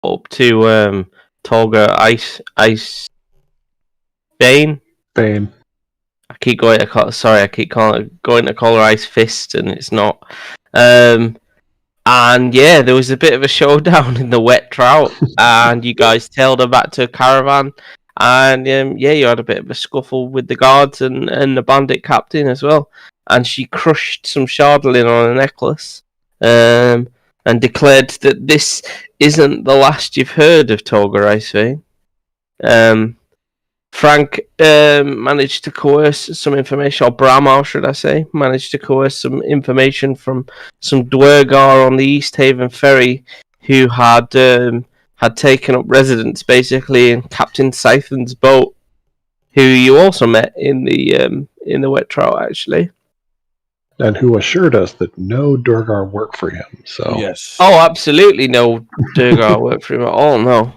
up to Tolga Ice Bane. Bane. I keep going to call her Ice Fist, and it's not. And yeah, there was a bit of a showdown in the wet trout, and you guys tailed her back to a caravan, and yeah, you had a bit of a scuffle with the guards and the bandit captain as well, and she crushed some shardling on a necklace, and declared that this isn't the last you've heard of Tolga Icevane. Frank managed to coerce some information, or Bramar, should I say, managed to coerce some information from some Dwergar on the East Haven ferry who had taken up residence basically in Captain Scythen's boat, who you also met in the wet trout actually. And who assured us that no Durgar worked for him. So yes. Oh, absolutely no Durgar worked for him at all. No.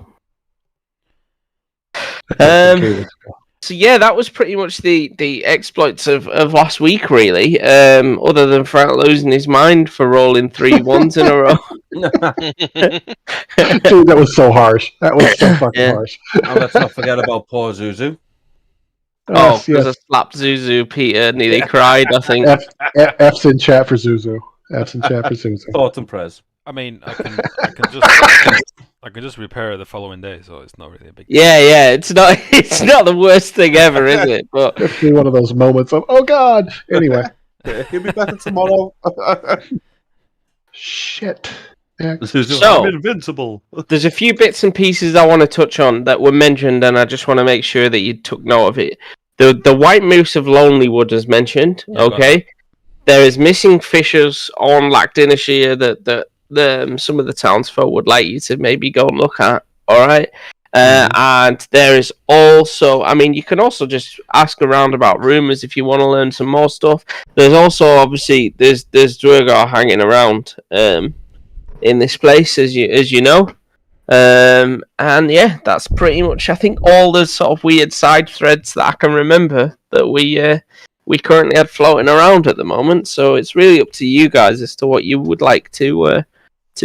So yeah, that was pretty much the exploits of last week, really. Other than Frank losing his mind for rolling 3 1s in a row. Dude, that was so harsh. That was so fucking harsh. And let's not forget about poor Zuzu. Oh, because I slapped Zuzu, Peter nearly cried, I think. F's in chat for Zuzu. F's in chat for Zuzu. Thoughts and prayers. I mean, I can just repair the following day, so it's not really a big. Yeah, it's not the worst thing ever, is it? But it's one of those moments of oh god. Anyway, he'll be better tomorrow. Shit. So, I'm invincible. There's a few bits and pieces I want to touch on that were mentioned, and I just want to make sure that you took note of it. The White Moose of Lonelywood is mentioned. Yeah, okay, there is missing fishers on Lacdinashire that some of the townsfolk would like you to maybe go and look at. All right, and there is also, I mean, you can also just ask around about rumors if you want to learn some more stuff. There's also obviously there's Dwergar hanging around in this place, as you know, and yeah, that's pretty much I think all the sort of weird side threads that I can remember that we currently have floating around at the moment. So it's really up to you guys as to what you would like to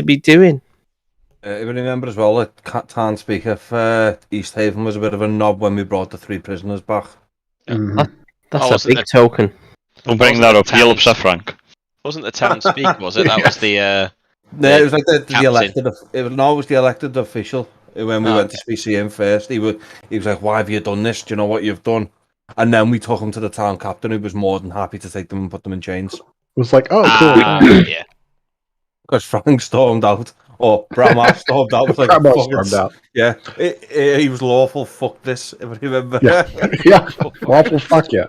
be doing. Remember as well that Town Speaker for East Haven was a bit of a knob when we brought the 3 prisoners back. Mm-hmm. That's a big token. Don't bring that up. He'll upset Frank. Wasn't the town speaker? Was it? That was the. No, it was like the elected. It was the elected official when we went to speak to him first. He was like, "Why have you done this? Do you know what you've done?" And then we took him to the town captain, who was more than happy to take them and put them in chains. It was like, "Oh, cool." Yeah. Because Frank stormed out, or Bramar stormed out. Was like, stormed out. Yeah, he was lawful. Fuck this. If I remember. Yeah, lawful. Fuck yeah.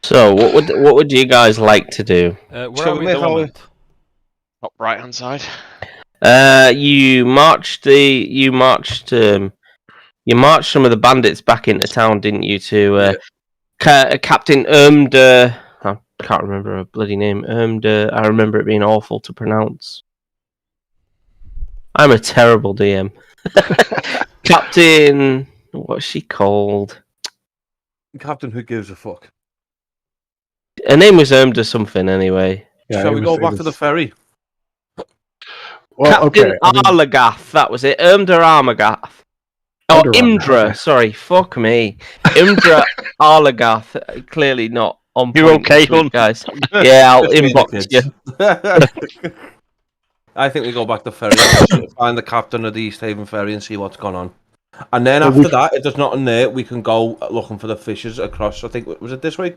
So, what would you guys like to do? Where are we at the moment? Top right hand side. You marched some of the bandits back into town, didn't you? To Captain Ermder. I can't remember her bloody name. Ermder. I remember it being awful to pronounce. I'm a terrible DM. Captain. What's she called? Captain Who Gives a Fuck. Her name was Ermder something anyway. Yeah, shall we go back to the ferry? Well, Captain Arlagath, that was it. Ermder Armagath. Oh, Imdra. Sorry, fuck me. Imdra Arlagath. Clearly not on point. You're okay, hon? Guys. Yeah, I'll inbox you. I think we go back to the ferry, find the captain of the East Haven ferry and see what's going on. And then after that, if there's nothing there, we can go looking for the fishers across. I think, was it this way?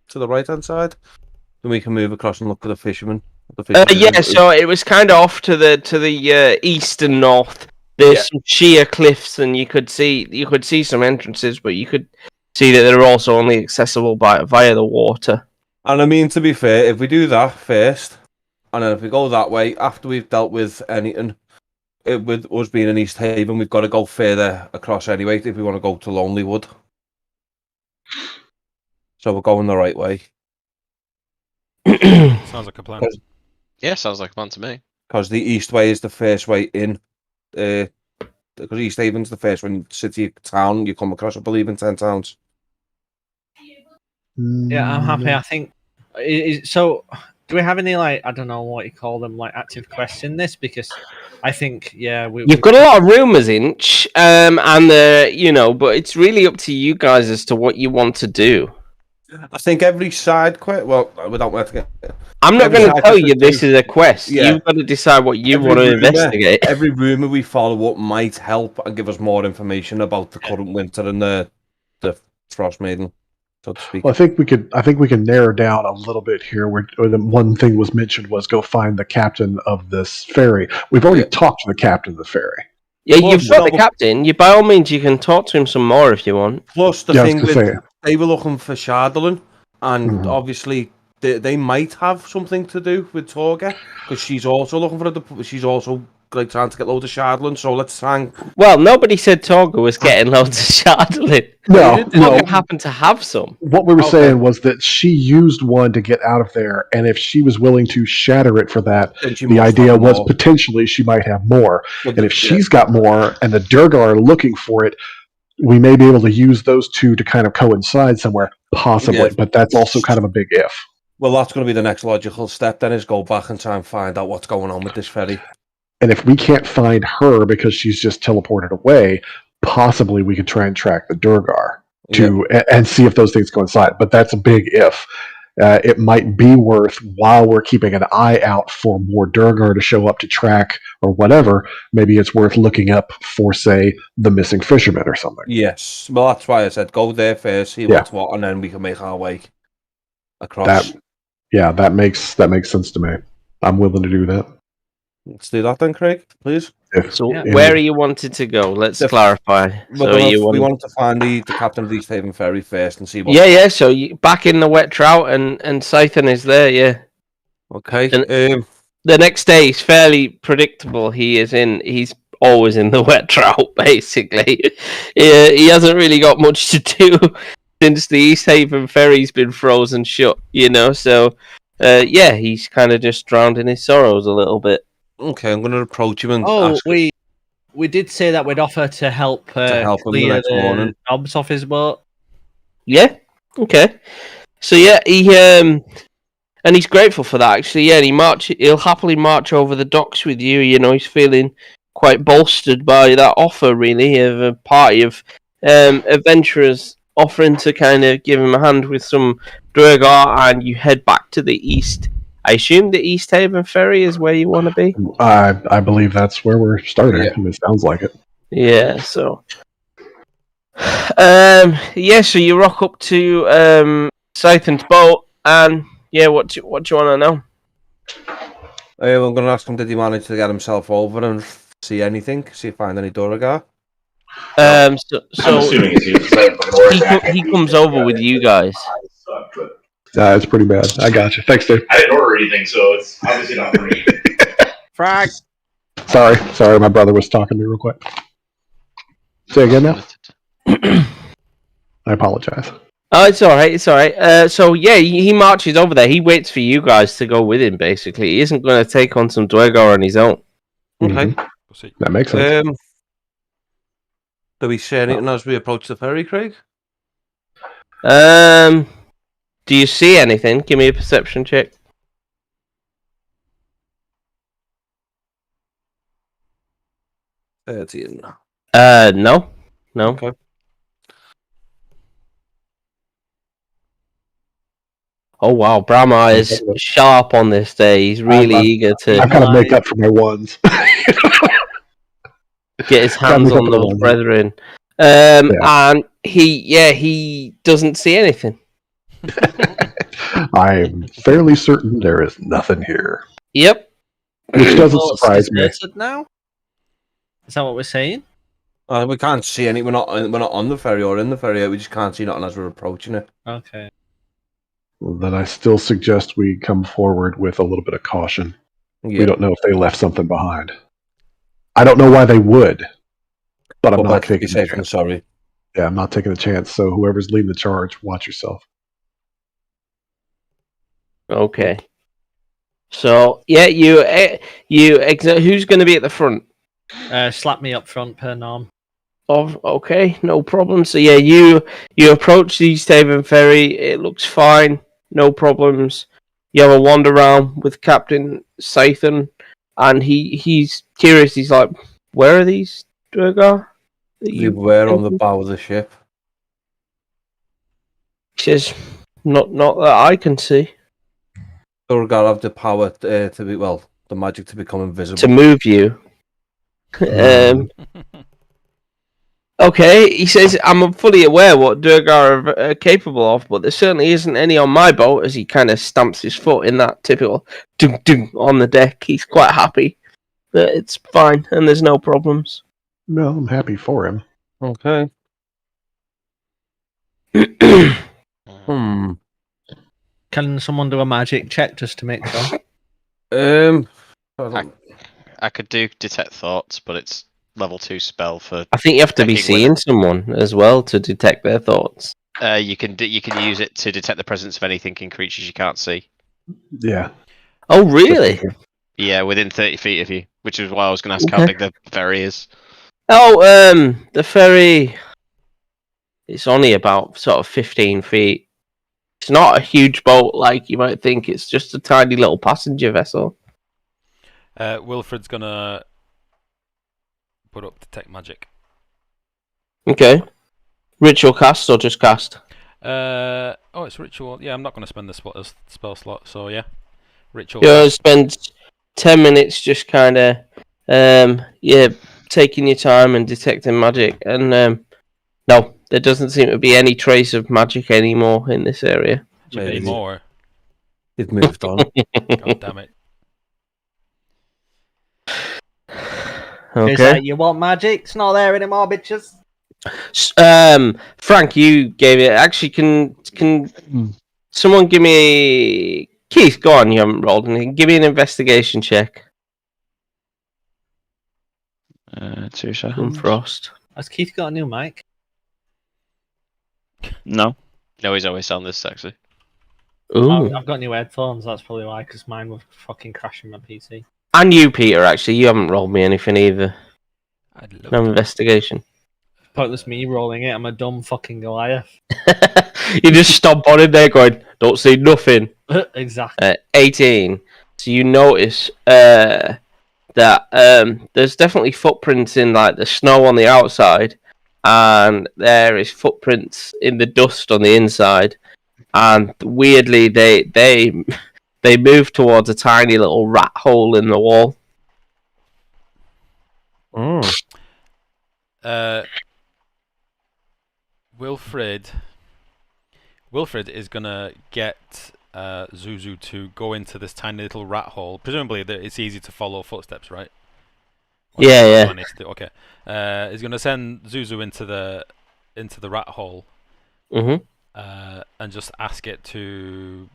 To the right hand side, then we can move across and look for the fishermen. Yeah, so it was kind of off to the east and north. There's some sheer cliffs, and you could see some entrances, but you could see that they're also only accessible via the water. And I mean, to be fair, if we do that first, and then if we go that way after we've dealt with anything, with us being in East Haven, we've got to go further across anyway if we want to go to Lonelywood. So we're going the right way. Sounds like a plan. Yeah, sounds like a plan to me. Because the east way is the first way in. Because East Haven's the first one, city, town you come across, I believe, in 10 towns. Yeah, I'm happy. I think so. Do we have any I don't know what you call them, active quests in this? Because I think you've got a lot of rumors, Inch, and but it's really up to you guys as to what you want to do. I think every side quest. Well, without I'm not going to tell you this is a quest. Yeah. You've got to decide what you want to investigate. Every rumor we follow up might help and give us more information about the current winter and the Frostmaiden, so to speak. Well, I think we can narrow down a little bit here. Where the one thing was mentioned was go find the captain of this ferry. We've already talked to the captain of the ferry. Yeah, you've got the captain. You, by all means, you can talk to him some more if you want. Plus, the thing with they were looking for Shardolin, and obviously they might have something to do with Torga, because she's also looking for she's also trying to get loads of Shardolin. So let's try and... Well, nobody said Torga was getting loads of Shardolin. No, Torga happened to have some. What we were saying was that she used one to get out of there, and if she was willing to shatter it for that, the idea was potentially she might have more. And if she's got more, and the Durgar are looking for it, we may be able to use those two to kind of coincide somewhere, possibly. But that's also kind of a big if. Well, that's going to be the next logical step then, is go back and try and find out what's going on with this ferry. And if we can't find her because she's just teleported away, possibly we could try and track the Durgar and see if those things coincide. But that's a big if. It might be worth, while we're keeping an eye out for more Durgar to show up to track or whatever, maybe it's worth looking up for, say, the missing fisherman or something. Yes. Well, that's why I said go there first, see what's what, and then we can make our way across. That makes sense to me. I'm willing to do that. Let's do that then, Craig, please. Where are you wanted to go? Let's clarify. We wanted to find the captain of the East Haven ferry first and see what... Yeah, so back in the wet trout, and Scythen is there, yeah. Okay. And the next day is fairly predictable. He's always in the wet trout, basically. He hasn't really got much to do since the East Haven ferry's been frozen shut, so he's kind of just drowned in his sorrows a little bit. Okay, I'm going to approach him and ask we did say that we'd offer to help him the next morning. Knobs off his boat. Yeah, okay. So he and he's grateful for that, actually. Yeah, and he'll happily march over the docks with you. He's feeling quite bolstered by that offer, really, of a party of adventurers offering to kind of give him a hand with some Durgar, and you head back to the east. I assume the East Haven ferry is where you want to be? I believe that's where we're starting. Yeah. It sounds like it. Yeah, so... so you rock up to Scythen's boat, and what do you want to know? I'm going to ask him, did he manage to get himself over and see anything? See if find any Durgar? So he comes over with you guys. It's pretty bad. I got you. Thanks, dude. I didn't order anything, so it's obviously not for me. Frag. Sorry, my brother was talking to me real quick. Say again now? I apologize. Oh, it's alright, he marches over there. He waits for you guys to go with him, basically. He isn't going to take on some Dwegar on his own. Okay. That makes sense. Do we say anything as we approach the ferry, Craig? Do you see anything? Give me a perception check. No. Okay. Oh wow, Brahma is sharp on this day. He's really eager to... I've got to make up for my ones. Get his hands on those brethren. And he doesn't see anything. I'm fairly certain there is nothing here. Yep. Which doesn't surprise me. Now? Is that what we're saying? We can't see any. We're not on the ferry or in the ferry. We just can't see nothing as we're approaching it. Okay. Well, then I still suggest we come forward with a little bit of caution. Yeah. We don't know if they left something behind. I don't know why they would, but I'm not taking a chance. Sorry. Yeah, I'm not taking a chance. So whoever's leading the charge, watch yourself. Okay. So who's going to be at the front? Slap me up front per norm. Oh, okay, no problem. So you approach the East Haven ferry. It looks fine, no problems. You have a wander around with Captain Sathan, and he's curious. He's like, "Where are these Durgar?" You were on the bow of the ship. He says, "Not that I can see." Durgar have the power to be the magic to become invisible. To move you. Okay, he says, I'm fully aware what Durgar are capable of, but there certainly isn't any on my boat, as he kind of stamps his foot in that typical ding on the deck. He's quite happy that it's fine and there's no problems. No, I'm happy for him. Okay. Can someone do a magic check just to make sure? I could do detect thoughts, but it's level 2 spell for. I think you have to be detecting seeing someone as well to detect their thoughts. You can use it to detect the presence of anything in creatures you can't see. Yeah. Oh, really? Yeah, within 30 feet of you, which is why I was going to ask how big the ferry is. Oh, the ferry. It's only about sort of 15 feet. It's not a huge boat like you might think. It's just a tiny little passenger vessel. Wilfred's gonna put up detect magic. Okay. Ritual cast or just cast? It's ritual. Yeah, I'm not gonna spend the spell slot. So yeah, ritual. You spend 10 minutes just kind of, taking your time and detecting magic. And no, there doesn't seem to be any trace of magic anymore in this area. Anymore. It moved on. God damn it. Okay. Is that you want magic? It's not there anymore, bitches. Frank, you gave it. Actually, can someone give me Keith? Go on, you haven't rolled anything. Give me an investigation check. 2 seconds. From Frost. Has Keith got a new mic? No. No, he's always sound this sexy. Ooh. I've got new headphones. That's probably why, because mine were fucking crashing my PC. And you, Peter. Actually, you haven't rolled me anything either. No investigation. Pointless me rolling it. I'm a dumb fucking Goliath. You just stomp on in there going, don't see nothing. Exactly. 18. So you notice that there's definitely footprints in like the snow on the outside, and there is footprints in the dust on the inside. And weirdly, they move towards a tiny little rat hole in the wall. Wilfred is gonna get Zuzu to go into this tiny little rat hole. Presumably, it's easy to follow footsteps, right? Yeah. Okay. He's gonna send Zuzu into the rat hole. Mm-hmm. And just ask it to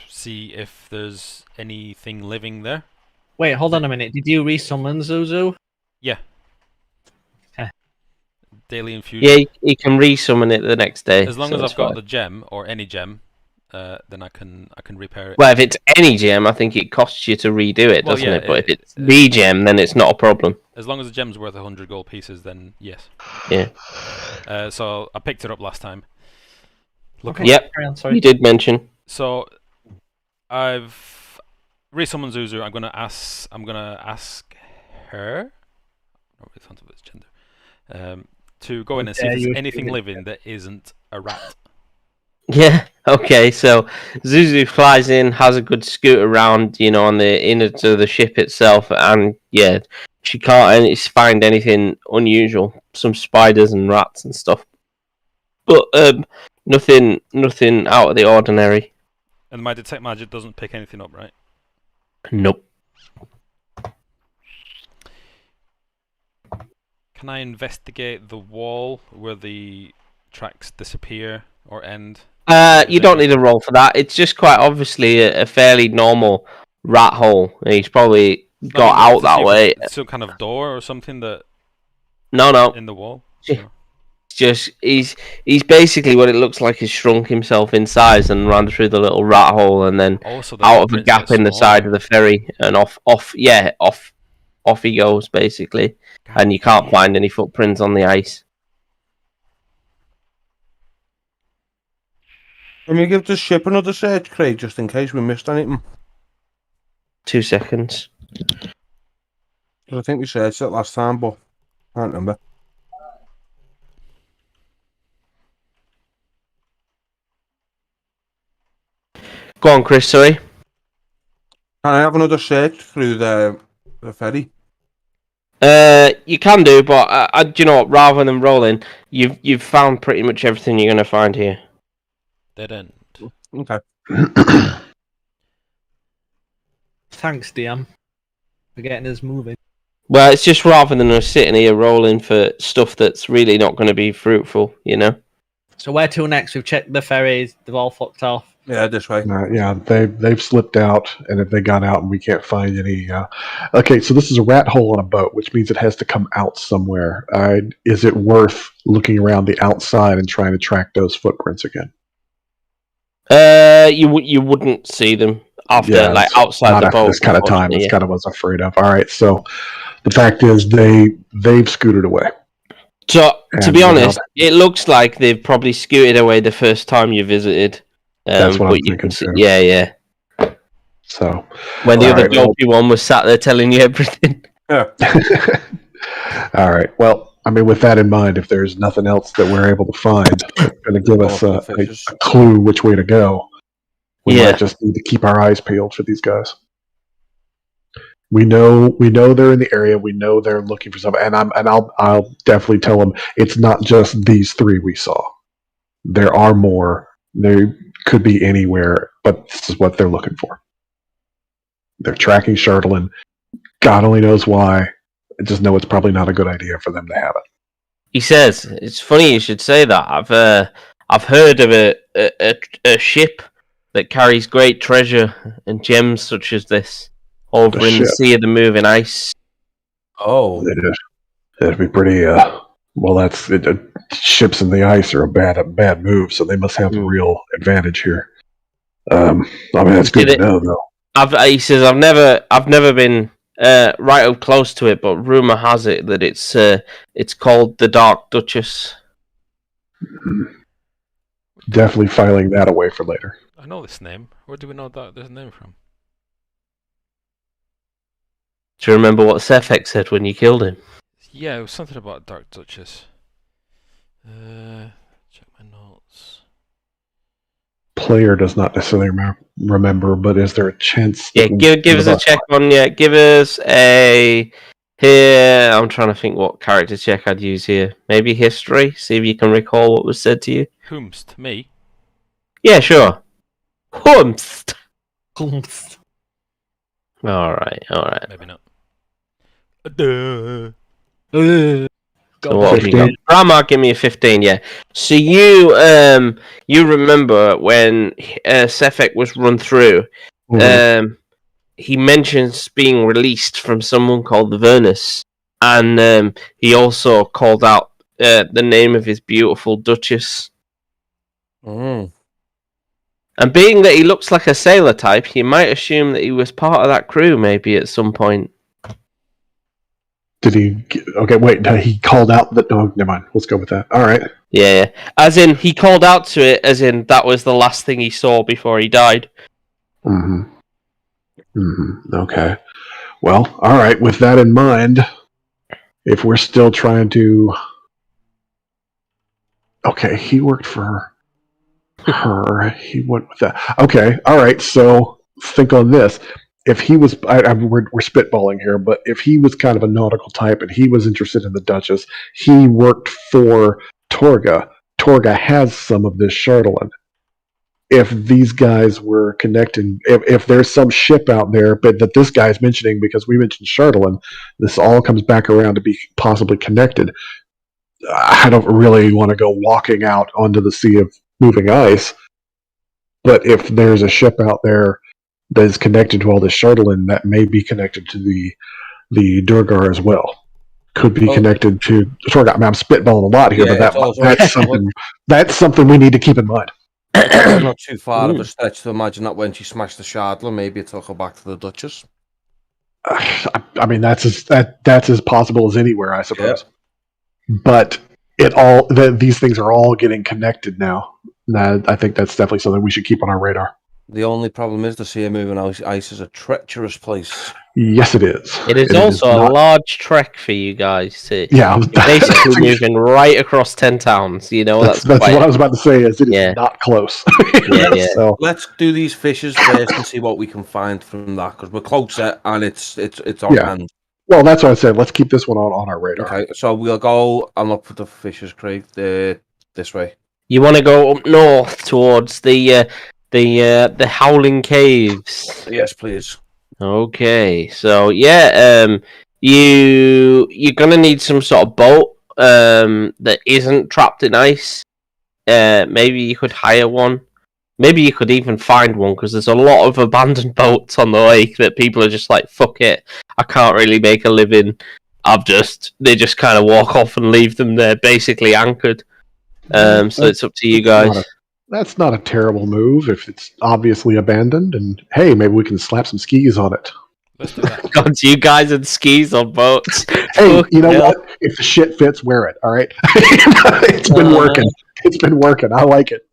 see if there's anything living there. Wait, hold on a minute. Did you resummon Zuzu? Yeah. Daily infusion. Yeah, he can resummon it the next day. As long as I've got the gem or any gem, then I can repair it. Well, if it's any gem, I think it costs you to redo it, doesn't it? But if it's the gem, then it's not a problem. As long as the gem's worth 100 gold pieces, then yes. Yeah. So I picked it up last time. Yep. You did mention. So I've resummoned Zuzu. I'm gonna ask her. It's gender. To go in and see if there's anything living that isn't a rat. Yeah, okay, so Zuzu flies in, has a good scoot around, on the inner to the ship itself, and yeah, she can't find anything unusual. Some spiders and rats and stuff. But nothing out of the ordinary. And my detect magic doesn't pick anything up, right? Nope. Can I investigate the wall where the tracks disappear or end? You don't need a roll for that. It's just quite obviously a fairly normal rat hole. He's probably got out that way. Some kind of door or something that. No. In the wall. Just he's basically what it looks like is shrunk himself in size and ran through the little rat hole and then out of a gap in the side of the ferry and off he goes basically. And you can't find any footprints on the ice. Can we give the ship another search, Craig, just in case we missed anything? 2 seconds. 'Cause I think we searched it last time, but I can't remember. Go on, Chris, sorry. Can I have another search through the ferry? You can do, but do you know what? Rather than rolling, you've found pretty much everything you're going to find here. Dead end. Okay. Thanks, DM, for getting us moving. Well, it's just rather than us sitting here rolling for stuff that's really not going to be fruitful, you know? So where to next? We've checked the ferries. They've all fucked off. Yeah, this way. Yeah, they've slipped out, and if they got out and we can't find any... Okay, so this is a rat hole on a boat, which means it has to come out somewhere. Is it worth looking around the outside and trying to track those footprints again? You wouldn't see them after, outside the boat. This kind of time. That's kind of what I was afraid of. All right, so the fact is they've scooted away. So, to be honest, it looks like they've probably scooted away the first time you visited. That's what I'm thinking too. Yeah. So when the other dopey one was sat there telling you everything. Yeah. All right. Well, I mean, with that in mind, if there's nothing else that we're able to find, going to give us a clue which way to go, we might just need to keep our eyes peeled for these guys. We know they're in the area. We know they're looking for something, and I'll definitely tell them it's not just these three we saw. There are more. They could be anywhere, but this is what they're looking for. They're tracking Charlatan. God only knows why. I just know it's probably not a good idea for them to have it. He says, it's funny you should say that. I've heard of a ship that carries great treasure and gems such as this over in the sea of the moving ice. Oh. It'd be pretty, well, that's ships in the ice are a bad move, so they must have a real advantage here. I mean, that's good to know, though. He says, I've never been right up close to it, but rumor has it that it's called the Dark Duchess. Definitely filing that away for later. I know this name. Where do we know this name from? Do you remember what Sefek said when you killed him? Yeah, it was something about Dark Duchess. Check my notes. Player does not necessarily remember, but is there a chance? Yeah, give us a check on. Yeah, give us a. Here, I'm trying to think what character check I'd use here. Maybe history. See if you can recall what was said to you. Whomst? Me? Yeah, sure. Whomst. All right. Maybe not. So what have you got? Grandma, give me a 15. Yeah. So you remember when Sefek was run through? He mentions being released from someone called the Vernus, and he also called out the name of his beautiful Duchess. Mm. And being that he looks like a sailor type, you might assume that he was part of that crew maybe at some point. Did he? Okay, wait. He called out that. No, never mind. Let's go with that. All right. Yeah. As in, he called out to it. As in, that was the last thing he saw before he died. Okay. Well, all right. With that in mind, if we're still trying to, okay, he worked for her. He went with that. Okay. All right. So think on this. If he was, we're spitballing here, but if he was kind of a nautical type and he was interested in the Duchess, he worked for Torga. Torga has some of this Charlatan. If these guys were connecting, if there's some ship out there, but that this guy's mentioning because we mentioned Charlatan, this all comes back around to be possibly connected. I don't really want to go walking out onto the sea of moving ice, but if there's a ship out there that is connected to all this Charlatan, that may be connected to the Durgar as well. Could be connected to Torga. I mean, I'm spitballing a lot here, but that's something we need to keep in mind. It's not too far of a stretch to imagine that when she smashed the Shardler, maybe it took her back to the Duchess. I mean, that's as possible as anywhere, I suppose. Yeah. But these things are all getting connected now. I think that's definitely something we should keep on our radar. The only problem is the sea moving ice is a treacherous place. Yes, it is. It is also a large trek for you guys. Yeah, you're basically moving right across 10 towns. You know, that's what I was about to say. Is it is not close. Yeah. So let's do these fishes first and see what we can find from that, because we're closer and it's on hand. Well, that's what I said. Let's keep this one on our radar. Okay, so we'll go and look for the fishes, Craig. This way. You want to go up north towards the Howling Caves. Yes, please. Okay, so you're gonna need some sort of boat that isn't trapped in ice. Maybe you could hire one. Maybe you could even find one, because there's a lot of abandoned boats on the lake that people are just like, fuck it, I can't really make a living. They just kind of walk off and leave them there, basically anchored. So it's up to you guys. That's not a terrible move if it's obviously abandoned. And hey, maybe we can slap some skis on it. Let's do that. God, you guys and skis on boats. Hey, you know what? If the shit fits, wear it. All right. It's been working. It's been working. I like it.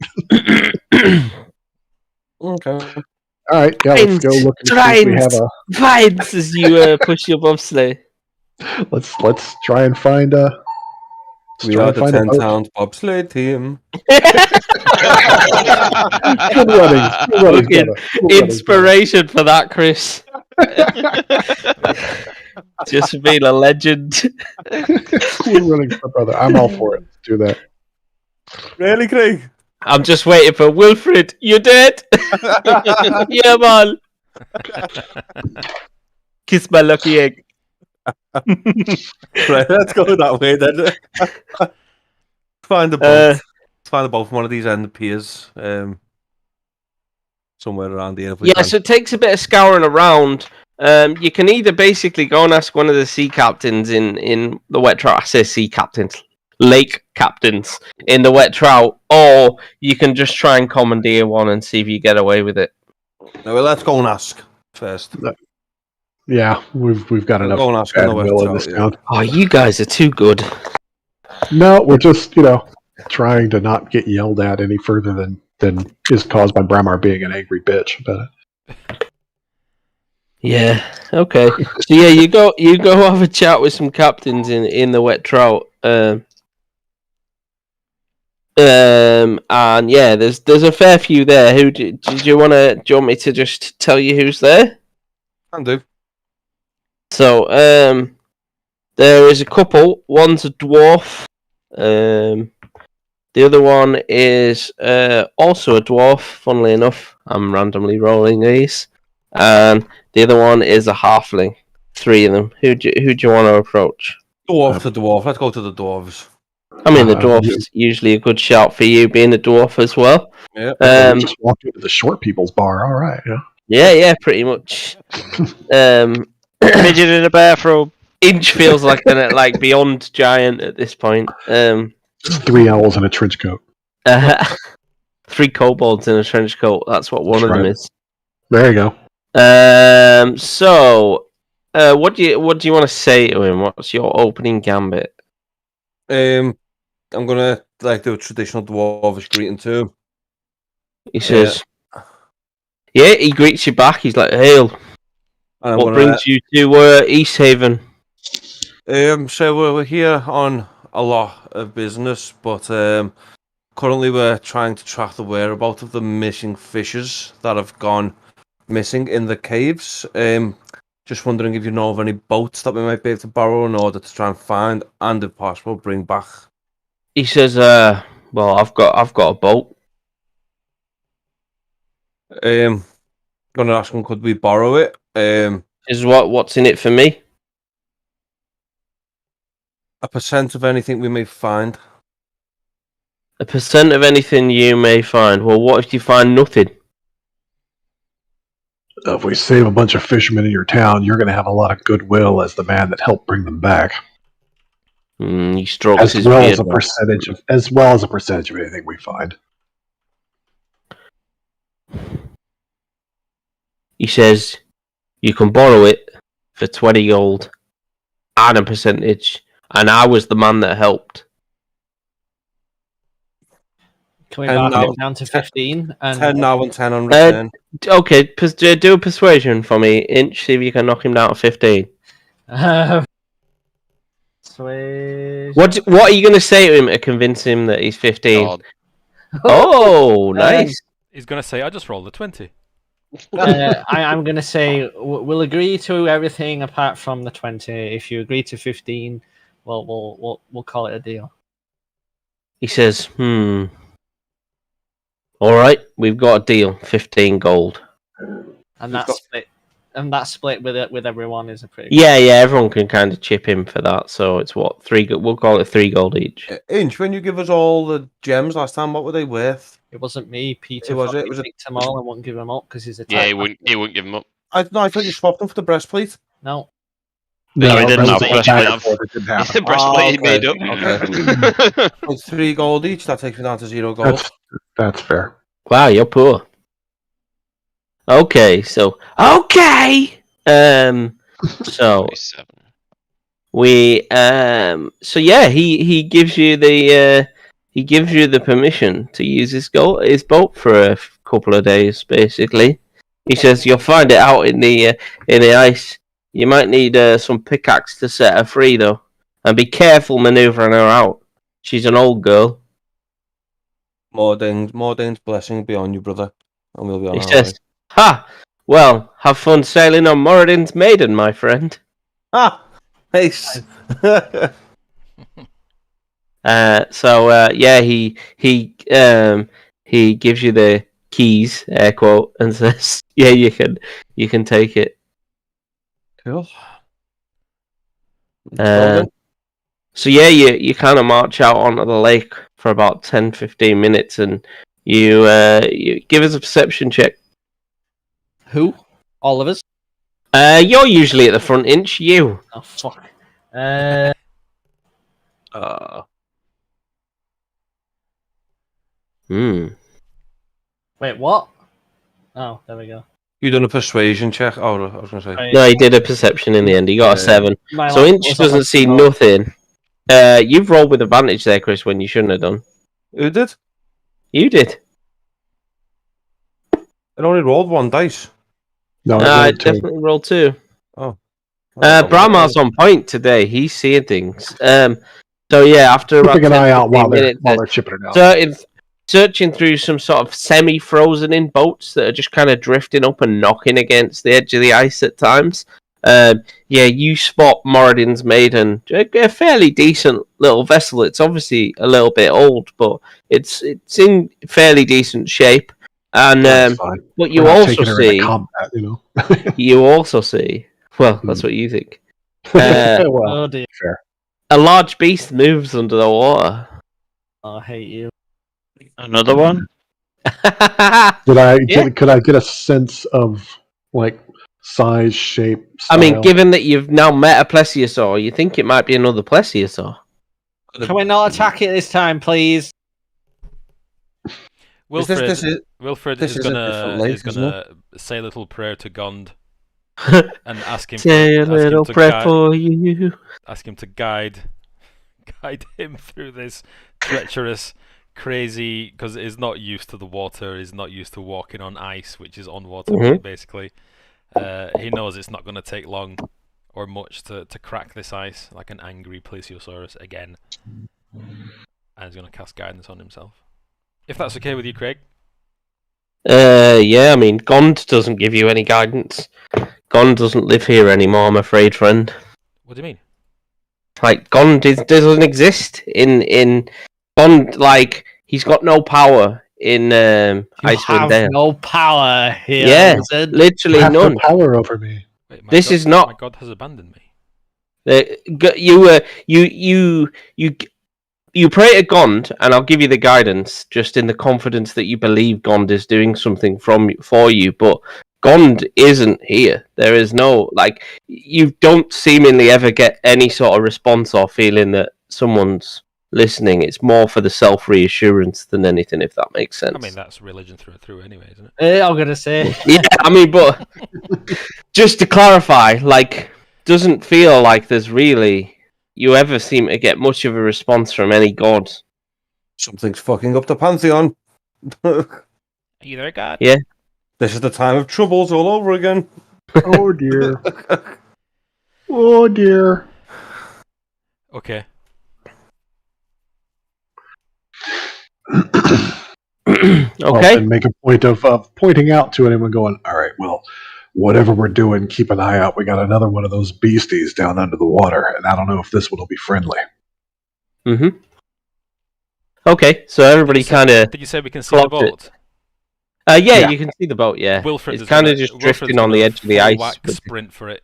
Okay. All right. Yeah, let's go look and see if we have a. Vines as you push your bobsleigh. Let's try and find a. We are the 10-town bobsleigh team. Good running. Inspiration for that, Chris. Just for being a legend. We're running, brother. I'm all for it. Let's do that. Really, Craig? I'm just waiting for Wilfred. You dead? Yeah, man. Kiss my lucky egg. Right, let's go that way then. Find a boat. Find a boat from one of these end piers. Somewhere around here. So it takes a bit of scouring around. You can either basically go and ask one of the sea captains in the Wet Trout. I say sea captains, lake captains in the Wet Trout, or you can just try and commandeer one and see if you get away with it. No, well, let's go and ask first. Yeah, we've got enough go and ask bad will in this town. Oh, you guys are too good. No, we're just trying to not get yelled at any further than is caused by Bramar being an angry bitch about it. Yeah. Okay. So yeah, you go have a chat with some captains in the Wet Trout. And yeah, there's a fair few there. Who do you want me to just tell you who's there? Can do. So there is a couple. One's a dwarf. The other one is also a dwarf. Funnily enough, I'm randomly rolling these, and the other one is a halfling. 3 of them. Who do you want to approach? Dwarf to dwarf. Let's go to the dwarves. I mean, the dwarf's usually a good shout for you, being a dwarf as well. Yeah. We just walked into the short people's bar. All right. Yeah. Yeah, pretty much. Midget in a bathrobe. Inch feels like beyond giant at this point. Just 3 owls in a trench coat. 3 kobolds in a trench coat. That's what one of them is. There you go. So, what do you want to say to him? What's your opening gambit? I'm gonna do a traditional dwarvish greeting to him. He says, "Yeah." He greets you back. He's like, "Hail! What brings you to East Haven?" So we're here on a lot of business, but currently we're trying to track the whereabouts of the missing fishes that have gone missing in the caves. Just wondering if you know of any boats that we might be able to borrow in order to try and find, and if possible, bring back. He says, "Well, I've got a boat." Gonna ask him, could we borrow it? Is what's in it for me? A percent of anything we may find. A percent of anything you may find. Well, what if you find nothing? If we save a bunch of fishermen in your town, you're going to have a lot of goodwill as the man that helped bring them back. He strokes as his well beard. As a percentage of anything we find. He says, "You can borrow it for 20 gold and a percentage, and I was the man that helped." Can we 10 back now. it down to 15? And 10 now and 10 on return. Okay, do a persuasion for me, Inch. See if you can knock him down to 15. What are you going to say to him to convince him that he's 15? God. Oh, nice. He's going to say, I just rolled a 20. I'm going to say we'll agree to everything apart from the 20. If you agree to 15, we'll call it a deal. He says, All right, we've got a deal. 15 gold. And that's split. And that split with everyone is a pretty. Yeah, everyone can kind of chip in for that. So it's what, 3? We'll call it 3 gold each. Inch, when you give us all the gems last time, what were they worth? It wasn't me, Peter. Who was it? Was it picked them all and wouldn't give them up because he's a. Yeah, he wouldn't give them up. I thought you swapped them for the breastplate. No. No, he didn't that have was a back and breastplate. forth, it didn't happen. Breastplate he made up. Okay. With 3 gold each, that takes me down to 0 gold. That's fair. Wow, you're poor. Okay, so so 27. we so yeah, he gives you the permission to use his boat for a couple of days. Basically, he says you'll find it out in the ice. You might need some pickaxe to set her free though, and be careful maneuvering her out. She's an old girl. Mordane's blessing be on you, brother, and we'll be on He our says, way. "Ha! Well, have fun sailing on Moradin's Maiden, my friend." Ah, nice. He gives you the keys, air quote, and says, "Yeah, you can take it." Cool. So yeah, you kind of march out onto the lake for about 10-15 minutes, and you give us a perception check. Who? All of us? You're usually at the front, Inch. You. Oh fuck. Wait, what? Oh, there we go. You done a persuasion check? Oh, I was going to say. No, he did a perception in the end. He got a 7. My So last Inch was doesn't on see 12. nothing. You've rolled with advantage there, Chris, when you shouldn't have done. Who did? You did. It only rolled 1 dice. No, I it rolled 2. definitely rolled 2. Oh. Brahma's on point today. He's seeing things. So yeah, after about Keeping an eye out while 10-15 they're chipping it out. searching through some sort of semi-frozen in boats that are just kind of drifting up and knocking against the edge of the ice at times. You spot Moradin's Maiden, a fairly decent little vessel. It's obviously a little bit old, but it's in fairly decent shape. And That's fine. what you We're not also taking her see, into combat, you know. you also see. Well, that's what you think. Well, Oh dear. fair. A large beast moves under the water. Oh, I hate you. Another one? Could I get a sense of like size, shape, I mean, style? given that you've now met a plesiosaur, you think it might be another plesiosaur. Can we not attack it this time, please? Wilfred, This is Wilfred this is is a different life, isn't gonna say a little prayer to Gond and ask him Say a to, little prayer for you. ask him to guide him through this treacherous, crazy, because he's not used to the water, he's not used to walking on ice, which is on water basically. He knows it's not going to take long or much to crack this ice like an angry plesiosaurus again, and he's going to cast guidance on himself. If that's okay with you, Craig. Yeah, I mean, Gond doesn't give you any guidance. Gond doesn't live here anymore, I'm afraid, friend. What do you mean? Like, Gond doesn't exist in Gond. Like, he's got no power in You Icewind have Dale. no power here. Yeah, wizard. literally You have no none. power over me. Wait, my This god, is not- My god has abandoned me. You pray to Gond, and I'll give you the guidance, just in the confidence that you believe Gond is doing something for you. But Gond isn't here. There is no you don't seemingly ever get any sort of response or feeling that someone's listening. It's more for the self-reassurance than anything, if that makes sense. I mean, that's religion through and through anyway, isn't it? I'm gonna say. Yeah, I mean, but just to clarify, doesn't feel like there's really you ever seem to get much of a response from any god. Something's fucking up the Pantheon. Are you there, God? Yeah. This is the time of troubles all over again. Oh dear. Oh dear. Okay. Okay. Well, and make a point of pointing out to anyone going, all right, well, whatever we're doing, keep an eye out. We got another one of those beasties down under the water, and I don't know if this one will be friendly. Mm-hmm. Okay, so everybody kind of. Did you say we can see the boat? Yeah, you can see the boat. Yeah, Wilfred it's kind of just drifting on the edge of the ice. Sprint for it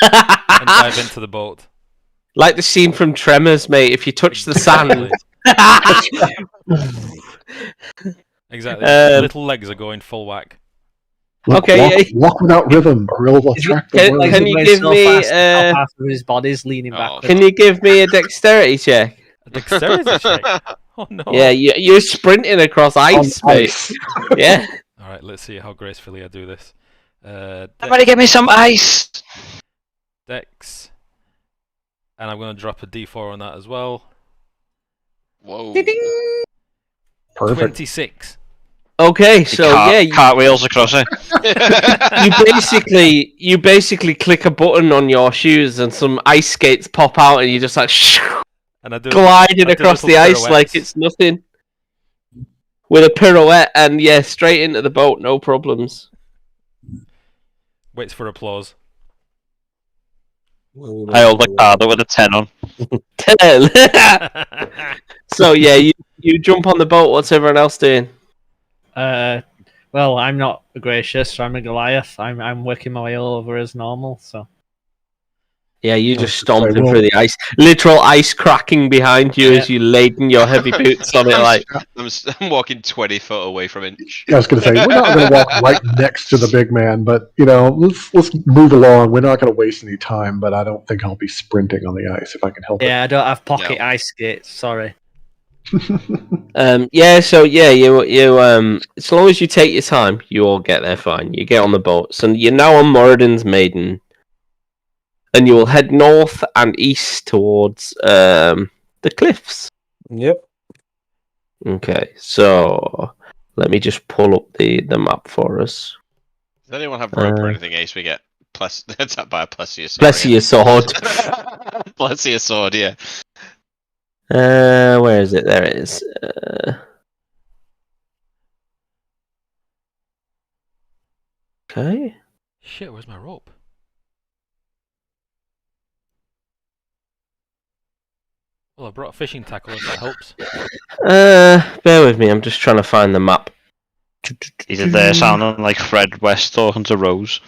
and dive into the boat. Like the scene from Tremors, mate. If you touch the sand. Exactly. Little legs are going full whack. Look, walk without rhythm, or it'll attract the world. Can you give me half of his body's leaning backwards? Can you give me a dexterity check? A dexterity check? Oh no. Yeah, you're sprinting across ice, mate. Yeah. All right, let's see how gracefully I do this. Somebody get me some ice. Dex. And I'm going to drop a d4 on that as well. Whoa. Perfect. 26. Okay, so cartwheels across it. you basically click a button on your shoes and some ice skates pop out and you just like and I do gliding across the ice like it's nothing. With a pirouette and straight into the boat, no problems. Waits for applause. I hold the card with a 10 on. 10. So you jump on the boat. What's everyone else doing? Well, I'm not a gracious, so I'm a Goliath. I'm working my way all over as normal, so. Yeah, you just stomping through the ice. Literal ice cracking behind you as you laden your heavy boots on it. Like I'm walking 20 foot away from Inch. I was going to say, we're not going to walk right next to the big man, but, let's move along. We're not going to waste any time, but I don't think I'll be sprinting on the ice if I can help it. Yeah, I don't have pocket ice skates, sorry. you as long as you take your time, you all get there fine. You get on the boats, and you're now on Moradin's Maiden, and you will head north and east towards the cliffs. Yep. Okay, so let me just pull up the map for us. Does anyone have rope or anything, Ace? We get attacked by a plesiosaur. Plesiosaur. Plesiosaur, yeah. Where is it? There it is. Okay. Shit, where's my rope? Well, I brought a fishing tackle if that helps. Bear with me, I'm just trying to find the map. Either there sounding like Fred West talking to Rose.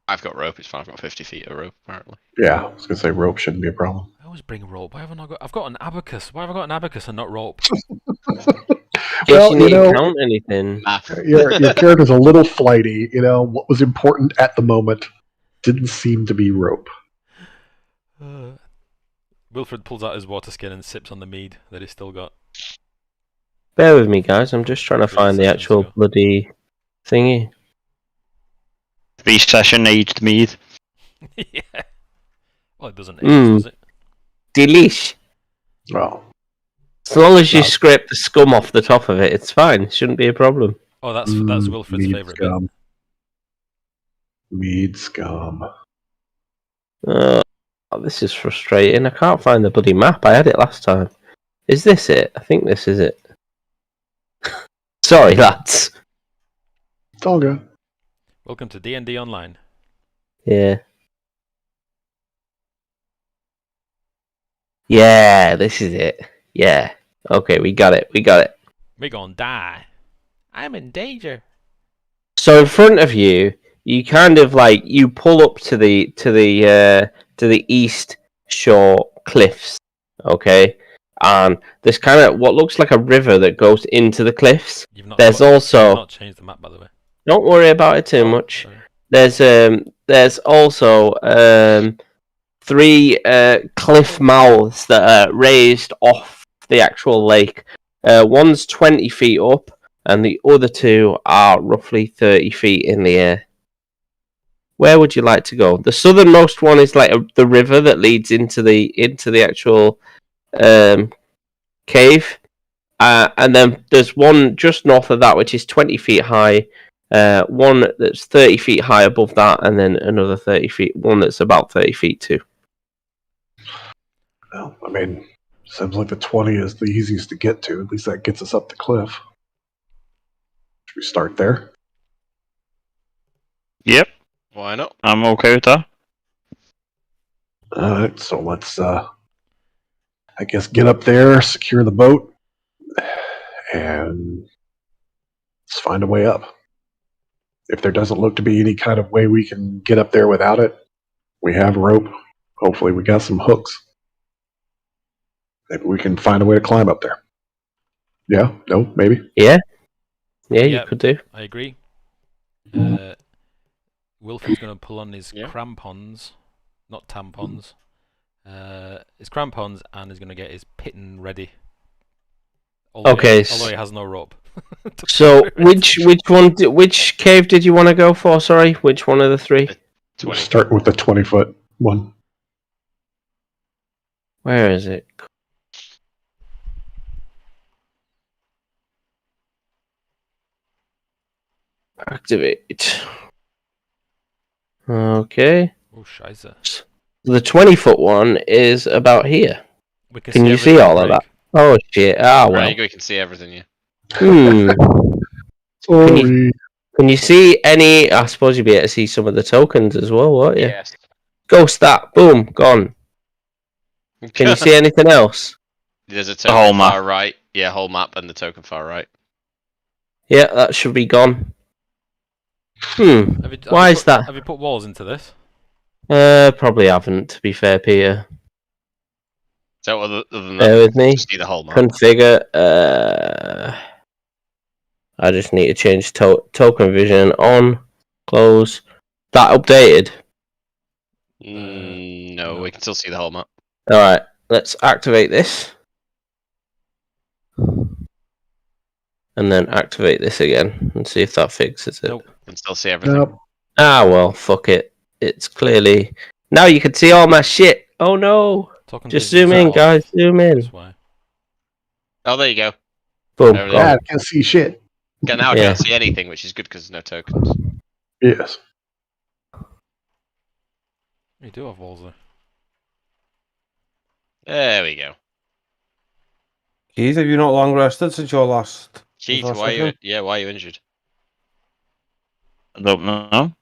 I've got rope, it's fine, I've got 50 feet of rope, apparently. Yeah, I was going to say rope shouldn't be a problem. I always bring rope. Why have I not got... I've got an abacus. Why have I got an abacus and not rope? Well, you don't count anything. Your character's a little flighty. What was important at the moment didn't seem to be rope. Wilfred pulls out his water skin and sips on the mead that he's still got. Bear with me, guys. I'm just trying to find the actual bloody thingy. 3-session aged mead. Yeah. Well, it doesn't age, does it? Delish. Well, as long as you scrape the scum off the top of it, it's fine. It shouldn't be a problem. Oh, that's Wilfred's favourite bit. Mead scum. This is frustrating. I can't find the bloody map. I had it last time. Is this it? I think this is it. Sorry, lads. It's all good. Welcome to D&D Online. Yeah. Yeah, this is it. Yeah. Okay, we got it. We're gonna die. I'm in danger. So in front of you, you kind of you pull up to the east shore cliffs. Okay, and there's kind of what looks like a river that goes into the cliffs. You've not changed the map, by the way. Don't worry about it too much. Sorry. There's also 3 cliff mouths that are raised off the actual lake. One's 20 feet up, and the other 2 are roughly 30 feet in the air. Where would you like to go? The southernmost one is the river that leads into the actual cave, And then there's one just north of that, which is 20 feet high. One that's 30 feet high above that, and then another 30 feet. One that's about 30 feet too. Well, I mean, seems like the 20 is the easiest to get to. At least that gets us up the cliff. Should we start there? Yep, Why not? I'm okay with that. Alright, so let's, I guess, get up there, secure the boat, and let's find a way up. If there doesn't look to be any kind of way we can get up there without it, we have rope. Hopefully we got some hooks. Maybe we can find a way to climb up there. Yeah? No? Maybe? Yeah, you Yep. could do. I agree. Wilfred's going to pull on his crampons, not tampons. His crampons, and he's going to get his pitton ready. Although Okay. Although he has no rope. So which cave did you want to go for? Sorry, which one of the three? We'll start with the 20-foot one. Where is it? Activate. Okay. Oh, scheiße. The 20-foot one is about here. We Can you see everything, all of Craig. that? Oh shit! Ah well. Right, you can see everything, yeah. Hmm. Sorry. Can you see any? I suppose you'd be able to see some of the tokens as well, won't you? Yes. Ghost that. Boom. Gone. Can you see anything else? There's a whole token map. far right. Yeah, whole map and the token far right. Yeah, that should be gone. Hmm. Why is that? Have you put walls into this? Probably haven't. To be fair, Peter. So other than Bear that, with me. just see the whole map. Configure. I just need to change token vision on. Close. That updated. No, we can still see the whole map. All right. Let's activate this. And then activate this again and see if that fixes it. Nope. We can still see everything. Nope. Ah, well, fuck it. It's clearly... Now you can see all my shit. Oh, no. Tokens Just is zoom in, off. guys. Zoom in. That's why. Oh, there you go. Boom. There it is. Gone. Yeah, I can't see shit. Okay, now I Yeah. can't see anything, which is good because there's no tokens. Yes. You do have walls there. There we go. Keith, have you not long rested since your last? Keith, last why are you? session? Yeah, why are you injured? I don't know.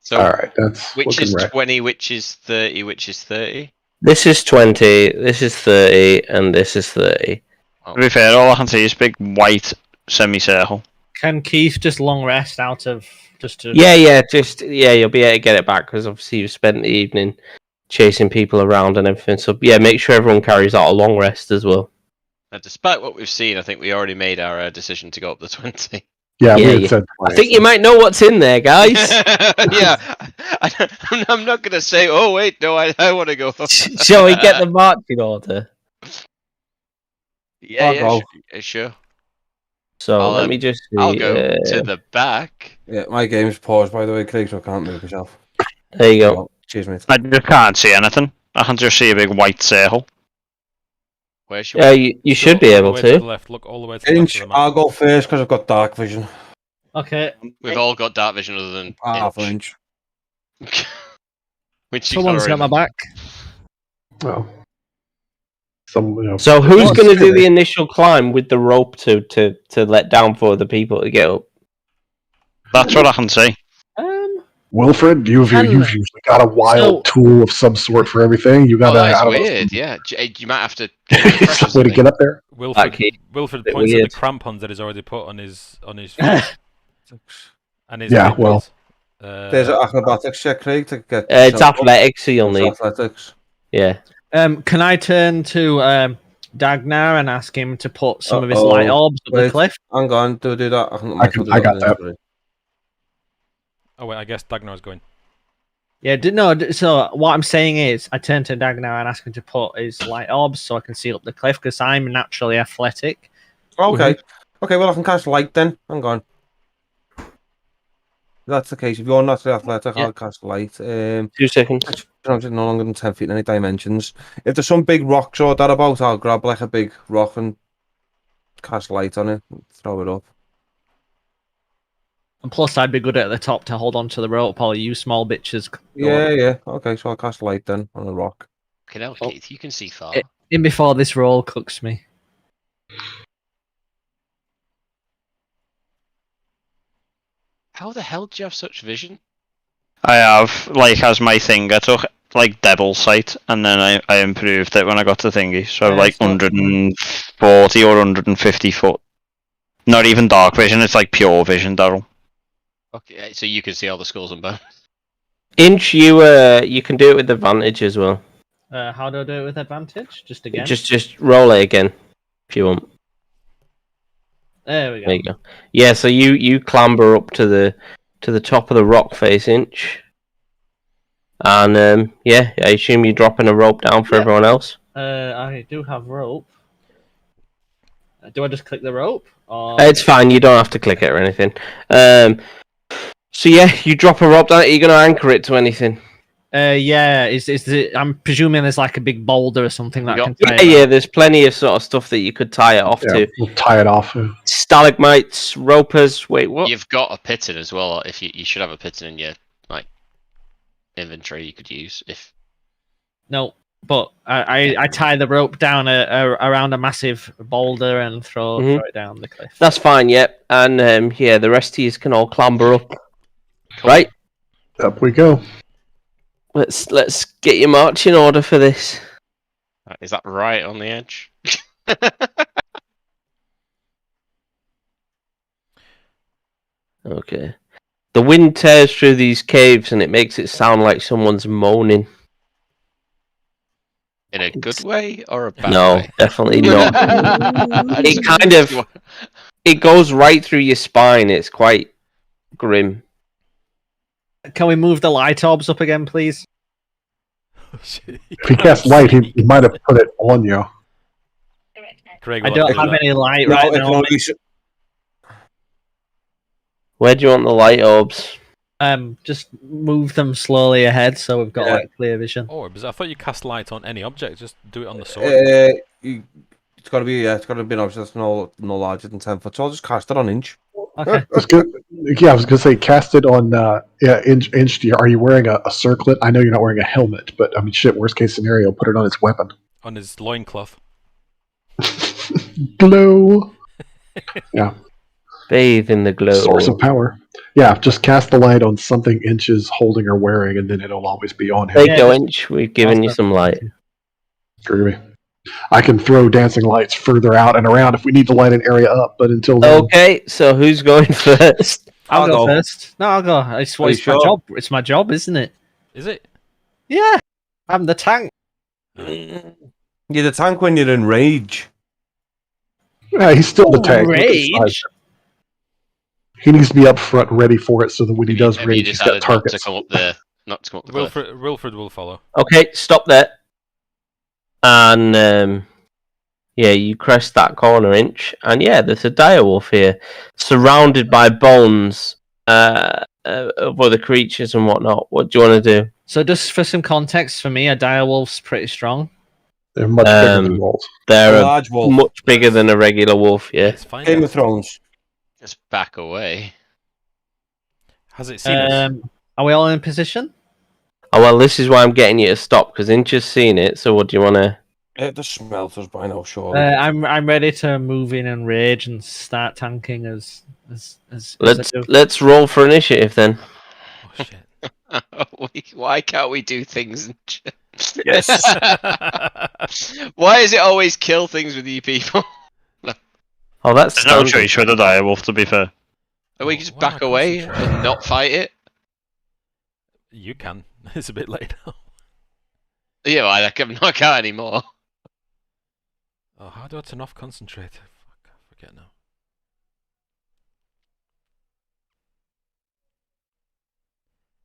So, All right, that's which looking is right. 20, which is 30, which is 30? This is 20, this is 30, and this is 30. Oh. To be fair, all I can see is big white semicircle. Can Keith just long rest out of just to? Yeah, you'll be able to get it back because obviously you've spent the evening chasing people around and everything. So, yeah, make sure everyone carries out a long rest as well. Now, despite what we've seen, I think we already made our decision to go up the 20. Yeah, we Yeah, had yeah. said I think you might know what's in there, guys. Yeah, I'm not going to say, oh, wait, no, I want to go. Shall we get the marching order? Yeah, I'll yeah, go. sure. So let me just see. I'll go to the back. Yeah, my game's paused, by the way, Craig, so I can't move myself. There you go. Oh, cheers, mate. I just can't see anything. I can just see a big white circle. Where's she? Yeah, you should be Look all able the way to. The to. left. Look all the way to the left Inch, of the map. I'll go first because I've got dark vision. Okay. We've all got dark vision other than Half an Inch. inch. Which Someone's got my back. Oh. Some, you know, So who's What's going to do it? the initial climb with the rope to let down for the people to get up? That's what I can see. Wilfred, you've usually got a wild tool of some sort for everything. You got Oh, that's I don't know, weird, yeah. You might have to... some way to get up there. Wilfred Bit points at weird. the crampons that he's already put on his feet. And his Yeah, feet. well. There's an acrobatics check, Craig, to get. It's yourself up. athletics, so you'll It's need. athletics. Yeah. Can I turn to Dagnar and ask him to put some of his Uh-oh. light orbs up the Wait. cliff? Hang on, do that. I got that. Oh wait, I guess Dagnar's going. Yeah, so what I'm saying is, I turn to Dagnar and ask him to put his light orbs so I can see up the cliff because I'm naturally athletic. Okay. Okay, well, I can cast light then. Hang on. If that's the case, if you're not athletic, Yeah. I'll cast light. 2 seconds. No longer than 10 feet in any dimensions. If there's some big rocks or that about, I'll grab like a big rock and cast light on it, and throw it up. And plus, I'd be good at the top to hold on to the rope. All you small bitches. Yeah. Okay, so I'll cast light then on a rock. Fucking hell, Keith, you can see far. In before this roll cooks me. How the hell do you have such vision? I have, like, as my thing, I took, like, Devil Sight, and then I improved it when I got to thingy. So I have, like, 140 or 150 foot. Not even dark vision, it's like pure vision, Daryl. Okay, so you can see all the skulls and bones. Inch, you can do it with advantage as well. How do I do it with advantage? Just again? Just roll it again if you want. There we go. There you go. Yeah, so you clamber up to the top of the rock face, Inch. And yeah, I assume you're dropping a rope down for everyone else. I do have rope. Do I just click the rope? Or... It's fine, you don't have to click it or anything. So yeah, you drop a rope down. Are you going to anchor it to anything? Yeah. Is it, I'm presuming there's like a big boulder or something that can tie it Yeah, off. there's plenty of sort of stuff that you could tie it off to. We'll tie it off. Stalagmites, ropers. Wait, what? You've got a piton as well. If you should have a piton in your inventory, you could use if. No, but I tie the rope down around a massive boulder and throw it down the cliff. That's fine. Yep, and yeah, the rest of you can all clamber up. Cool. Right. Up we go. Let's get your marching order for this. Is that right on the edge? Okay. The wind tears through these caves and it makes it sound like someone's moaning. In a good way or a bad No, way? definitely not. It goes right through your spine. It's quite grim. Can we move the light orbs up again, please? If he cast light, he might have put it on you. Craig, I don't have any light right now. Where do you want the light orbs? Just move them slowly ahead so we've got like clear vision. Orbs? I thought you cast light on any object. Just do it on the sword. It's got to be an object that's no larger than 10 foot. So I'll just cast it on Inch. Okay. That's good. Yeah, I was gonna say cast it on. Inch. Are you wearing a circlet? I know you're not wearing a helmet, but I mean, shit. Worst case scenario, put it on his weapon. On his loincloth. Glow. Yeah. Bathe in the glow. Source of power. Yeah, just cast the light on something Inch is holding or wearing, and then it'll always be on him. There you go, Inch. We've given you some light. Groovy. I can throw dancing lights further out and around if we need to light an area up, but until then... Okay, so who's going first? I'll go first. No, I'll go. It's my job. It's my job, isn't it? Is it? Yeah. I'm the tank. You're the tank when you're in rage. Yeah, he's still the tank. Rage? He needs to be up front ready for it so that when he does rage, he's got targets. Not to come up the cliff. Wilfred will follow. Okay, stop there. And yeah, you crest that corner, Inch, and yeah, there's a direwolf here, surrounded by bones of other creatures and whatnot. What do you want to do? So, just for some context, for me, a direwolf's pretty strong. They're much bigger than wolves. They're A large wolf. much bigger than a regular wolf. Yeah. Let's find Game out. of Thrones. Just back away. Has it seen us? Are we all in position? Oh well, this is why I'm getting you to stop because Inch has seen it. So what do you want to? The smells us by now, surely. I'm ready to move in and rage and start tanking as Let's roll for initiative then. Oh shit. Why can't we do things? Yes. Why is it always kill things with you people? Oh, that's There's no choice for the direwolf, to be fair. Or we can just Why am back I away concentrating? and not fight it? You can. It's a bit late now. Yeah, well, I can't anymore. Oh, how do I turn off concentrate? Fuck, I forget now.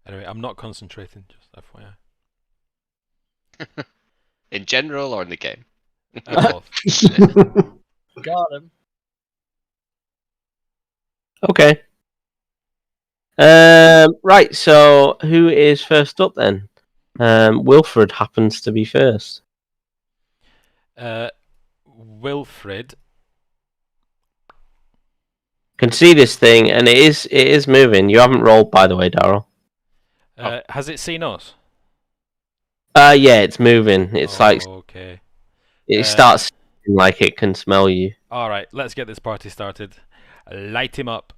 Anyway, I'm not concentrating, just FYI. In general or in the game? Both. Got him. Okay. Right. So who is first up then? Wilfred happens to be first. Wilfred Can see this thing, and it is moving. You haven't rolled, by the way, Daryl. Has it seen us? Yeah, it's moving. It's okay. It starts like it can smell you. All right, let's get this party started. Light him up.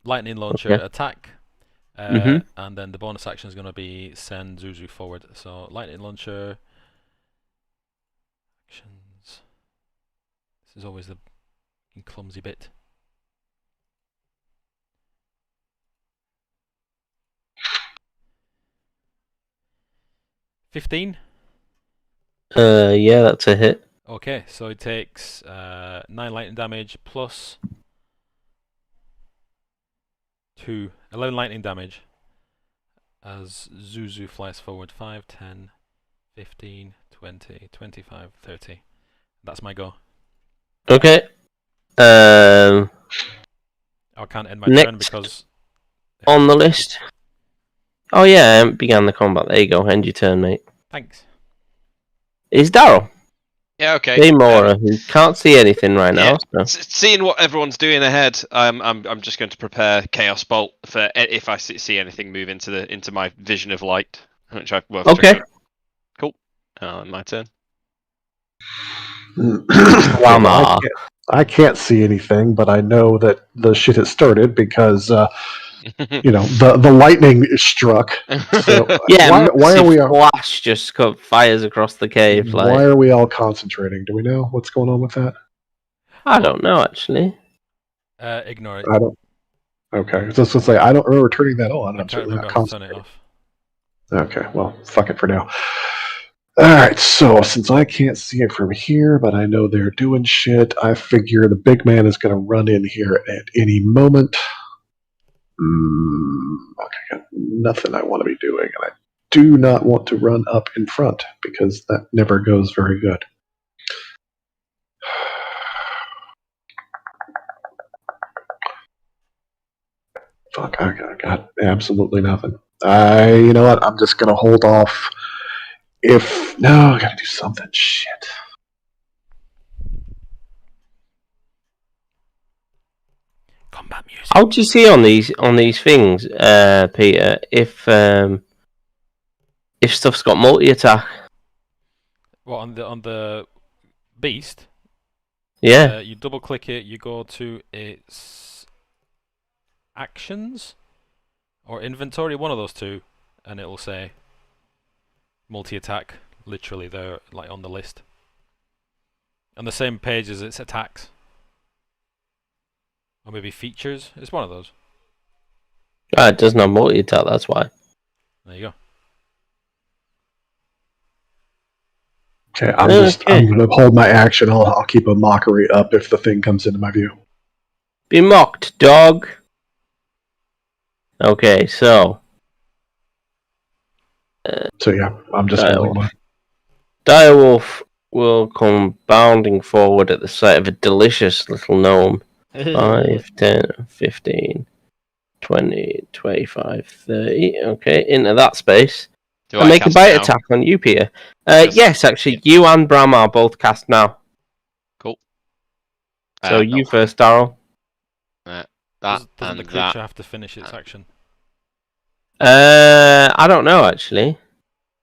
Lightning launcher attack. And then the bonus action is going to be send Zuzu forward. So lightning launcher. Actions. This is always the clumsy bit. $15. Yeah, that's a hit. Okay, so it takes 9 lightning damage plus 2, 11 lightning damage as Zuzu flies forward. 5, 10, 15, 20, 25, 30. That's my go. Okay. I can't end my turn because... On the list. Oh yeah, began the combat. There you go. End your turn, mate. Thanks. Is Daryl. Yeah, okay. Demora, who can't see anything right now. Yeah. So. Seeing what everyone's doing ahead, I'm just going to prepare Chaos Bolt for if I see anything move into my vision of light, which I've worked. Okay. Cool. My turn. I can't see anything, but I know that the shit has started because the lightning struck. So yeah, why are we flash just fires across the cave? Why are we all concentrating? Do we know what's going on with that? I don't know actually. Ignore it. I don't. Okay, so to say I don't remember turning that on. I'm certainly not turn it concentrating. off. Okay, well, fuck it for now. All right, so since I can't see it from here, but I know they're doing shit, I figure the big man is going to run in here at any moment. Okay, got nothing I want to be doing, and I do not want to run up in front because that never goes very good. Fuck, I got absolutely nothing. You know what? I'm just going to hold off. No, I gotta do something. Shit. Combat music. How do you see on these things, Peter? If stuff's got multi-attack. What on the beast? Yeah. You double click it. You go to its actions or inventory, one of those two, and it will say multi-attack, literally there, like on the list. On the same page as its attacks. Or maybe features. It's one of those. It doesn't have multi-attack, that's why. There you go. Okay, I'm going to hold my action. I'll keep a mockery up if the thing comes into my view. Be mocked, dog. Okay, so... So yeah, I'm just holding my... Direwolf will come bounding forward at the sight of a delicious little gnome. 5, 10, 15, 20, 25, 30. Okay, into that space. And make a bite attack on you, Peter. Yes, actually, you and Bram are both cast now. Cool. So you first, Daryl. Doesn't the creature have to finish its action? I don't know, actually.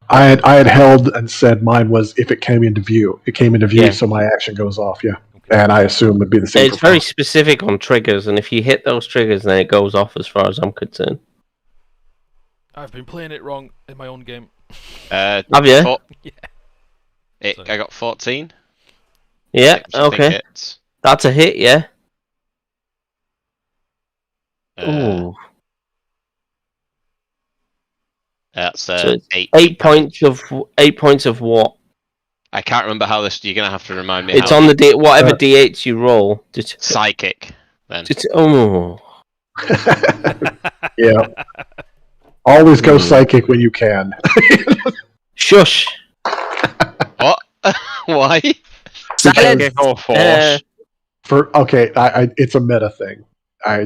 I had held and said mine was if it came into view. It came into view, so my action goes off, yeah. Okay. And I assume it'd be the same. It's very specific on triggers, and if you hit those triggers, then it goes off as far as I'm concerned. I've been playing it wrong in my own game. Have you? Yeah. I got 14. Yeah, okay. That's a hit, yeah. Ooh. That's so 8 points of what? I can't remember how this. You're gonna have to remind me. It's on the whatever d8s you roll. Psychic. Then. Yeah. Always go psychic when you can. Shush. What? Why? Silence. Or force. It's a meta thing.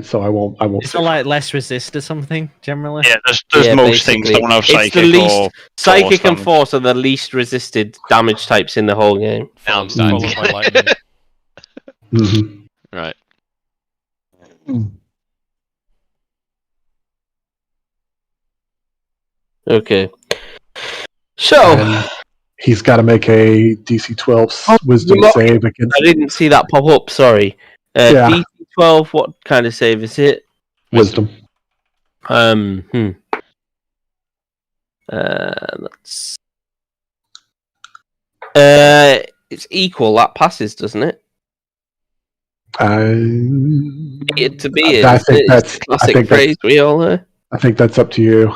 So I won't. It's not like less resist or something generally. Yeah, there's most things don't have psychic. It's the least, psychic and damage. force are the least resisted damage types in the whole game. Now I'm starting to Mm-hmm. Right. Okay. So And he's got to make a DC 12 Wisdom save against. I didn't see that pop up. Sorry. Yeah. DC 12. What kind of save is it? Wisdom. That's. It's equal. That passes, doesn't it? It to be I is think it? that's It's a classic phrase that's, we all hear. I think that's up to you.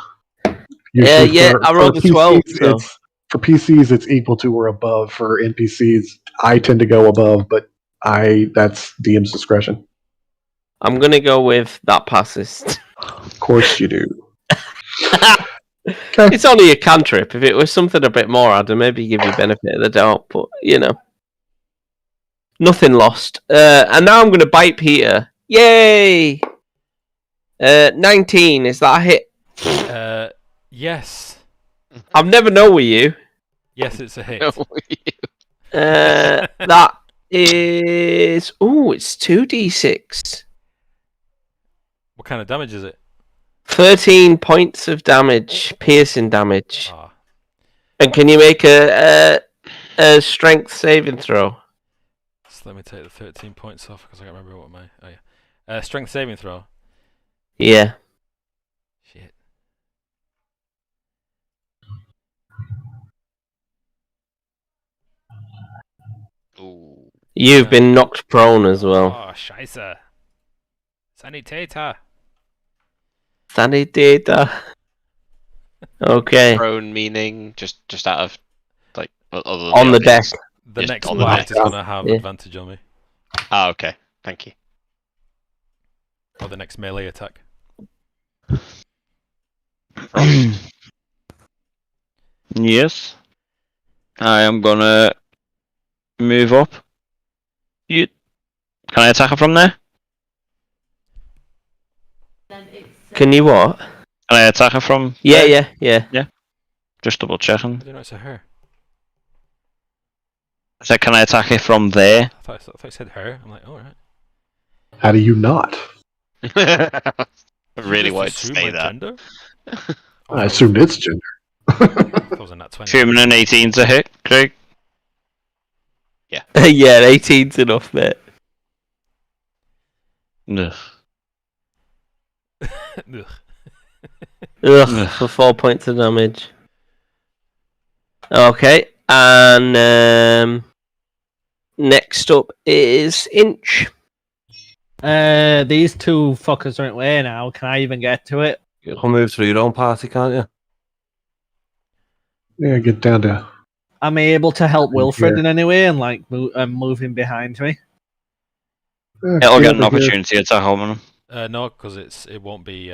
Yeah, I rolled a 12. So. For PCs, it's equal to or above. For NPCs, I tend to go above, but that's DM's discretion. I'm gonna go with that passes. Of course you do. It's only a cantrip. If it was something a bit more, I'd maybe give you benefit of the doubt. But nothing lost. And now I'm gonna bite Peter. Yay! 19. Is that a hit? Yes. I've never known with you. Yes, it's a hit. That is. Oh, it's 2d6. What kind of damage is it? 13 points of damage, piercing damage. Ah. And can you make a strength saving throw? So let me take the 13 points off because I can't remember what my. Oh yeah. Strength saving throw. Yeah. Shit. Ooh. You've been knocked prone as well. Oh, scheisse. Sanitäter. Sanitäter. Okay. Prone meaning just out of like other than On the deck. obvious. The Just next on the fight deck. is going to have Yeah. advantage on me. Ah, okay. Thank you. Or the next melee attack. Yes. I am gonna move up. Can I attack her from there? Can you what? Can I attack her from Yeah. Just double checking. I didn't know it's a her. I said, can I attack her from there? I thought it said her. I'm like, alright. How do you not? I really wanted to assume say my that. Gender? I assumed it's gender. That was in that 20. Assuming an 18's a hit, Craig. Yeah, 18's enough, mate. Ugh. Ugh. Ugh, for 4 points of damage. Okay, and next up is Inch. These two fuckers are in way now. Can I even get to it? You can move through your own party, can't you? Yeah, get down to. Am I able to help Wilfred Here. in any way and like move him behind me? It'll get an opportunity to attack home on him. No, because it won't be.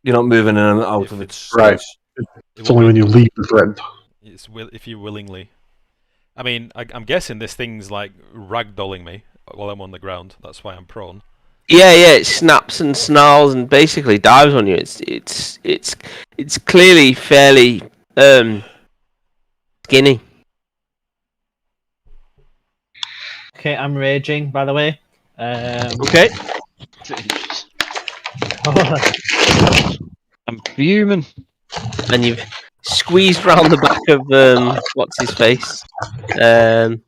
You're not moving in and out of its Right. space. It's only when you leave the threat. If you willingly. I mean, I'm guessing this thing's like ragdolling me while I'm on the ground. That's why I'm prone. Yeah, it snaps and snarls and basically dives on you. It's clearly fairly skinny. Okay, I'm raging. By the way. Okay. I'm fuming. And you've squeezed round the back of what's his face, the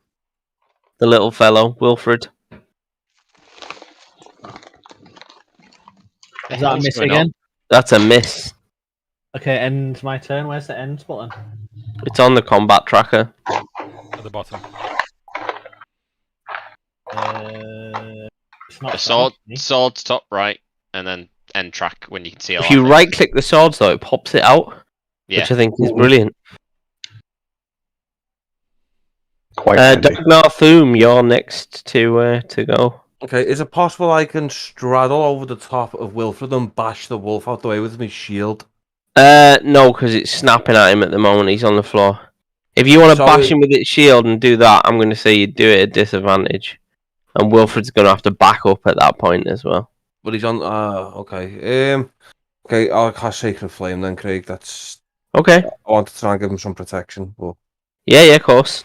little fellow, Wilfred. Is that a miss again? That's a miss. Okay, end my turn. Where's the end button? It's on the combat tracker. At the bottom. It's not The sword's top right, and then end track when you can see. If you right click the swords, though, it pops it out, which I think is brilliant. Quite handy. Dagnathum, you're next to go. Okay, is it possible I can straddle over the top of Wilfred and bash the wolf out the way with my shield? No, because it's snapping at him at the moment. He's on the floor. If you want to bash him with its shield and do that, I'm going to say you do it at disadvantage. And Wilfred's going to have to back up at that point as well. But he's on. Okay. Okay, I'll cast Sacred Flame then, Craig. That's okay. I want to try and give him some protection, but yeah, of course.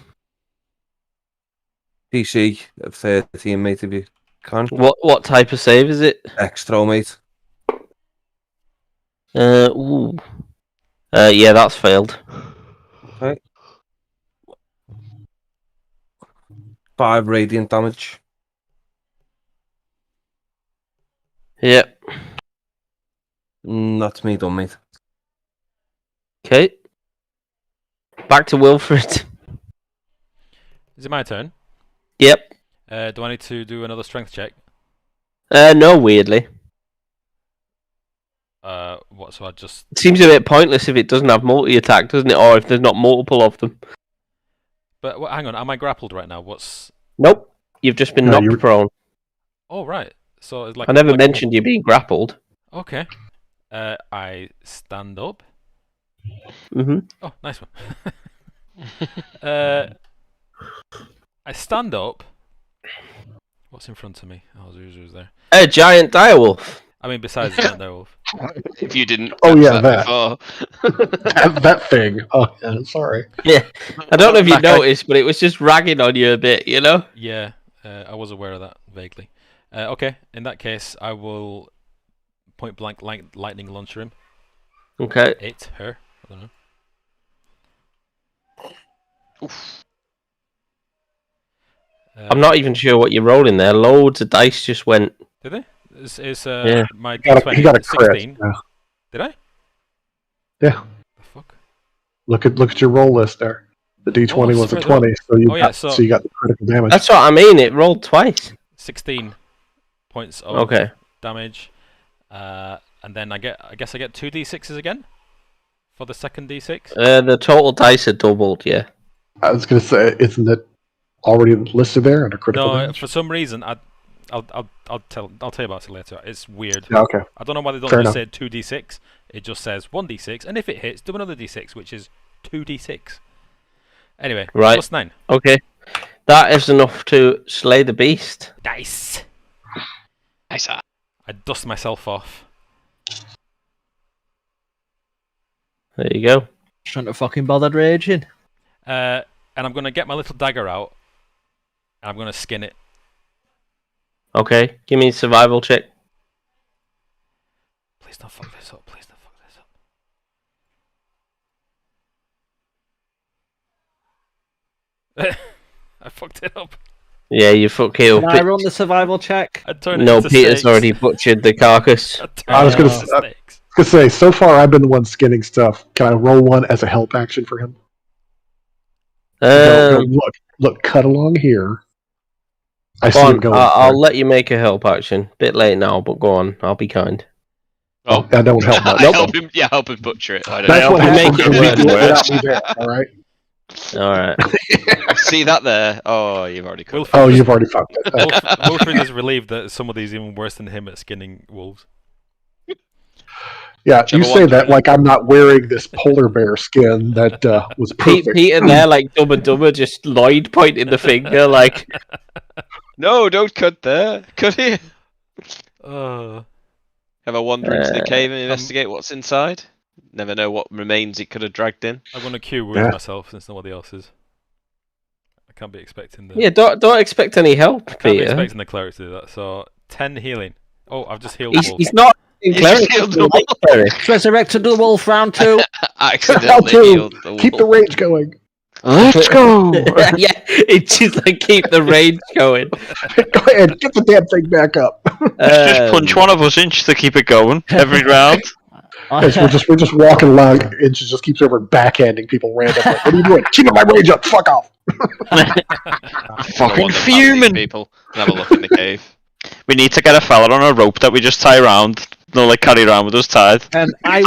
PC of 13, mate, of you. What type of save is it? Extra, mate. Ooh. Yeah, that's failed. Okay. 5 radiant damage. Yep. That's me done, mate. Okay. Back to Wilfred. Is it my turn? Yep. Do I need to do another strength check? No, weirdly. What? So I just. It seems a bit pointless if it doesn't have multi-attack, doesn't it? Or if there's not multiple of them. But hang on, am I grappled right now? What's? Nope. You've just been knocked prone. Oh right. So it's like. I never mentioned you being grappled. Okay. I stand up. Mm-hmm. Oh, nice one. I stand up. What's in front of me? Oh, Zuzu's there. A giant direwolf. I mean, besides the giant direwolf. If you didn't. Oh yeah, that. that. that thing. Oh yeah, sorry. Yeah. I don't know if you noticed, but it was just ragging on you a bit, you know? Yeah, I was aware of that vaguely. Okay, in that case, I will point blank lightning launcher him. Okay. Her. I don't know. Oof. I'm not even sure what you're rolling there. Loads of dice just went. Did they? Is Yeah. my D20 he got a crit. 16? Yeah. Did I? Yeah. The fuck? Look at your roll list there. The D20 was a spread 20, so you got the critical damage. That's what I mean. It rolled twice. 16 points of damage, and then I guess I get 2 d6s again for the second d6. The total dice are doubled. Yeah. I was gonna say, isn't it already listed there under critical damage? For some reason I'll tell you about it later. It's weird. Yeah, okay. I don't know why they don't Fair just enough. say 2d6. It just says 1d6, and if it hits, do another d6, which is 2d6. Anyway, right. +9. Okay, that is enough to slay the beast. Nice. Nice. I dust myself off. There you go. Trying to fucking bothered raging. And I'm gonna get my little dagger out, and I'm gonna skin it. Okay, give me a survival check. Please don't fuck this up. Please don't fuck this up. I fucked it up. Yeah, you fuck it up. Can I run the survival check? No, Peter's already butchered the carcass. I was gonna say, so far I've been the one skinning stuff. Can I roll one as a help action for him? Look, cut along here. I see him going. I'll let you make a help action. Bit late now, but go on. I'll be kind. Oh, I don't help much. help him butcher it. I don't That's know. what happens make it when you work. do it without me there. All right. All right. See that there? Oh, you've already cut. Oh, you've already fucked it. Wilfred is relieved that some of these are even worse than him at skinning wolves. Yeah, you say that like I'm not wearing this polar bear skin that was perfect. Peter there, like Dumb and Dumber, just Lloyd pointing the finger, like. No, don't cut there. Cut here. Uh, Have a wander into the cave and investigate what's inside. Never know what remains he could have dragged in. I'm gonna cue wound myself since nobody else is. I can't be expecting the. Yeah, don't expect any help, Can't be Peter. expecting the cleric to do that. So 10 healing. Oh, I've just healed. He's not. Cleric, Resurrected the wolf round 2. Accidentally healed the wolf. Keep the rage going. Let's go. Yeah, it's just like keep the rage going. Go ahead, get the damn thing back up. Just punch one of us in just to keep it going every round. Yes, we're just walking along, and she just keeps over backhanding people randomly. What are you doing? Keeping my rage up. Fuck off. Fucking These fuming. people have a look in the cave. We need to get a fella on a rope that we just tie around. No, like carry around with us tied. And I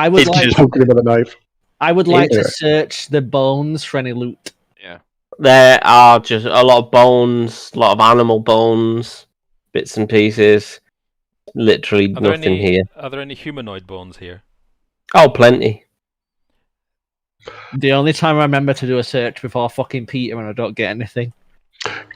would Just like poking him with a knife. I would like to search the bones for any loot. Yeah. There are just a lot of bones, a lot of animal bones, bits and pieces. Literally nothing here. Are there any humanoid bones here? Oh, plenty. The only time I remember to do a search before fucking Peter and I don't get anything.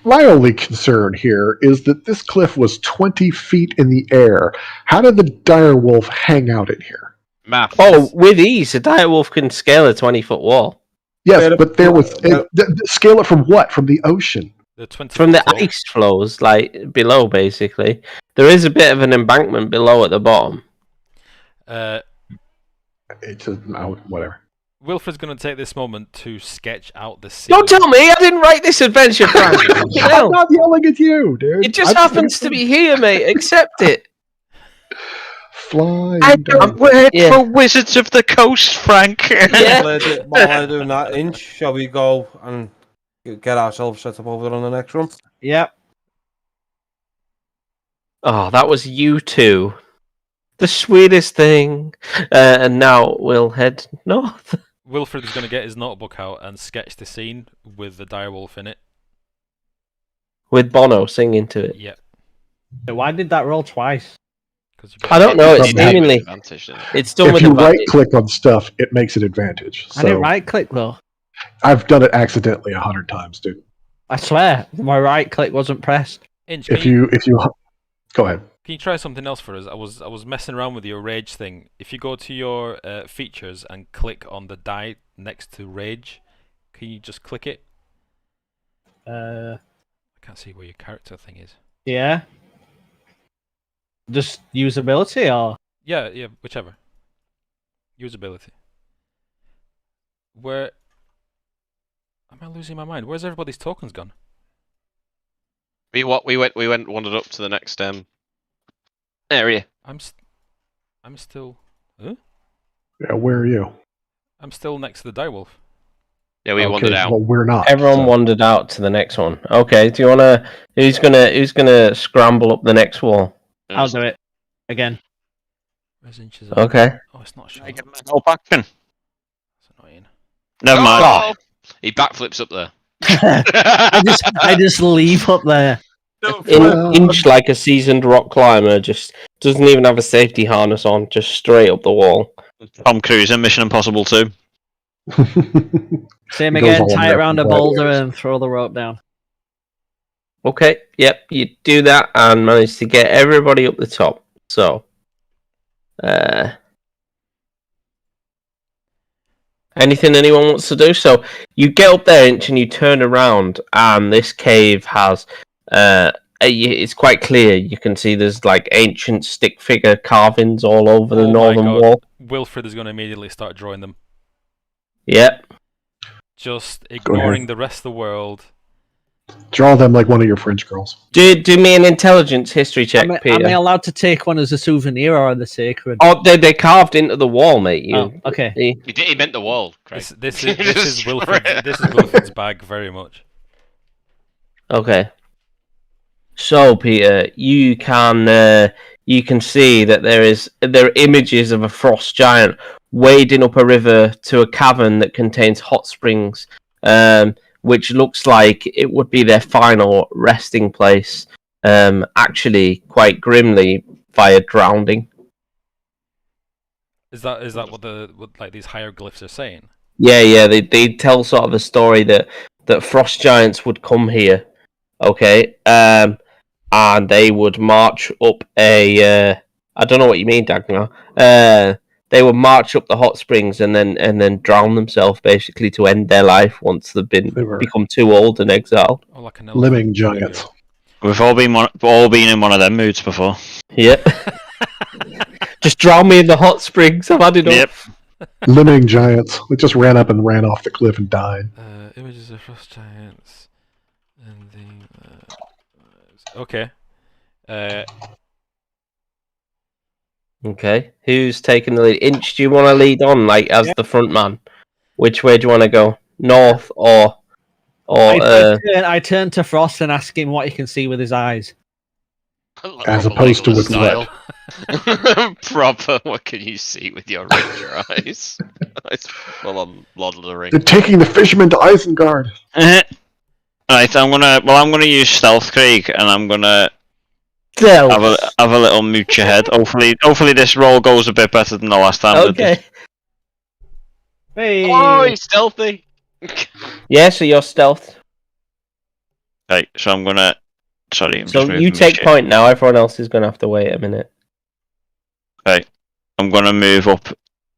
My only concern here is that this cliff was 20 feet in the air. How did the direwolf hang out in here? Math. Oh, with ease, a direwolf can scale a 20-foot wall. Yes, but there was... scale it from what? From the ocean? The 20 from the foot tall. ice flows, like below, basically. There is a bit of an embankment below at the bottom. It's whatever. Wilfred's going to take this moment to sketch out the scene. Don't tell me I didn't write this adventure, Frank. I'm not yelling at you, dude. It just happens to be here, mate. Accept it. Flying. I'm waiting for Wizards of the Coast, Frank. Yeah. While I'm doing that, Inch, shall we go and get ourselves set up over on the next room? Yep. Oh, that was you two. The sweetest thing. And now we'll head north. Wilfred is going to get his notebook out and sketch the scene with the direwolf in it. With Bono singing to it. Yep. Why did that roll twice? I don't know. It's Doesn't have seemingly it's done If with you advantage. right click on stuff, it makes it advantage. I didn't So right click though. I've done it accidentally 100 times, dude. I swear, my right click wasn't pressed. Inch, If you go ahead. can you try something else for us? I was messing around with your rage thing. If you go to your features and click on the die next to rage, can you just click it? I can't see where your character thing is. Yeah. Just usability or Yeah, whichever. Usability. Where am I losing my mind? Where's everybody's tokens gone? We wandered up to the next area. I'm still. Huh? Yeah, where are you? I'm still next to the direwolf. Yeah, we wandered out. Well, we're not. Everyone so- wandered out to the next one. Okay, do you wanna who's gonna scramble up the next wall? I'll do it again. Where's Inch's? Okay. Oh, it's not showing. Make a help action. That's annoying. Never mind. Oh! He backflips up there. I just leave up there. Inch, like a seasoned rock climber, just doesn't even have a safety harness on, just straight up the wall. Tom Cruise in Mission Impossible 2. Same Goes again, all tie it American around a boulder gladiators. and throw the rope down. Okay, yep, you do that and manage to get everybody up the top. So, anything anyone wants to do? So, you get up there, Inch, and you turn around, and this cave has, it's quite clear. You can see there's like ancient stick figure carvings all over the Oh my northern God. wall. Wilfred is going to immediately start drawing them. Yep. Just ignoring the rest of the world. Draw them like one of your French girls. Do me an intelligence history check, Peter. Am I allowed to take one as a souvenir or are they sacred? Oh, they carved into the wall, mate. You, Oh, okay. He meant the wall, Craig. This is Wilfred's bag very much. Okay. So, Peter, you can see that there are images of a frost giant wading up a river to a cavern that contains hot springs, which looks like it would be their final resting place. Actually, quite grimly via drowning. Is that what like these hieroglyphs are saying? Yeah. They tell sort of a story that frost giants would come here. Okay. And they would march up a. I don't know what you mean, Dagnathum. They would march up the hot springs and then drown themselves, basically, to end their life once they've become too old and exiled. Oh, like an Living giants. We've all been in one of them moods before. Yep. Just drown me in the hot springs. I've had enough. Yep. Living giants. We just ran up and ran off the cliff and died. Images of frost giants. And the okay. Okay. Who's taking the lead? Inch, do you want to lead on, like, as the front man? Which way do you want to go? North or I turn to Frost and ask him what he can see with his eyes. As opposed to with style. Proper, what can you see with your ranger eyes? Well, on Lord of the Rings. They're taking the fisherman to Isengard. Right, I'm gonna use stealth, Craig, and I'm gonna have a little mooch ahead. Hopefully this roll goes a bit better than the last time. Okay. Hey. Oh, he's stealthy. Yeah, so you're stealth. Right, so I'm gonna. Sorry, I'm So just moving you my take shit. point now. Everyone else is going to have to wait a minute. Right, I'm gonna move up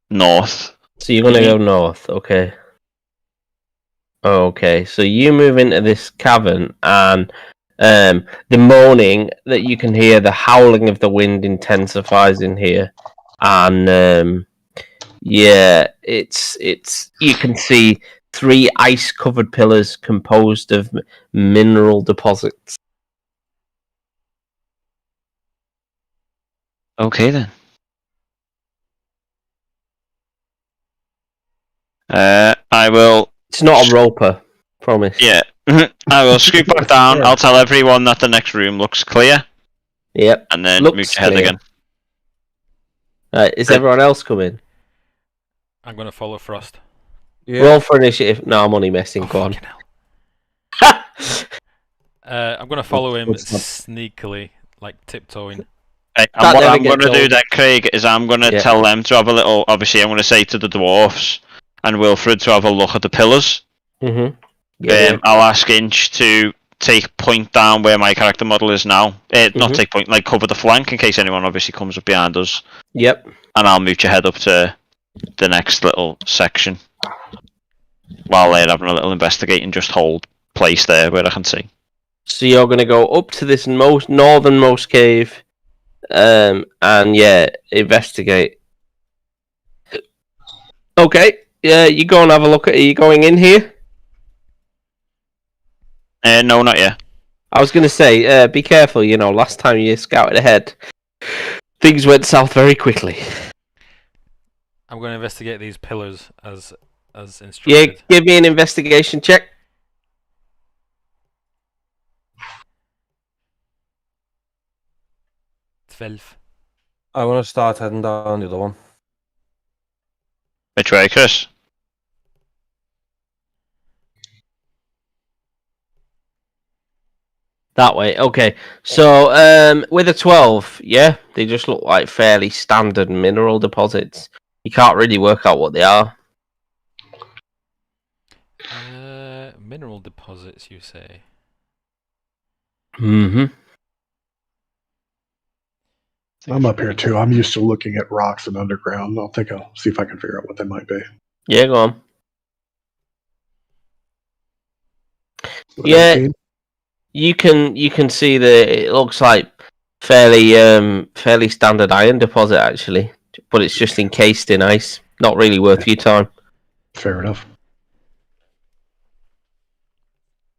north. So you're going to go north, okay? Okay, so you move into this cavern, and the moaning that you can hear, the howling of the wind intensifies in here, and yeah, it's you can see 3 ice-covered pillars composed of mineral deposits. Okay then. I will. It's not a roper, promise. Yeah. I will scoot back down. I'll tell everyone that the next room looks clear. Yep. And then Looks move your head clear. again. Is everyone else coming? I'm gonna follow Frost. Yeah. Roll for initiative. No, I'm only messing. Go on. fucking hell. I'm gonna follow him What's up? sneakily, like tiptoeing. Right, That and what never I'm going gets to do old. then, Craig, is I'm going to Yeah. tell them to have a little. Obviously, I'm going to say to the dwarfs and Wilfred to have a look at the pillars. Mm-hmm. Yeah. I'll ask Inch to take point down where my character model is now. Not take point, like cover the flank in case anyone obviously comes up behind us. Yep. And I'll move your head up to the next little section while they're having a little investigating. Just hold place there where I can see. So you're going to go up to this northernmost cave, and yeah, investigate. Okay. Yeah, you go and have a look at. Are you going in here? No, not yet. I was going to say, be careful. You know, last time you scouted ahead, things went south very quickly. I'm gonna investigate these pillars as Yeah, instructed. give me an investigation check. I want to start heading down the other one. Which way, Chris? That way, okay. So, with a 12, yeah, they just look like fairly standard mineral deposits. You can't really work out what they are. Mineral deposits, you say? Mm-hmm. I'm up here too. I'm used to looking at rocks and underground. I'll see if I can figure out what they might be. Yeah, go on. What Yeah. 18? You can see that it looks like fairly standard iron deposit actually, but it's just encased in ice. Not really worth your time. Fair enough.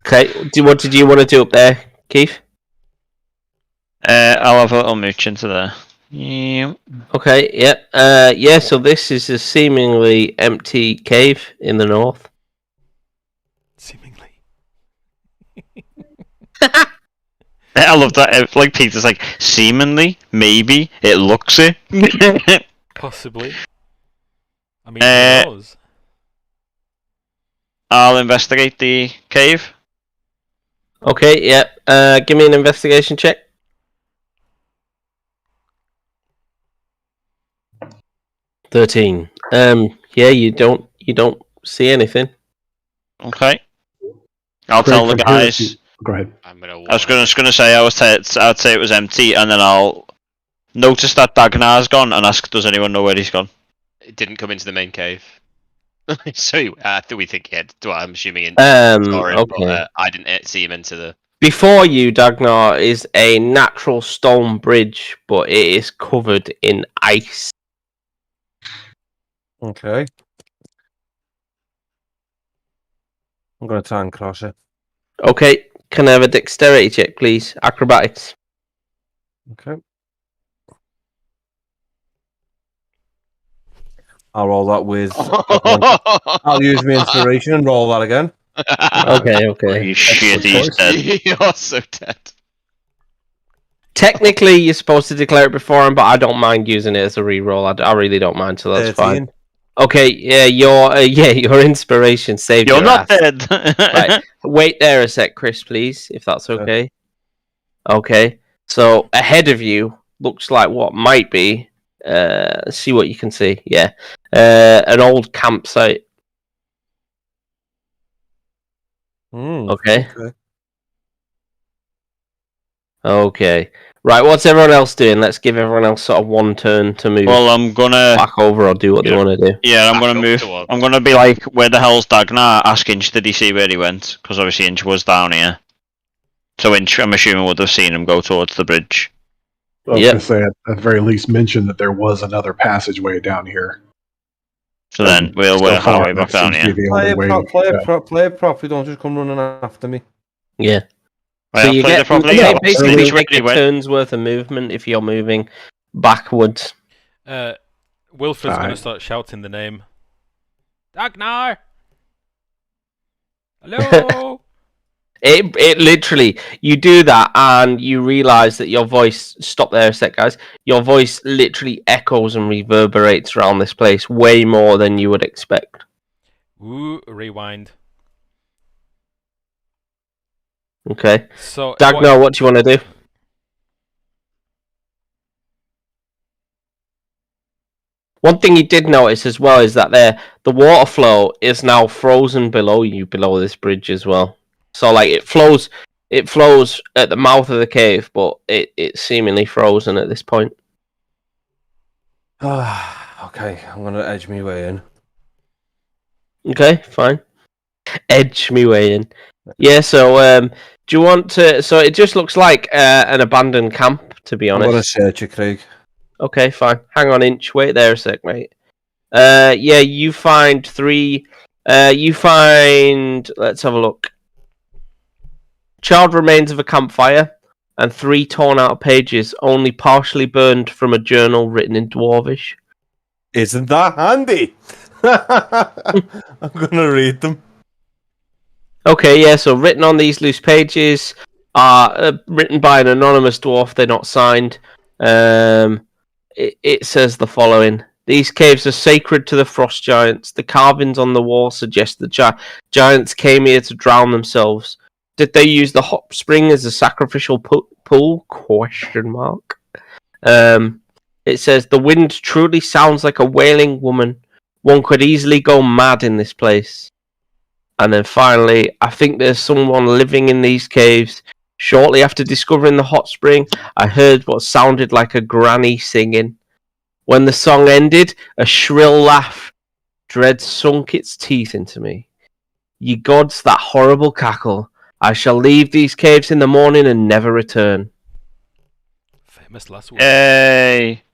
Okay, what did you want to do up there, Keith? I'll have a little mooch into there. Yeah. Okay, yeah, yeah. So this is a seemingly empty cave in the north. Seemingly. I love that. Like Peter's like, seemingly, maybe, it looks it. Possibly. I mean, who knows? I'll investigate the cave. Okay, yeah. Give me an investigation check. 13. Yeah, you don't see anything. Okay. I'll Craig, tell the from here, guys. Go ahead. I'm gonna. I was gonna say I'd say it was empty, and then I'll notice that Dagnar's gone and ask, does anyone know where he's gone? It didn't come into the main cave. So we think he had. Well, I'm assuming in. Okay. But, I didn't see him into the. Before you, Dagnar, is a natural stone bridge, but it is covered in ice. Okay. I'm going to try and cross it. Okay, can I have a dexterity check, please? Acrobatics. Okay. I'll roll that with. I'll use my inspiration and roll that again. Okay. You shit, he's dead. You're so dead. Technically, you're supposed to declare it beforehand, but I don't mind using it as a reroll. I really don't mind, so that's 13. fine. Okay, yeah, your inspiration saved You're your not ass. dead. Right, wait there a sec, Chris, please, if that's okay. Okay, so ahead of you looks like what might be. See what you can see. Yeah, an old campsite. Okay. Okay. Right, what's everyone else doing? Let's give everyone else sort of one turn to move Well, I'm gonna back over or do what they want to do. Yeah, I'm Back gonna up move. towards. I'm gonna be like, where the hell's Dagnathum? Ask Inch, did he see where he went? Because obviously Inch was down here. So Inch, I'm assuming, would have seen him go towards the bridge. I was Yep. going to say, at the very least, mention that there was another passageway down here. So then we'll So work far, our way back that down seems to be here. the only way. Play it properly. Don't just come running after me. Yeah. I So have you played get it properly. you Yeah, basically Inch make really a went. turn's worth of movement if you're moving backwards. Wilfred's going to Alright. start shouting the name. Dagnar! Hello! It literally, you do that and you realise that your voice, stop there a sec guys, your voice literally echoes and reverberates around this place way more than you would expect. Ooh, rewind. Okay. So, Dagnar, what do you want to do? One thing you did notice as well is that the water flow is now frozen below you, below this bridge as well. So like it flows at the mouth of the cave, but it's seemingly frozen at this point. Okay, I'm gonna edge me way in. Okay, fine. Edge me way in. Yeah, so do you want to? So it just looks like an abandoned camp, to be I'm gonna honest. search you, Craig. Okay, fine. Hang on, Inch. Wait there a sec, mate. Yeah, you find three. You find. Let's have a look. Charred remains of a campfire and 3 torn out pages, only partially burned from a journal written in Dwarvish. Isn't that handy? I'm gonna read them. Okay, yeah, so written on these loose pages are written by an anonymous dwarf, they're not signed. It says the following. These caves are sacred to the frost giants. The carvings on the wall suggest the giants came here to drown themselves. Did they use the hot spring as a sacrificial pool? Question mark. It says the wind truly sounds like a wailing woman. One could easily go mad in this place. And then finally, I think there's someone living in these caves. Shortly after discovering the hot spring, I heard what sounded like a granny singing. When the song ended, a shrill laugh. Dread sunk its teeth into me. Ye gods, that horrible cackle. I shall leave these caves in the morning and never return. famous last word. Hey!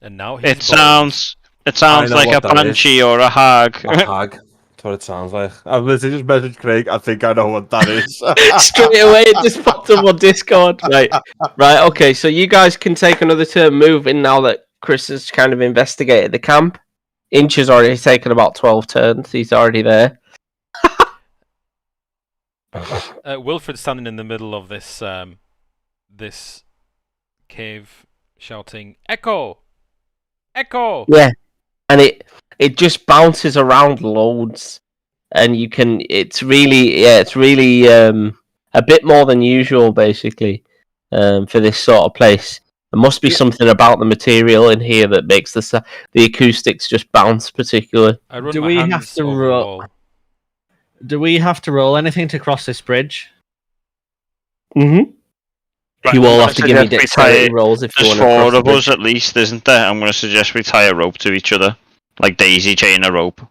And now he's It sounds I know like a what that banshee is. or a hag. A hag. That's what it sounds like. I've literally just messaged Craig. I think I know what that is. Straight away, it just popped up on Discord. Right, okay, so you guys can take another turn moving now that Chris has kind of investigated the camp. Inch has already taken about 12 turns. He's already there. Wilfred's standing in the middle of this this cave, shouting, "Echo! Echo!" Yeah, and it just bounces around loads, and you can. It's really a bit more than usual, basically, for this sort of place. There must be something about the material in here that makes the acoustics just bounce particularly. I run Do my we hands have to over the roll? wall. Do we have to roll anything to cross this bridge? Mm-hmm. Right, You all I'm have to gonna give me suggest we dexterity tie- rolls if you There's want to cross 4 the of bridge. us at least, isn't there? I'm going to suggest we tie a rope to each other. Like daisy chain a rope.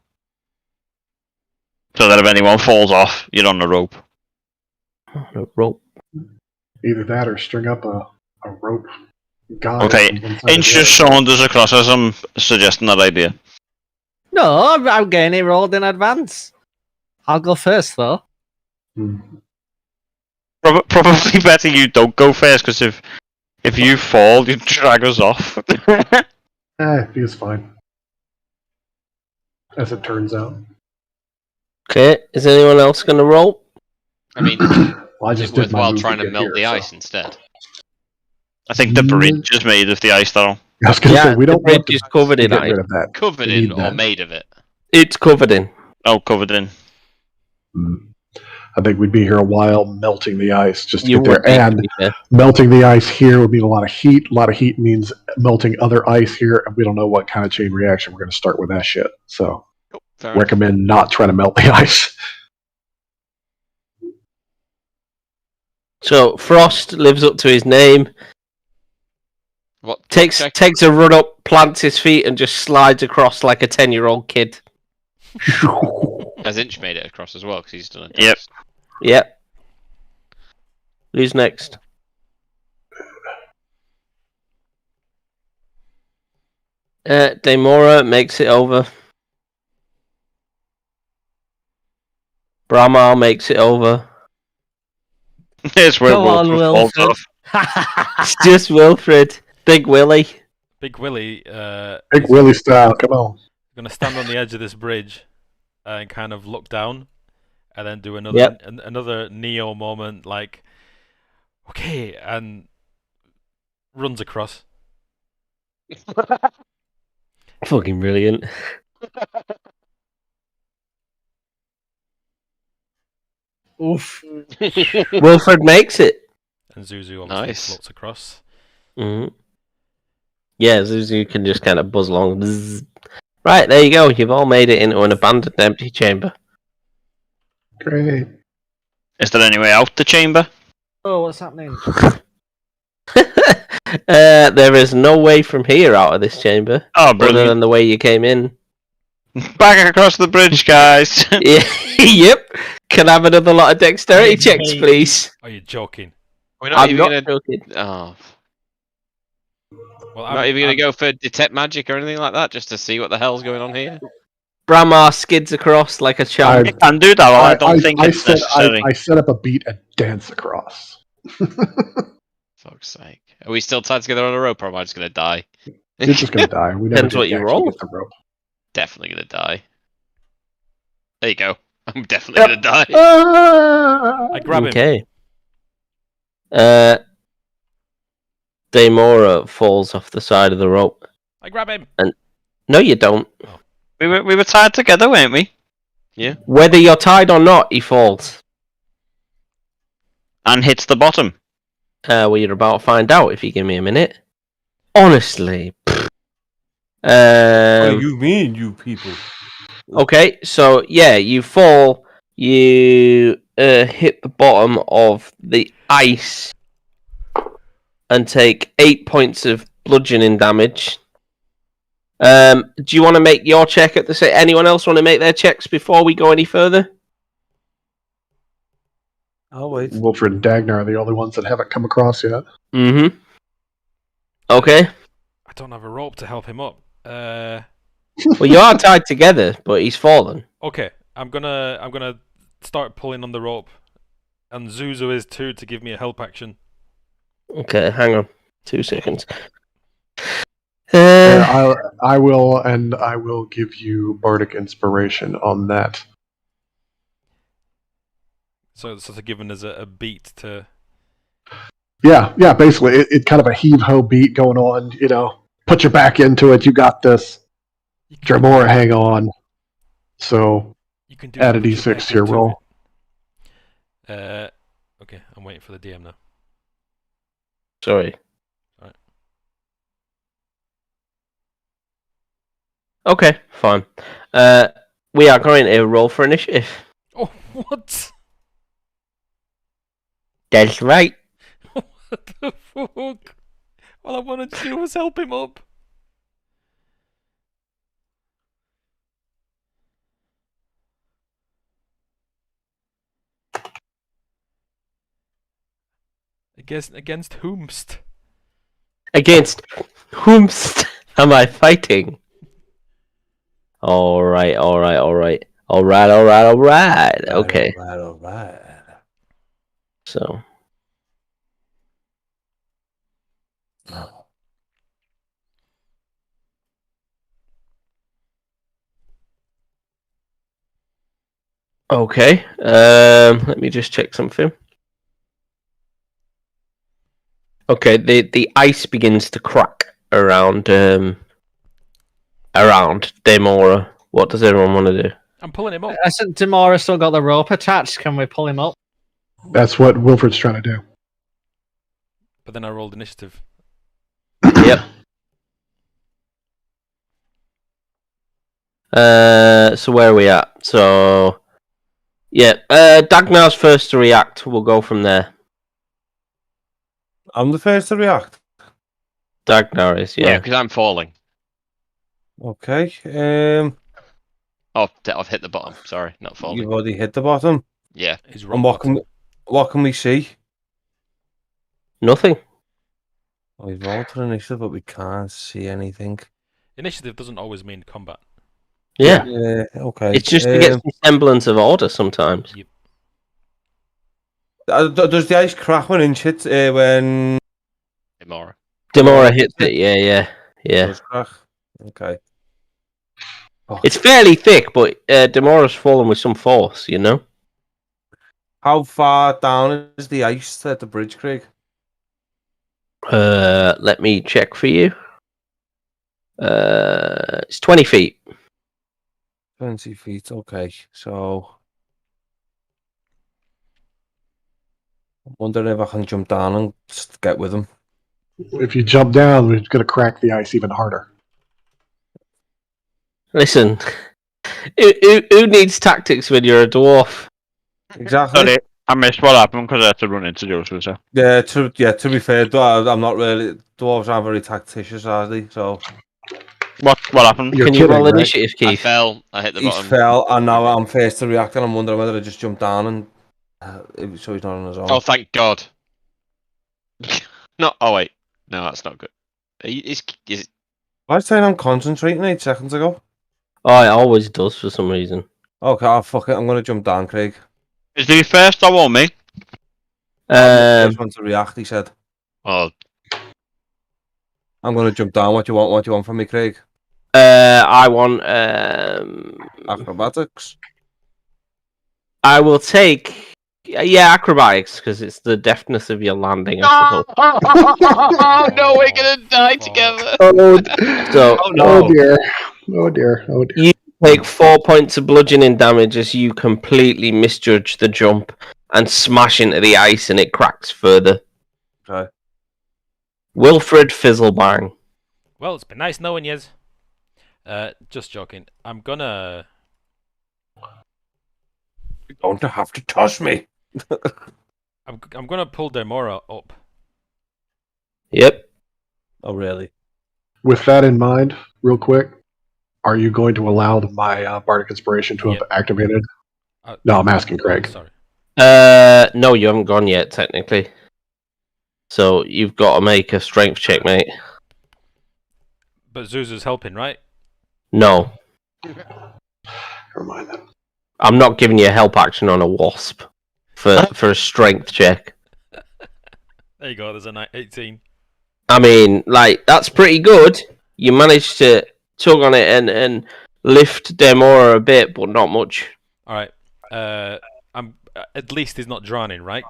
So that if anyone falls off, you're on the rope. Rope. Either that or string up a rope guide. Okay, from one side to Inch the just other. saunters across as I'm suggesting that idea. No, I'm getting it rolled in advance. I'll go first, though. Hmm. Probably better you don't go first, because if you fall, you drag us off. He's fine. As it turns out. Okay, is anyone else going to roll? I mean, Well, I is just it did my worthwhile move trying to get melt here, the so. ice instead? I think the bridge is made of the ice, though. I was going to Yeah, say, we the don't want bridge is to covered to in get ice. rid of that. Covered We in need or that. made of it? It's covered in. Oh, covered in. I think we'd be here a while melting the ice just to You get there. would be, to And be fair. melting the ice here would mean a lot of heat. A lot of heat means melting other ice here, and we don't know what kind of chain reaction we're going to start with that shit. So, Fair enough. recommend not trying to melt the ice. So Frost lives up to his name. What? Takes a run up, plants his feet, and just slides across like a 10-year-old kid. Has Inch made it across as well because he's done it. Yep. Yep. Who's next? Demora makes it over. Bramar makes it over. Here's where Come on, Wilfred falls Wilfred. off. It's just Wilfred. Big Willie. Big Willie. Big Willie style. Come on. Going to stand on the edge of this bridge and kind of look down, and then do another Neo moment, like, okay, and runs across. Fucking brilliant. Oof. Wilfred makes it. And Zuzu obviously Nice. floats across. Mm-hmm. Yeah, Zuzu can just kind of buzz along. Bzz. Right, there you go. You've all made it into an abandoned empty chamber. Great. Is there any way out the chamber? Oh, what's happening? There is no way from here out of this chamber. Oh, Other brilliant. than the way you came in. Back across the bridge, guys. Yep. Can I have another lot of dexterity checks, please? Are you joking? We're not I'm even not gonna. joking. Oh, Well, not even gonna go for detect magic or anything like that, just to see what the hell's going on here. Bramar skids across like a child. I can do that, but I don't think it's necessary. I set up a beat and dance across. Fuck's sake. Are we still tied together on a rope, or am I just gonna die? You're just gonna die. We never Depends what did you actually roll. get the rope. Definitely gonna die. There you go. I'm definitely gonna die. I grab him. Okay. Demora falls off the side of the rope. I grab him. No, you don't. We were tied together, weren't we? Whether you're tied or not, he falls. And hits the bottom. Well, you're about to find out if you give me a minute. Honestly. What Um, do you mean, you people? okay, so yeah, you fall. You hit the bottom of the ice and take 8 points of bludgeoning damage. Do you want to make your check at the same? Anyone else want to make their checks before we go any further? I'll wait. Wilfred and Dagnar are the only ones that haven't come across yet. Mm-hmm. Okay. I don't have a rope to help him up. Well, you are tied together, but he's fallen. Okay, I'm gonna start pulling on the rope, and Zuzu is too to give me a help action. Okay, hang on. 2 seconds. I will give you bardic inspiration on that. So it's sort of given us a beat to. Yeah, basically, it's kind of a heave-ho beat going on, put your back into it, you got this. Demora, hang on. So, You can do add a put your d6 back to your into roll. it. Okay, I'm waiting for the DM now. Sorry. Alright. Okay, fine. We are going to roll for initiative. Oh, what? That's right. What the fuck? All I wanted to do was help him up. Against whomst? Against whomst am I fighting? Alright. Okay. All right. So. Okay. Let me just check something. Okay, the ice begins to crack around Demora. What does everyone want to do? I'm pulling him up. I said Demora still got the rope attached. Can we pull him up? That's what Wilfred's trying to do. But then I rolled initiative. Yep. So where are we at? So, yeah. Dagnar's first to react. We'll go from there. I'm the first to react. Dagnathum is, Yeah, yeah. because I'm falling. Okay. Oh, I've hit the bottom. Sorry, not falling. You've already hit the bottom. Yeah. He's And rock what can we see? Nothing. We rolled for initiative, but we can't see anything. Initiative doesn't always mean combat. Yeah. Yeah. Okay. It's just to get some semblance of order sometimes. Does the ice crack when in shit when Demora. Demora hits it, yeah. does crack? Okay. Oh, It's fairly thick, but Demora's fallen with some force, you know? how far down is the ice at the bridge, Craig? Let me check for you. It's 20 feet. 20 feet. Okay. So I'm wondering if I can jump down and just get with him. If you jump down, we're going to crack the ice even harder. Listen, who needs tactics when you're a dwarf? Exactly. Sorry, I missed what happened because I had to run into Joseph. So. Yeah. To be fair, I'm not really. Dwarves aren't very tactitious, are they? So What happened? You're Can you kidding, roll right? initiative, I Keith? fell. I hit the he's bottom. fell, and now I'm first to react, and I'm wondering whether I just jump down and so he's not on his own. Oh, thank God. No. Oh wait. No, that's not good. Is I was saying I'm concentrating 8 seconds ago. Oh, it always does for some reason. Okay, oh, fuck it. I'm gonna jump down, Craig. Is he first or me? I'm the first one to react. He said, Oh, "I'm gonna jump down. What do you want? What do you want from me, Craig? I want. Acrobatics. I will take. Yeah, acrobatics, because it's the deftness of your landing, I suppose. Oh no, we're gonna die together. So, Oh dear. Oh dear. Oh dear. you take 4 points of bludgeoning damage as you completely misjudge the jump and smash into the ice, and it cracks further. Okay. Wilfred Fizzlebang. Well, it's been nice knowing yous. Just joking. I'm gonna. You don't have to touch me. I'm gonna pull Demora up. Yep. Oh, really? With that in mind, real quick, are you going to allow my Bardic Inspiration to have activated? No, I'm asking Craig. Sorry. No, you haven't gone yet, technically. So you've got to make a strength check, mate. But Zuzu's helping, right? No. Never mind that. I'm not giving you a help action on a wasp for a strength check. There you go. There's a 18. I mean, like, that's pretty good. You managed to tug on it and lift Demora a bit, but not much. All right. I'm at least he's not drowning, right?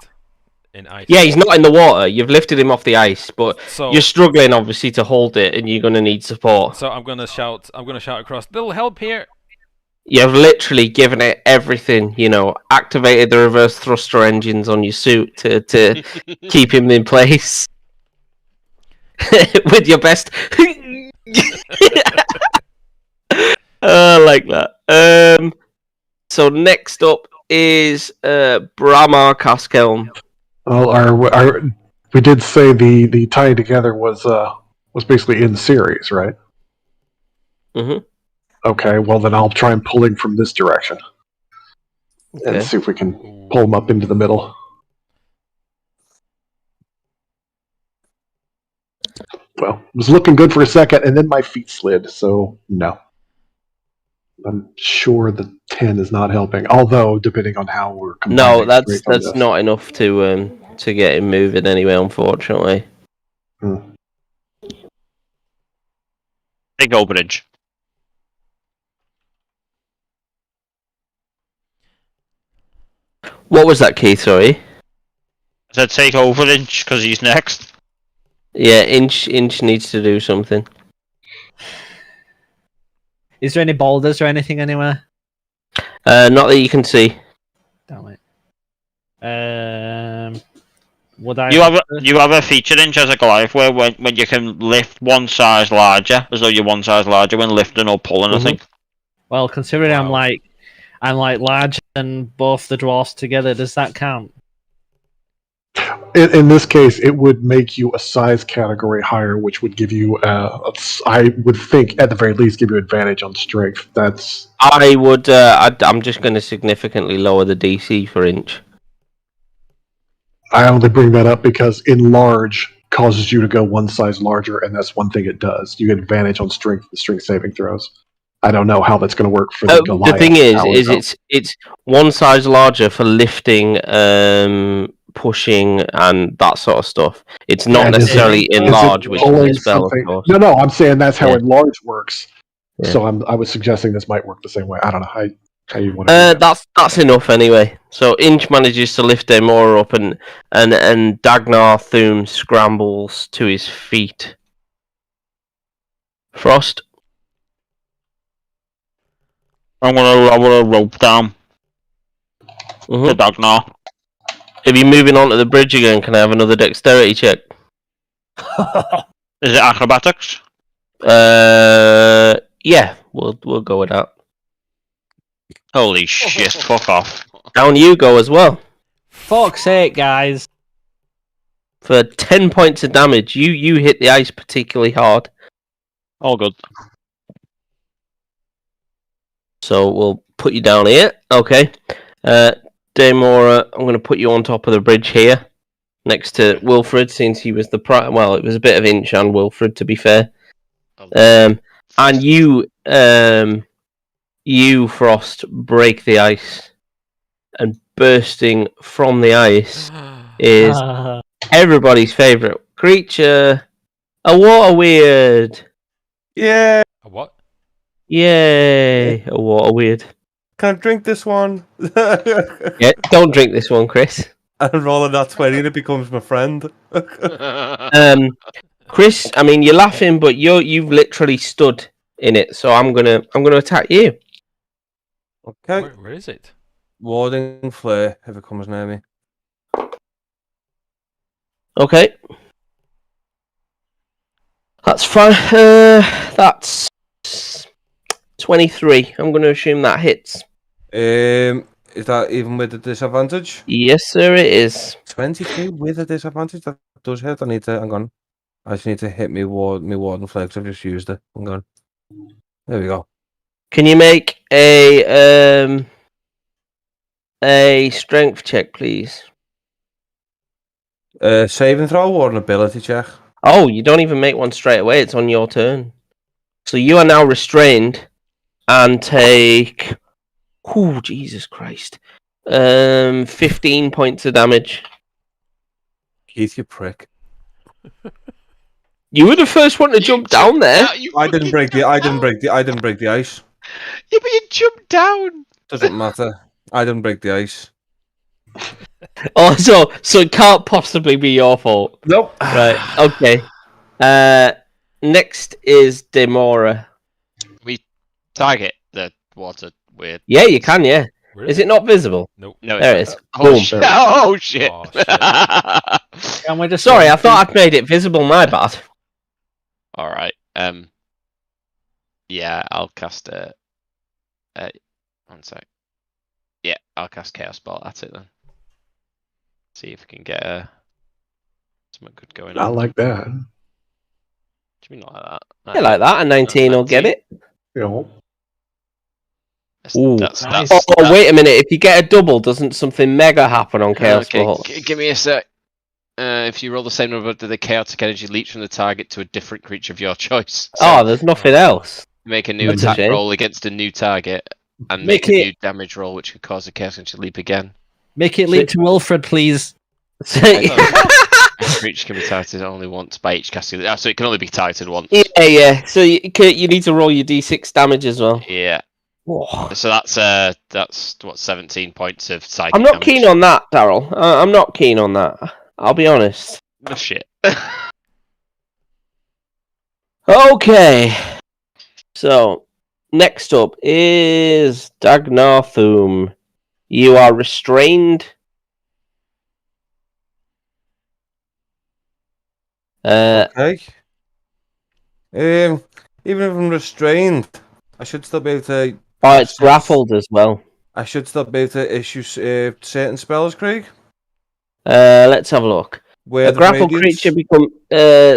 In ice. Yeah, he's not in the water. You've lifted him off the ice, but So you're struggling, obviously, to hold it, and you're going to need support. So I'm gonna shout across. Little help here. You've literally given it everything, you know, activated the reverse thruster engines on your suit to keep him in place. With your best. I like that. So next up is Bramar Caskelm. Well, we did say the tie together was basically in series, right? Mm-hmm. Okay, well then I'll try and pull him from this direction and see if we can pull him up into the middle. Well, it was looking good for a second, and then my feet slid, so no. I'm sure the 10 is not helping, although depending on how we're No, that's not enough to get him moving anyway, unfortunately. Big old bridge. What was that, Keith? Sorry. I said take over Inch because he's next. Yeah, Inch needs to do something. Is there any boulders or anything anywhere? Not that you can see. Damn it. Would I? You have a feature Inch as a Goliath where when you can lift one size larger, as though you're one size larger when lifting or pulling. I think. Well, considering I'm like larger than both the dwarfs together, does that count? In this case, it would make you a size category higher, which would give you, I would think, at the very least, give you advantage on strength. That's. I would. I'm just going to significantly lower the DC for inch. I only bring that up because enlarge causes you to go one size larger, and that's one thing it does. You get advantage on strength saving throws. I don't know how that's going to work for the Goliath. The thing is it's one size larger for lifting, pushing, and that sort of stuff. It's not necessarily enlarge, which is a spell, of course. No, I'm saying that's how enlarge works. Yeah. So I was suggesting this might work the same way. I don't know how you want to. That's enough anyway. So Inch manages to lift Demora up, and Dagnathum scrambles to his feet. Frost. I'm gonna rope down to Dagnathum. If you're moving onto the bridge again, can I have another dexterity check? Is it acrobatics? Yeah, we'll go with that. Holy shit! Fuck off. Down you go as well. Fuck's sake, guys! For 10 points of damage, you hit the ice particularly hard. All good. So we'll put you down here. Okay. Demora, I'm going to put you on top of the bridge here, next to Wilfred, since he was well, it was a bit of Inch and Wilfred, to be fair. And you, Frost, break the ice, and bursting from the ice is everybody's favourite creature, a water weird. Yeah. A what? Yay, a water weird. Can't drink this one. Yeah, don't drink this one, Chris. And roll a nat 20 and it becomes my friend. Chris, I mean, you're laughing, but you've literally stood in it, so I'm gonna attack you. Okay. Where is it? Warding flare if it comes near me. Okay. That's fine. That's 23. I'm going to assume that hits. Is that even with a disadvantage? Yes, sir, it is. 23 with a disadvantage? That does hit. Hang on. I just need to hit me warden flare because I've just used it. Hang on. There we go. Can you make a strength check, please? Saving throw or an ability check? Oh, you don't even make one straight away. It's on your turn. So you are now restrained and take... Oh, Jesus Christ. 15 points of damage. Keith, you prick. You were the first one to jump down there. I didn't break the ice. Yeah, but you jumped down. Doesn't matter. I didn't break the ice. Oh, so it can't possibly be your fault. Nope. Right. Okay. Next is Demora. We target the water weird. Yeah, you can. Yeah. Is it not visible? Nope. No, There it is. Oh Boom. shit! Oh shit! Oh, shit. Can we just Sorry, I thought I'd made it visible. My bad. All right. Yeah, I'll cast a. One sec. Yeah, I'll cast Chaos Bolt at it then. See if we can get something good going on. Not like that. What do you mean not like that? I like that. A 19 will get it. You know. Ooh. That's, Oh, wait a minute. If you get a double, doesn't something mega happen on Chaos Bolt? Give me a sec. If you roll the same number, the chaotic energy leaps from the target to a different creature of your choice. So There's nothing else. make a new That's a attack shame. roll against a new target, and Make make a it- new damage roll, which could cause the chaos energy to leap again. Make it leap to Wilfred, please. Creature can be targeted only once by each casting. So it can only be targeted once. Yeah. So you need to roll your d6 damage as well. Yeah. Oh. So that's what 17 points of psychic I'm not damage. keen on that, Daryl. I'm not keen on that. I'll be honest. Oh, shit. Okay. So, next up is Dagnathum. You are restrained. Okay. Even if I'm restrained, I should still be able to. Oh, it's grappled as well. I should still be able to issue certain spells, Craig. Let's have a look. A grappled creature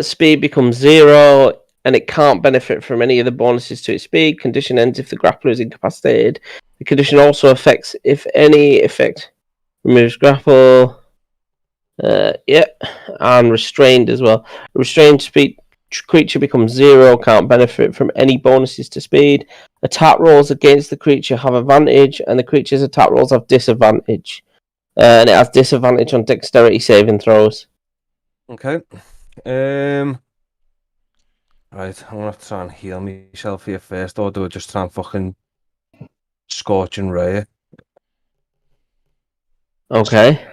speed becomes 0, and it can't benefit from any of the bonuses to its speed. Condition ends if the grappler is incapacitated. The condition also affects if any effect removes grapple. And restrained as well. Restrained speed creature becomes 0, can't benefit from any bonuses to speed. Attack rolls against the creature have advantage, and the creature's attack rolls have disadvantage. And it has disadvantage on dexterity saving throws. Okay. Right, I'm gonna have to try and heal myself here first, or do I just try and fucking scorch and ray it? Okay.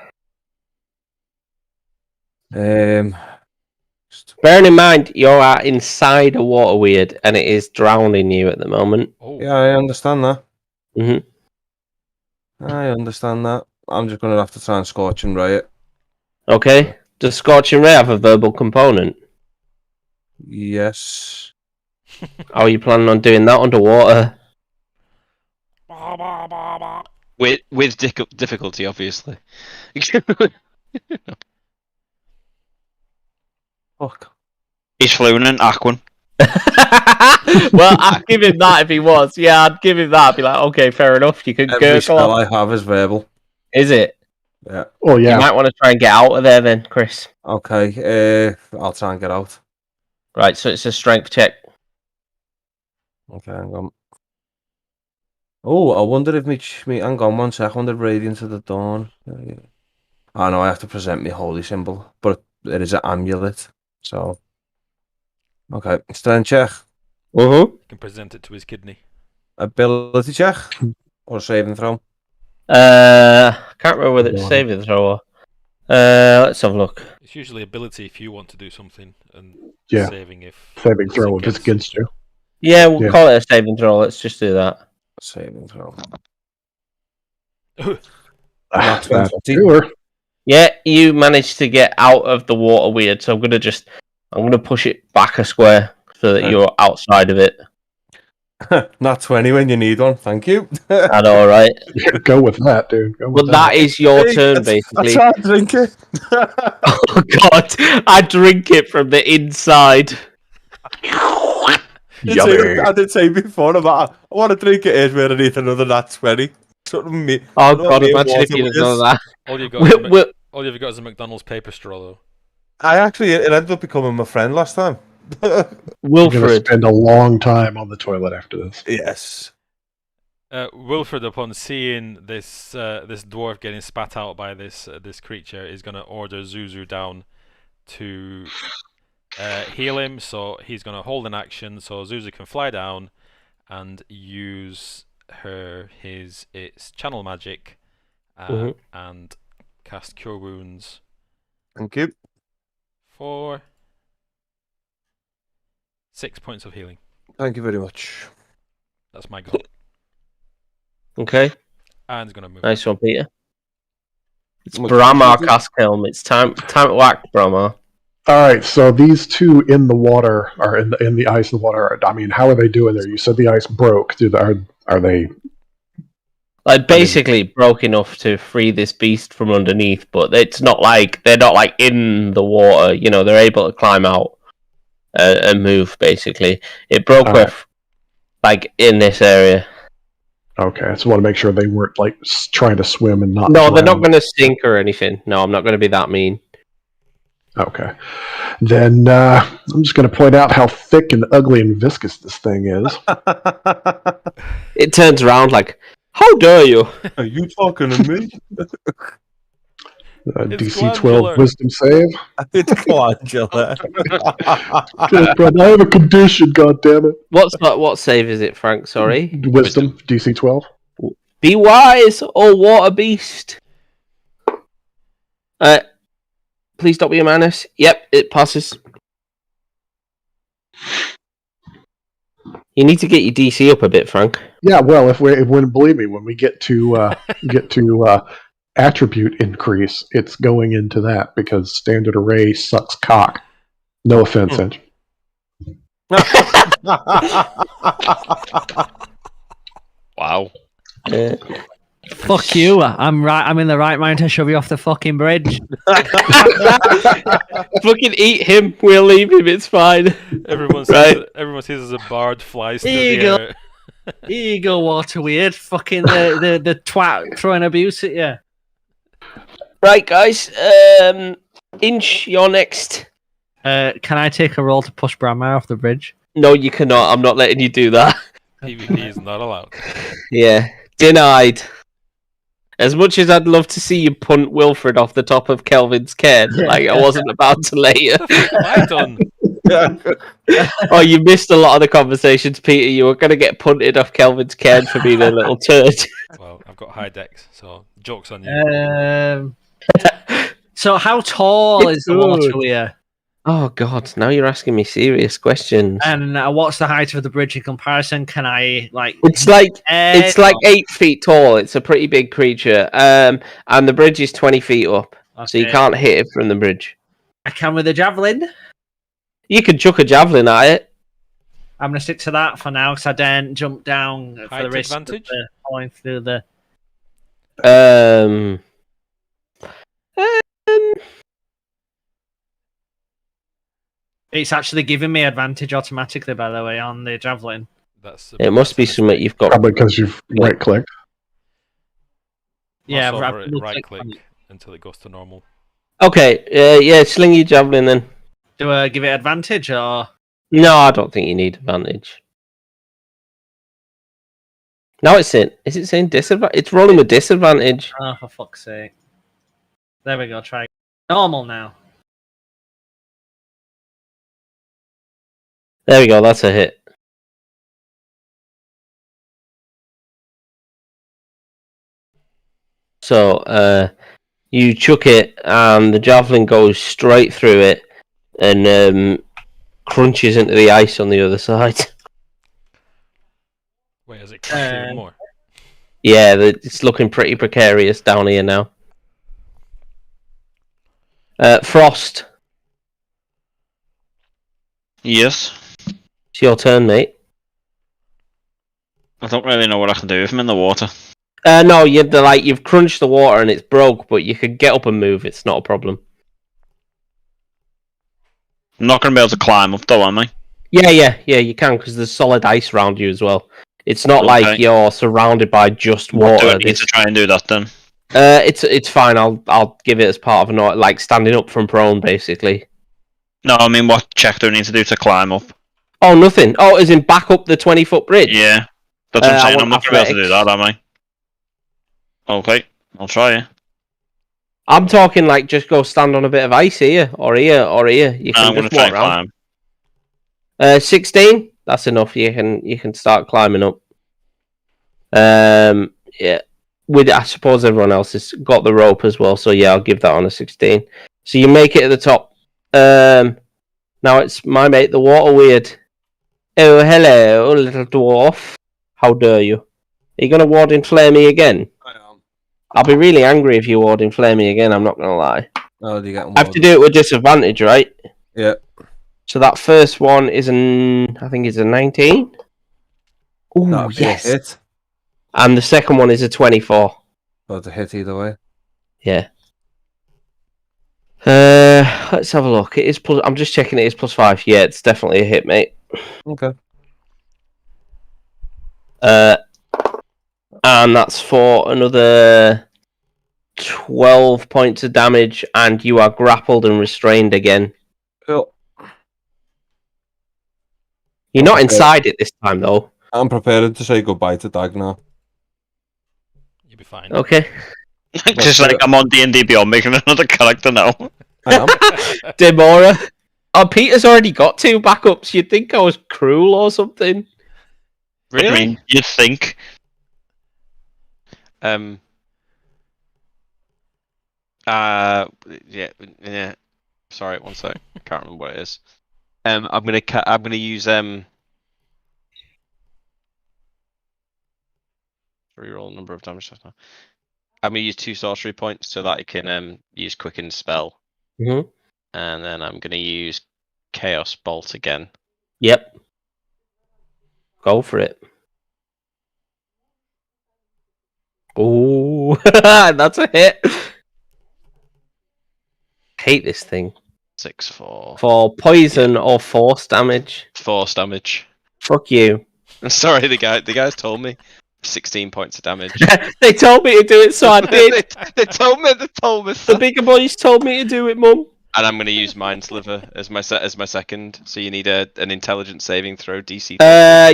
Um, Bearing in mind, you're inside a water weird, and it is drowning you at the moment. Oh. yeah, I understand that. Mm-hmm. I understand that. I'm just gonna have to try and scorch and ray it. Okay. Does Scorching Ray have a verbal component? Yes. How are you planning on doing that underwater? With difficulty, obviously. Fuck. He's fluent in Aquan. Well, I'd give him that if he was. Yeah, I'd give him that. I'd be like, okay, fair enough. You can Every gurgle. spell I have is verbal. Is it? Yeah. Oh You yeah. might want to try and get out of there then, Chris. Okay. I'll try and get out. Right, so it's a strength check. Okay, hang on. Oh, I wonder if me hang on 1 sec. I wonder if Radiance of the Dawn. Oh no, I have to present my holy symbol, but it is an amulet. So, okay, strength check, Mm-hmm. Can present it to his kidney. ability check, or saving throw. Can't remember whether it's saving throw or. Let's have a look. It's usually ability if you want to do something, and Yeah. saving if Saving it's throw if it's against you. Yeah, we'll Yeah. call it a saving throw. Let's just do that. Saving throw. That's Not 20. sure. Yeah, you managed to get out of the water weird, so I'm gonna push it back a square so that Okay. you're outside of it. Not 20 when you need one. Thank you. I know, right? Yeah, go with that, dude. Go with But that is your turn, basically. I tried to drink it. Oh God, I drink it from the inside. Yummy. I did say before about I want to drink it is where I need another nat 20. Something me. Oh God, imagine if you'd have done that. all you got, all you've got is a McDonald's paper straw, though. It ended up becoming my friend last time. I'm gonna Wilfred. spend a long time on the toilet after this. Yes. Wilfred, upon seeing this this dwarf getting spat out by this creature, is going to order Zuzu down to heal him. So he's going to hold an action, so Zuzu can fly down and use its channel magic and cast Cure Wounds. Thank you. For 6 points of healing. Thank you very much. That's my goal. Okay, And he's going to move. nice one, Peter. It's Much Bramar appreciated. Caskhelm. It's time to act, Bramar. All right, so these two in the water are in the ice and water. I mean, how are they doing there? You said the ice broke. Are they? Like basically broke enough to free this beast from underneath, but it's not like they're not like in the water. You know, they're able to climb out and move. Basically, it broke off like in this area. Okay, I just want to make sure they weren't like trying to swim and not. No, they're not drown. going to sink or anything. No, I'm not going to be that mean. Okay, then I'm just going to point out how thick and ugly and viscous this thing is. It turns around like, how dare you? Are you talking to me? It's DC 12 glandular. Wisdom save. It's glandular. I have a condition. God damn it! What save is it, Frank? Sorry. Wisdom DC 12. Be wise, oh water beast. Please don't be a menace. Yep, it passes. You need to get your DC up a bit, Frank. Yeah, well, if we wouldn't believe me, when we get to attribute increase, it's going into that because standard array sucks cock. No offense, Hinch. Wow. Fuck you. I'm right. I'm in the right mind to shove you off the fucking bridge. Fucking eat him. We'll leave him. It's fine. Everyone sees Right. everyone sees as a bard flies through Here the you go. air. Here you go, water weird. Fucking the twat throwing abuse at you. Right, guys. Inch, you're next. Can I take a roll to push Bramar off the bridge? No, you cannot. I'm not letting you do that. PvP is not allowed. Yeah, denied. As much as I'd love to see you punt Wilfred off the top of Kelvin's cairn, like I wasn't about to let you. What the fuck have I done? Oh, you missed a lot of the conversations, Peter. You were going to get punted off Kelvin's cairn for being a little turd. Well, I've got high decks, so joke's on you. So how tall is the water weir? Oh God! Now you're asking me serious questions. And what's the height of the bridge in comparison? Can I like? It's like 8 feet tall. It's a pretty big creature. And the bridge is 20 feet up, so you can't hit it from the bridge. I can with a javelin. You could chuck a javelin at it. I'm gonna stick to that for now because I daren't jump down for Height the risk advantage? of falling through the. It's actually giving me advantage automatically, by the way, on the javelin. It must be something you've got. Probably because you've right-clicked. Yeah, Mouse over I've it, right right-clicked click on it. until it goes to normal. Okay, yeah, sling your javelin then. Do I give it advantage or? No, I don't think you need advantage. No, it's in. Is it saying disadvantage? It's rolling with disadvantage. Oh, for fuck's sake! There we go. Try normal now. There we go. That's a hit. So, you chuck it, and the javelin goes straight through it, and crunches into the ice on the other side. Wait, has it crashed even more? Yeah, it's looking pretty precarious down here now. Frost. Yes. It's your turn, mate. I don't really know what I can do if I'm in the water. No, you've crunched the water and it's broke, but you can get up and move. It's not a problem. I'm not going to be able to climb up though, am I? Yeah, you can because there's solid ice around you as well. It's not like you're surrounded by just water. Do I need to try and do that then? It's fine. I'll give it as part of like standing up from prone, basically. No, I mean, what check do I need to do to climb up? Oh, nothing. Oh, as in back up the 20-foot bridge? Yeah. That's what I'm saying. I'm not going to be able to do that, am I? Okay, I'll try it. I'm talking like just go stand on a bit of ice here, or here, or here. You can I'm going just to try walk and around. 16? That's enough. You can start climbing up. Yeah. I suppose everyone else has got the rope as well, so yeah, I'll give that on a 16. So you make it at the top. Now it's my mate, the water weird. Oh, hello, little dwarf. How dare you? Are you going to ward in flare me again? I am. I'll be really angry if you ward in flare me again, I'm not going to lie. Oh, you get I have to do it with disadvantage, right? Yeah. So that first one is I think it's a 19. Ooh, yes. Hit. And the second one is a 24. So it's a hit either way. Yeah. Let's have a look. It is plus. I'm just checking. It is +5. Yeah, it's definitely a hit, mate. Okay. And that's for another 12 points of damage, and you are grappled and restrained again. Cool. You're not inside it this time, though. I'm prepared to say goodbye to Dag now. You'll be fine. Okay. Just like I'm on D&D Beyond making another character now. I am. Demora. Oh, Peter's already got 2 backups. You'd think I was cruel or something. Really? I mean, you'd think. Yeah. Sorry, one sec. Can't remember what it is. I'm gonna use reroll number of damage stuff now. I'm gonna use 2 sorcery points so that I can use quicken spell. Mm-hmm. And then I'm gonna use Chaos Bolt again. Yep. Go for it. Oh, that's a hit. Hate this thing. 6-4. For poison or force damage. Force damage. Fuck you. Sorry, the guys told me 16 points of damage. They told me to do it, so I did. they told me. The bigger boys told me to do it, Mum. And I'm going to use Mind Sliver as my second. So you need an intelligence saving throw DC.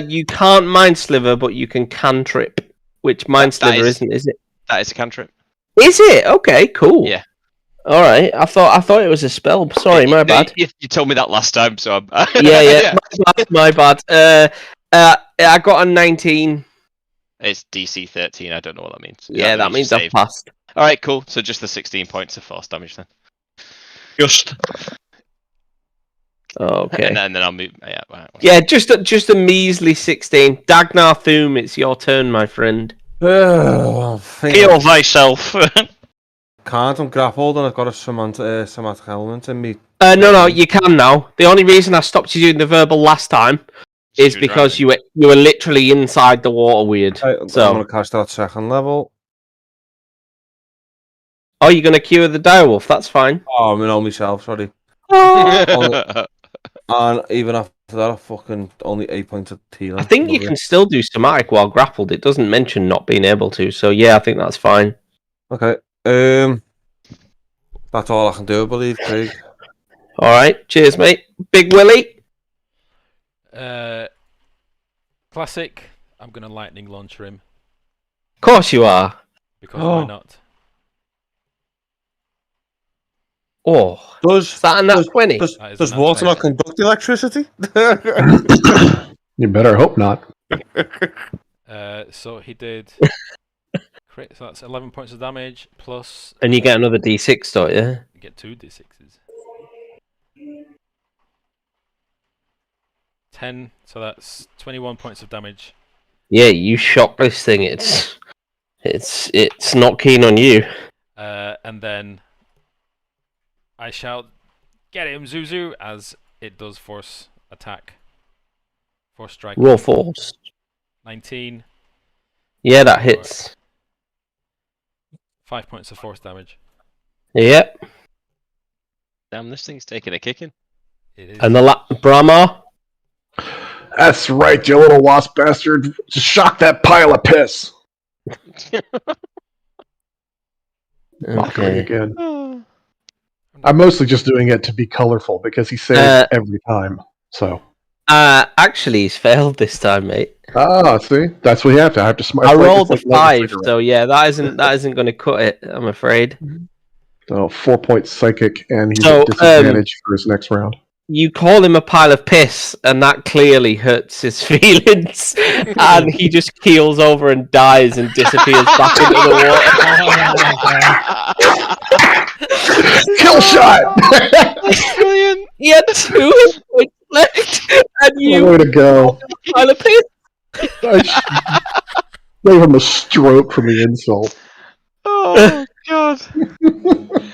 You can't Mind Sliver, but you can cantrip, which Mind Sliver isn't, is it? That is a cantrip. Is it? Okay, cool. Yeah. All right. I thought it was a spell. Sorry, my bad. You told me that last time, so I'm... yeah. My bad. I got a 19. It's DC 13. I don't know what that means. Yeah, that means I've passed. All right, cool. So just the 16 points of force damage then. Just. Okay. And then I'll move. Yeah. Right. Yeah, just a measly 16. Dagnathum, it's your turn, my friend. Heal Heal thyself. Can't. I'm grappled and I've got a somatic element in me. No, you can now. The only reason I stopped you doing the verbal last time is because you were literally inside the water weird. I'm So, going to cast that second level. oh, you're gonna cure the direwolf? That's fine. Oh, I'm on myself, sorry. And even after that, I fucking only 8 points of healing. I think you can still do somatic while grappled. It doesn't mention not being able to. So yeah, I think that's fine. Okay. That's all I can do, I believe, Craig. All right. Cheers, mate. Big Willie. Classic. I'm gonna lightning launcher him Of course you are. because why not? Oh, is that a nat 20? Does water not conduct electricity? You better hope not. So he did. Crit, so that's 11 points of damage plus. And you get another D6, don't you? You get 2 D6s. 10, so that's 21 points of damage. Yeah, you shot this thing. It's not keen on you. And then I shout, "Get him, Zuzu!" as it does force attack. Force strike. Raw force. 19. Yeah, that hits. 5 points of force damage. Yep. Damn, this thing's taking a kicking. It is. And the Brahma. That's right, you little wasp bastard. Just shock that pile of piss. Mockery Okay. again. I'm mostly just doing it to be colorful because he saves every time. So. Actually, he's failed this time, mate. Ah, see, that's what you have to. I have to smart. I rolled a 5, so yeah, that isn't going to cut it. I'm afraid. So 4 points psychic, and he's So, at disadvantage for his next round. You call him a pile of piss, and that clearly hurts his feelings. And he just keels over and dies and disappears back into the water. Kill shot! Brilliant. He had 2 points left, and you Way to go! pile of piss. Gave him a stroke from the insult. Oh god.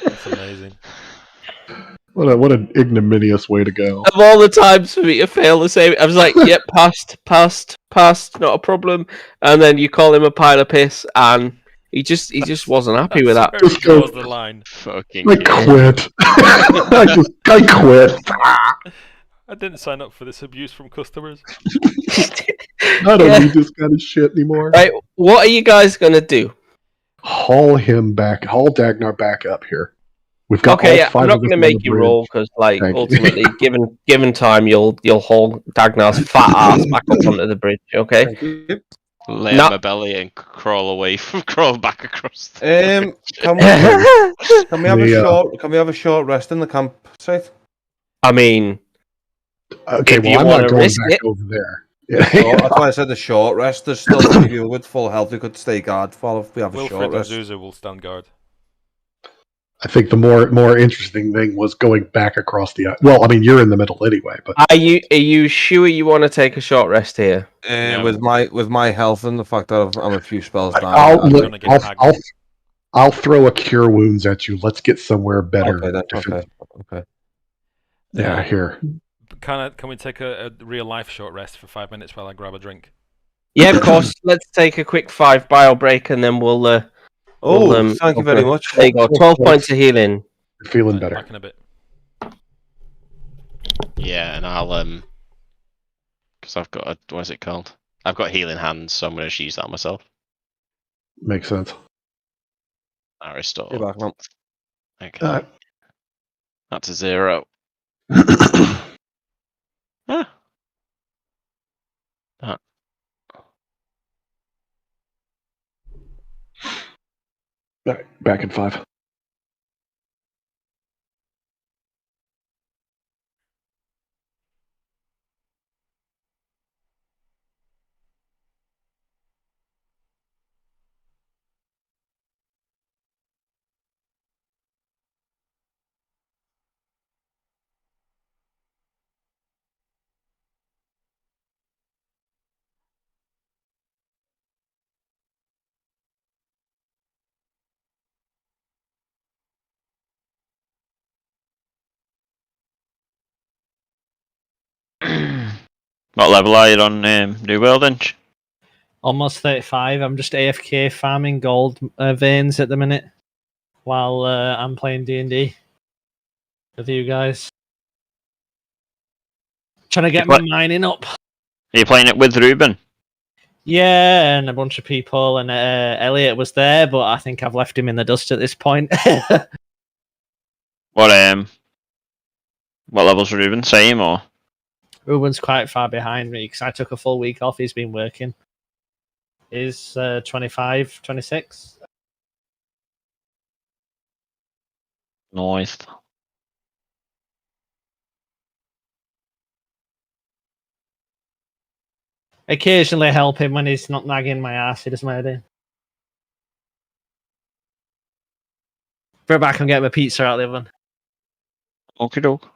That's amazing. What an ignominious way to go. Of all the times for me to fail the same, I was like, "Yep, passed, not a problem." And then you call him a pile of piss, and he just wasn't happy with that. Just goes the line. Fucking. I quit. I quit. I didn't sign up for this abuse from customers. I don't need this kind of shit anymore. Right, what are you guys gonna do? Haul Dagnar back up here. We've got Okay, all 5 I'm not of going to us on make the you bridge. roll because, like, Thank you. ultimately, given time, you'll haul Dagnar's fat ass back up onto the bridge. Okay. Thank you. Lay on my belly and crawl back across. Can we have a short rest in the campsite? I mean, Okay, if well, you I'm wanna not going risk back it. over there. Oh, that's why I said the short rest. There's still people with full health who could stay guard while if we have a Wilfred short and rest. Zuzu will stand guard. I think the more interesting thing was going back across the. Well, I mean, you're in the middle anyway, but are you sure you want to take a short rest here? With my health and the fact that I'm a few spells down. I'll throw a cure wounds at you. Let's get somewhere better. Okay. Yeah, here. Can we take a real life short rest for 5 minutes while I grab a drink? Yeah, of course. Let's take a quick 5 bio break and then we'll. Thank you very much. There you go. 12 points of healing. Feeling Right, better. back in a bit. Yeah, and I'll because I've got what is it called? I've got healing hands, so I'm going to use that myself. Makes sense. I restore. You're back, man. Okay. That's a 0. Ah. Ah. Back in 5. What level are you on New World Inch? Almost 35. I'm just AFK farming gold veins at the minute while I'm playing D&D with you guys. Trying to get my mining up. Are you playing it with Ruben? Yeah, and a bunch of people, and Elliot was there, but I think I've left him in the dust at this point. What level's Ruben? Same or? Ruben's quite far behind me because I took a full week off. He's been working. He's 25, 26. Nice. Occasionally help him when he's not nagging my ass. He doesn't mind. Go back and get my pizza out of the oven. Okie doke.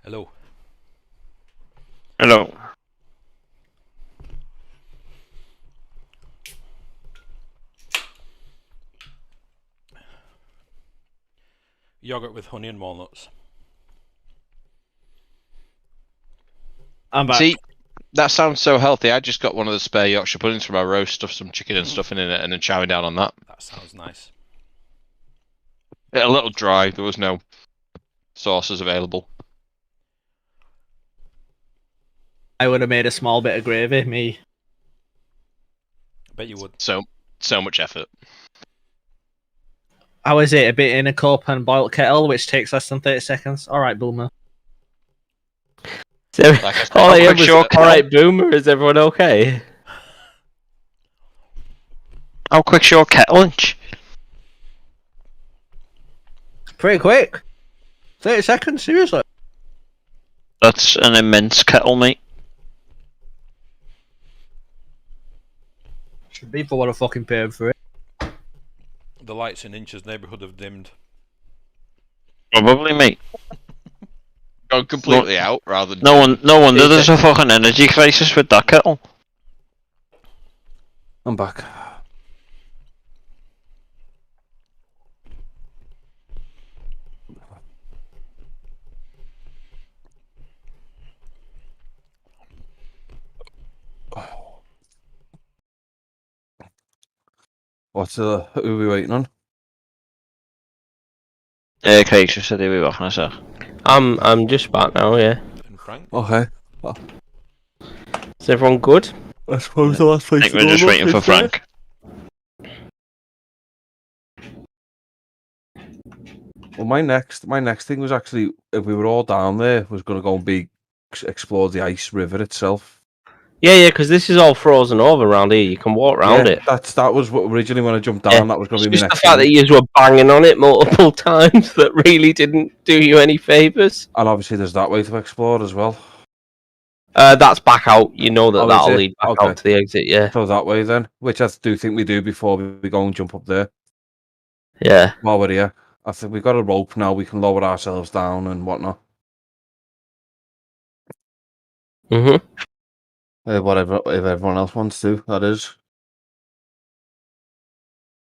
Hello. Hello. Yogurt with honey and walnuts. I'm back. See, that sounds so healthy. I just got one of the spare Yorkshire puddings for my roast, stuffed some chicken and stuffing in it, and then chowing down on that. That sounds nice. A little dry. There was no sauces available. I would have made a small bit of gravy, me. I bet you would. So much effort. How is it? A bit in a cup and boiled kettle, which takes less than 30 seconds. All right, Boomer. All I heard was, all right, Boomer, is everyone okay? How quick's your kettle lunch? Pretty quick. 30 seconds, seriously. That's an immense kettle, mate. Should be for what I fucking paid for it. The lights in Inch's neighbourhood have dimmed. Probably, mate. Gone completely out rather than. No wonder there's a fucking energy crisis with that kettle. I'm back. Who are we waiting on? Craig just said he'll be back in a sec. I'm just back now. Yeah. And Frank? Okay. Is everyone good? I suppose the last I place think we're just waiting for Frank. Well, my next thing was actually, if we were all down there, was going to go and explore the ice river itself. Yeah, because this is all frozen over around here. You can walk around it. That was what originally when I jumped down. Yeah. That was going to be It's my just next the fact thing. that you were banging on it multiple times that really didn't do you any favours. And obviously, there's that way to explore as well. That's back out. You know that Oh, is that'll it? lead back Okay. out to the exit. Yeah. So that way then, which I do think we do before we go and jump up there. Yeah. While we're here, I think we've got a rope now. We can lower ourselves down and whatnot. Mhm. Whatever, if everyone else wants to, that is.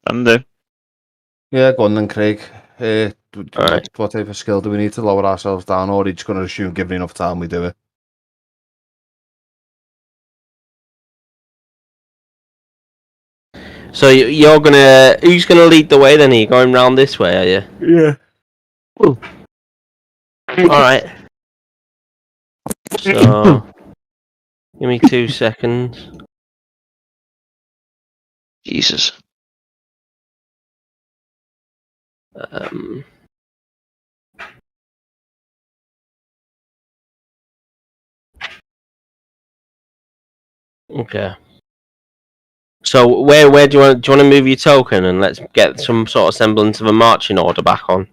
And do. Yeah, go on then, Craig. Alright. What type of skill do we need to lower ourselves down, or are you just going to assume, given enough time, we do it? So you're gonna. Who's gonna lead the way then? Are you going round this way? Are you? Yeah. All right. So, give me 2 seconds. Jesus. Okay. So where do you want to move your token and let's get some sort of semblance of a marching order back on?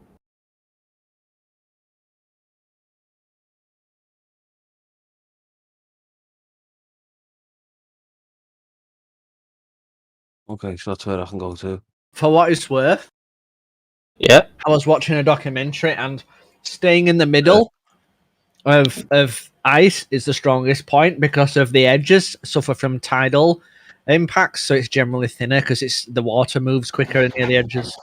Okay, so that's where I can go to. For what it's worth, Yeah. I was watching a documentary and staying in the middle of ice is the strongest point because of the edges suffer from tidal impacts, so it's generally thinner because it's the water moves quicker near the edges.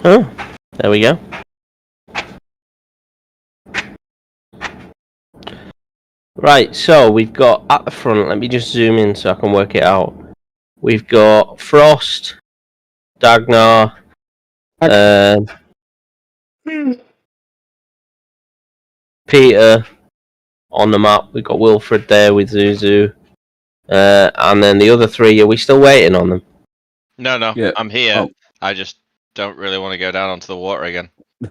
Oh, there we go. Right, so we've got at the front, let me just zoom in so I can work it out. We've got Frost, Dagnathum, Peter on the map. We've got Wilfred there with Zuzu. And then the other three, are we still waiting on them? No, Yeah. I'm here. Oh. I just don't really want to go down onto the water again.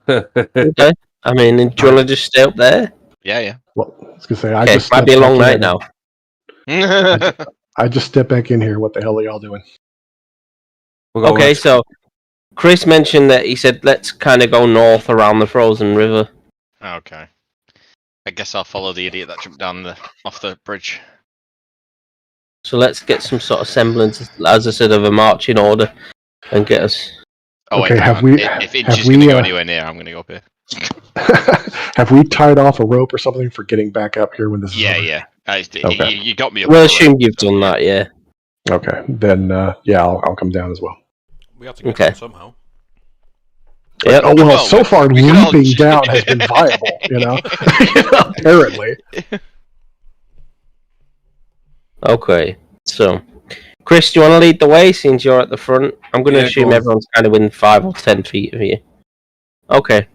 Okay. I mean, do you want to just stay up there? Yeah. Well, I was gonna say, I Okay, just might be a stepped long back night in. now. I just stepped back in here. What the hell are y'all doing? Okay, so Chris mentioned that he said let's kind of go north around the frozen river. Okay. I guess I'll follow the idiot that jumped down off the bridge. So let's get some sort of semblance, as I said, of a marching order and get us. Oh Okay, wait, have hang on. we- If Inch have is going to we, go uh, anywhere near, I'm going to go up here. Have we tied off a rope or something for getting back up here when this is over? Yeah. Okay. You got me up. We'll with the assume rope, you've so, done yeah. that, yeah. Okay, then yeah, I'll come down as well. We have to get Okay. down somehow. Yep. Oh well, Well, so far we can all- leaping down has been viable, you know. Apparently. Okay. So, Chris, do you want to lead the way since you're at the front? I'm going to Yeah, assume go on. everyone's kind of within 5 or 10 feet of you. Okay.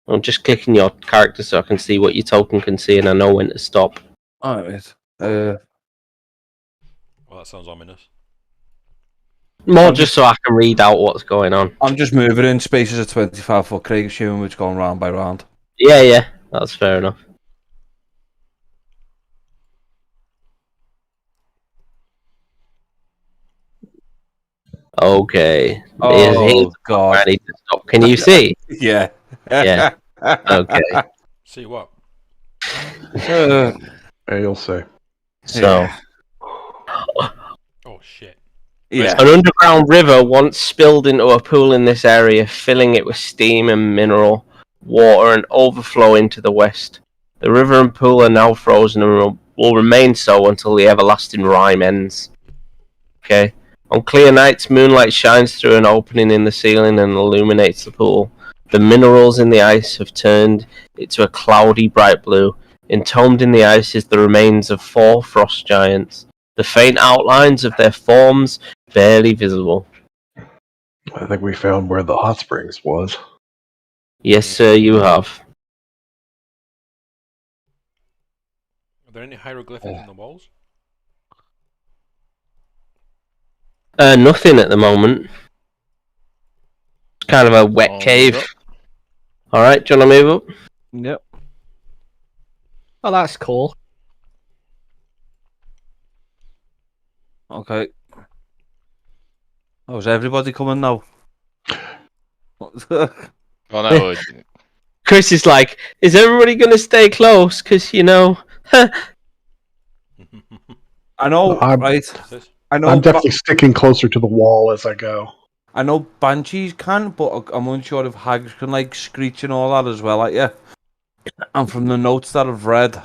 I'm just clicking your character so I can see what your token can see and I know when to stop. Alright. Well, that sounds ominous. More I'm just so I can read out what's going on. I'm just moving in spaces of 25 foot, Craig, assuming we're just going round by round. Yeah, that's fair enough. Okay. Oh God! I need to stop. Can you see? Yeah. Yeah. Okay. See what? Yeah, you'll say. So, Oh shit. Yeah. an underground river once spilled into a pool in this area, filling it with steam and mineral water and overflowing to the west. The river and pool are now frozen and will remain so until the everlasting rime ends. Okay. On clear nights, moonlight shines through an opening in the ceiling and illuminates the pool. The minerals in the ice have turned it to a cloudy bright blue. Entombed in the ice is the remains of 4 frost giants, the faint outlines of their forms barely visible. I think we found where the hot springs was. Yes, sir, you have. Are there any hieroglyphics in the walls? Nothing at the moment. It's kind of a wet cave. Alright, do you want to move up? Yep. Oh, that's cool. Okay. Oh, is everybody coming now? Well, no, Chris is like, is everybody going to stay close? Because, you know... I know, I'm- right? I know. I'm definitely sticking closer to the wall as I go. I know banshees can, but I'm unsure if hags can like screech and all that as well, like yeah. And from the notes that I've read,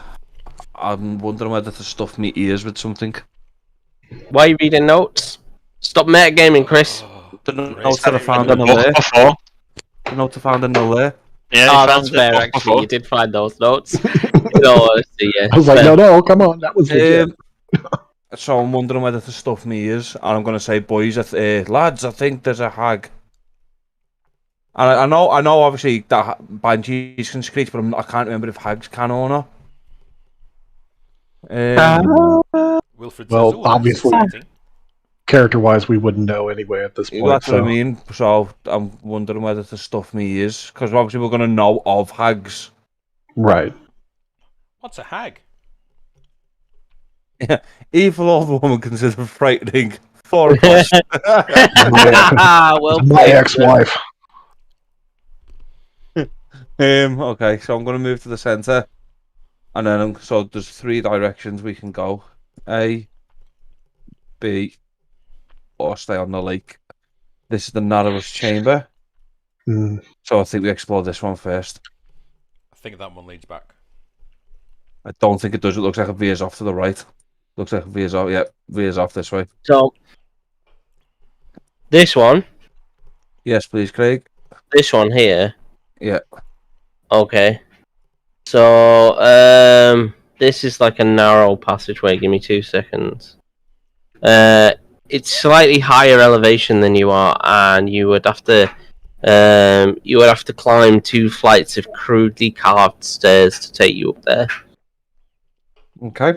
I'm wondering whether to stuff my ears with something. Why are you reading notes? Stop metagaming, Chris. The Great. notes that I found The in the book lair. before. The notes I found in the lair. Yeah, Oh, you that's found the fair, book actually. before. You did find those notes. In all honesty, yeah. I was like, Fair. no, come on, that was legit. So I'm wondering whether to stuff my ears, and I'm gonna say, boys, lads, I think there's a hag. And I know, obviously that banshees can screech, but I can't remember if hags can or not. Wilfred Well, says, "Ooh, obviously- that's exciting." Character-wise, we wouldn't know anyway at this point. That's what So I mean. So I'm wondering whether to stuff my ears, because obviously we're gonna know of hags. right. What's a hag? Evil old woman considered frightening. 4 across. Well My played. ex-wife. Okay, so I'm gonna move to the centre, and then so there's 3 directions we can go: A, B, or stay on the lake. This is the narrowest chamber, Mm, so I think we explore this one first. I think that one leads back. I don't think it does. It looks like it veers off to the right. Looks like it veers off. Yeah, veers off this way. So, this one Yes, please, Craig. here. Yeah. Okay. So, this is like a narrow passageway. Give me 2 seconds. It's slightly higher elevation than you are, and you would have to climb 2 flights of crudely carved stairs to take you up there. Okay.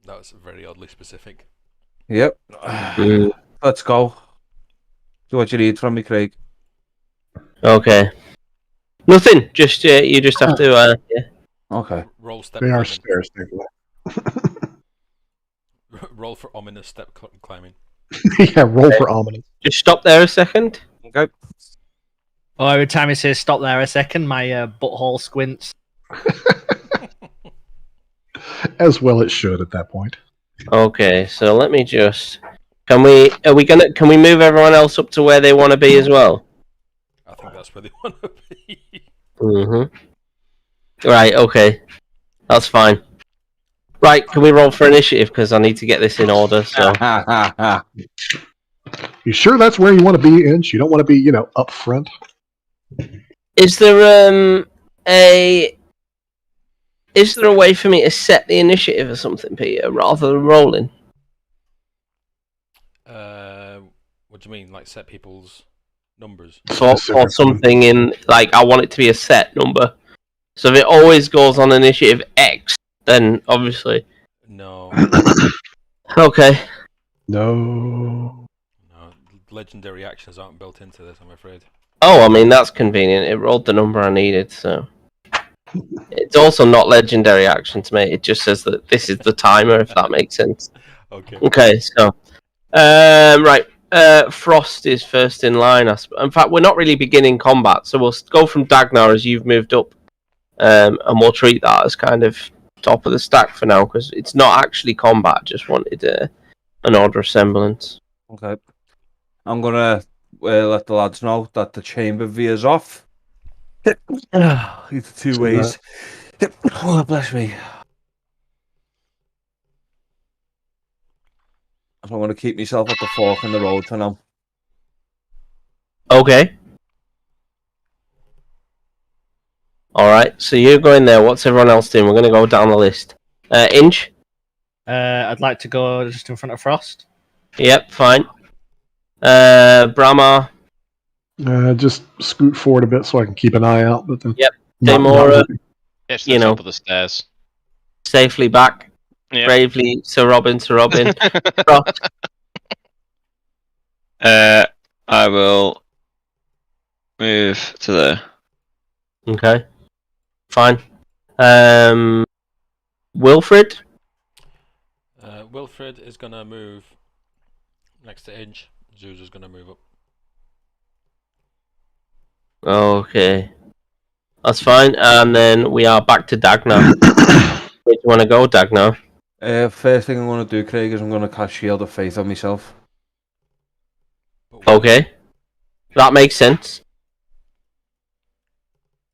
That was very oddly specific. Yep. Mm, Let's go. So what you need from me, Craig? okay. Nothing. Just you just have to. Yeah. Okay. Roll step they are climbing. stairs, thankfully. Roll for ominous step climbing. Yeah, roll for ominous. Just stop there a second. Okay. Oh, every time he says stop there a second, my butthole squints. As well it should at that point. Okay. So let me just. Can we move everyone else up to where they want to be as well? I think that's where they want to be. Right. Okay. That's fine. Right. Can we roll for initiative? Because I need to get this in order. So. You sure that's where you want to be, Inch? You don't want to be, up front? Is there a way for me to set the initiative or something, Peter, rather than rolling? What do you mean, like set people's numbers? For something in, like, I want it to be a set number. So if it always goes on initiative X, then obviously... No. Okay. No. No, legendary actions aren't built into this, I'm afraid. Oh, I mean, that's convenient. It rolled the number I needed, so... It's also not legendary action to me. It just says that this is the timer, if that makes sense. Okay. Okay, so... right. Frost is first in line. In fact, we're not really beginning combat, so we'll go from Dagnar as you've moved up, and we'll treat that as kind of top of the stack for now because it's not actually combat. Just wanted an order of semblance. Okay. I'm gonna let the lads know that the chamber veers off. It's two ways. Oh, bless me. So I'm gonna keep myself at the fork in the road for now. Okay. All right. So you're going there. What's everyone else doing? We're going to go down the list. Inch. I'd like to go just in front of Frost. Yep. Fine. Brahma. Just scoot forward a bit so I can keep an eye out. But then, Yep. not Demora. moving. Get to the top of the stairs. Safely back. Yep. Bravely, Sir Robin. Frost. I will move to there. Okay. Fine. Wilfred. Wilfred is gonna move next to Inch. Zuzu's gonna move up. Okay. That's fine. And then we are back to Dagnathum. Where do you want to go, Dagnathum? First thing I'm gonna do, Craig, is I'm gonna cast Shield of Faith on myself. Okay. That makes sense.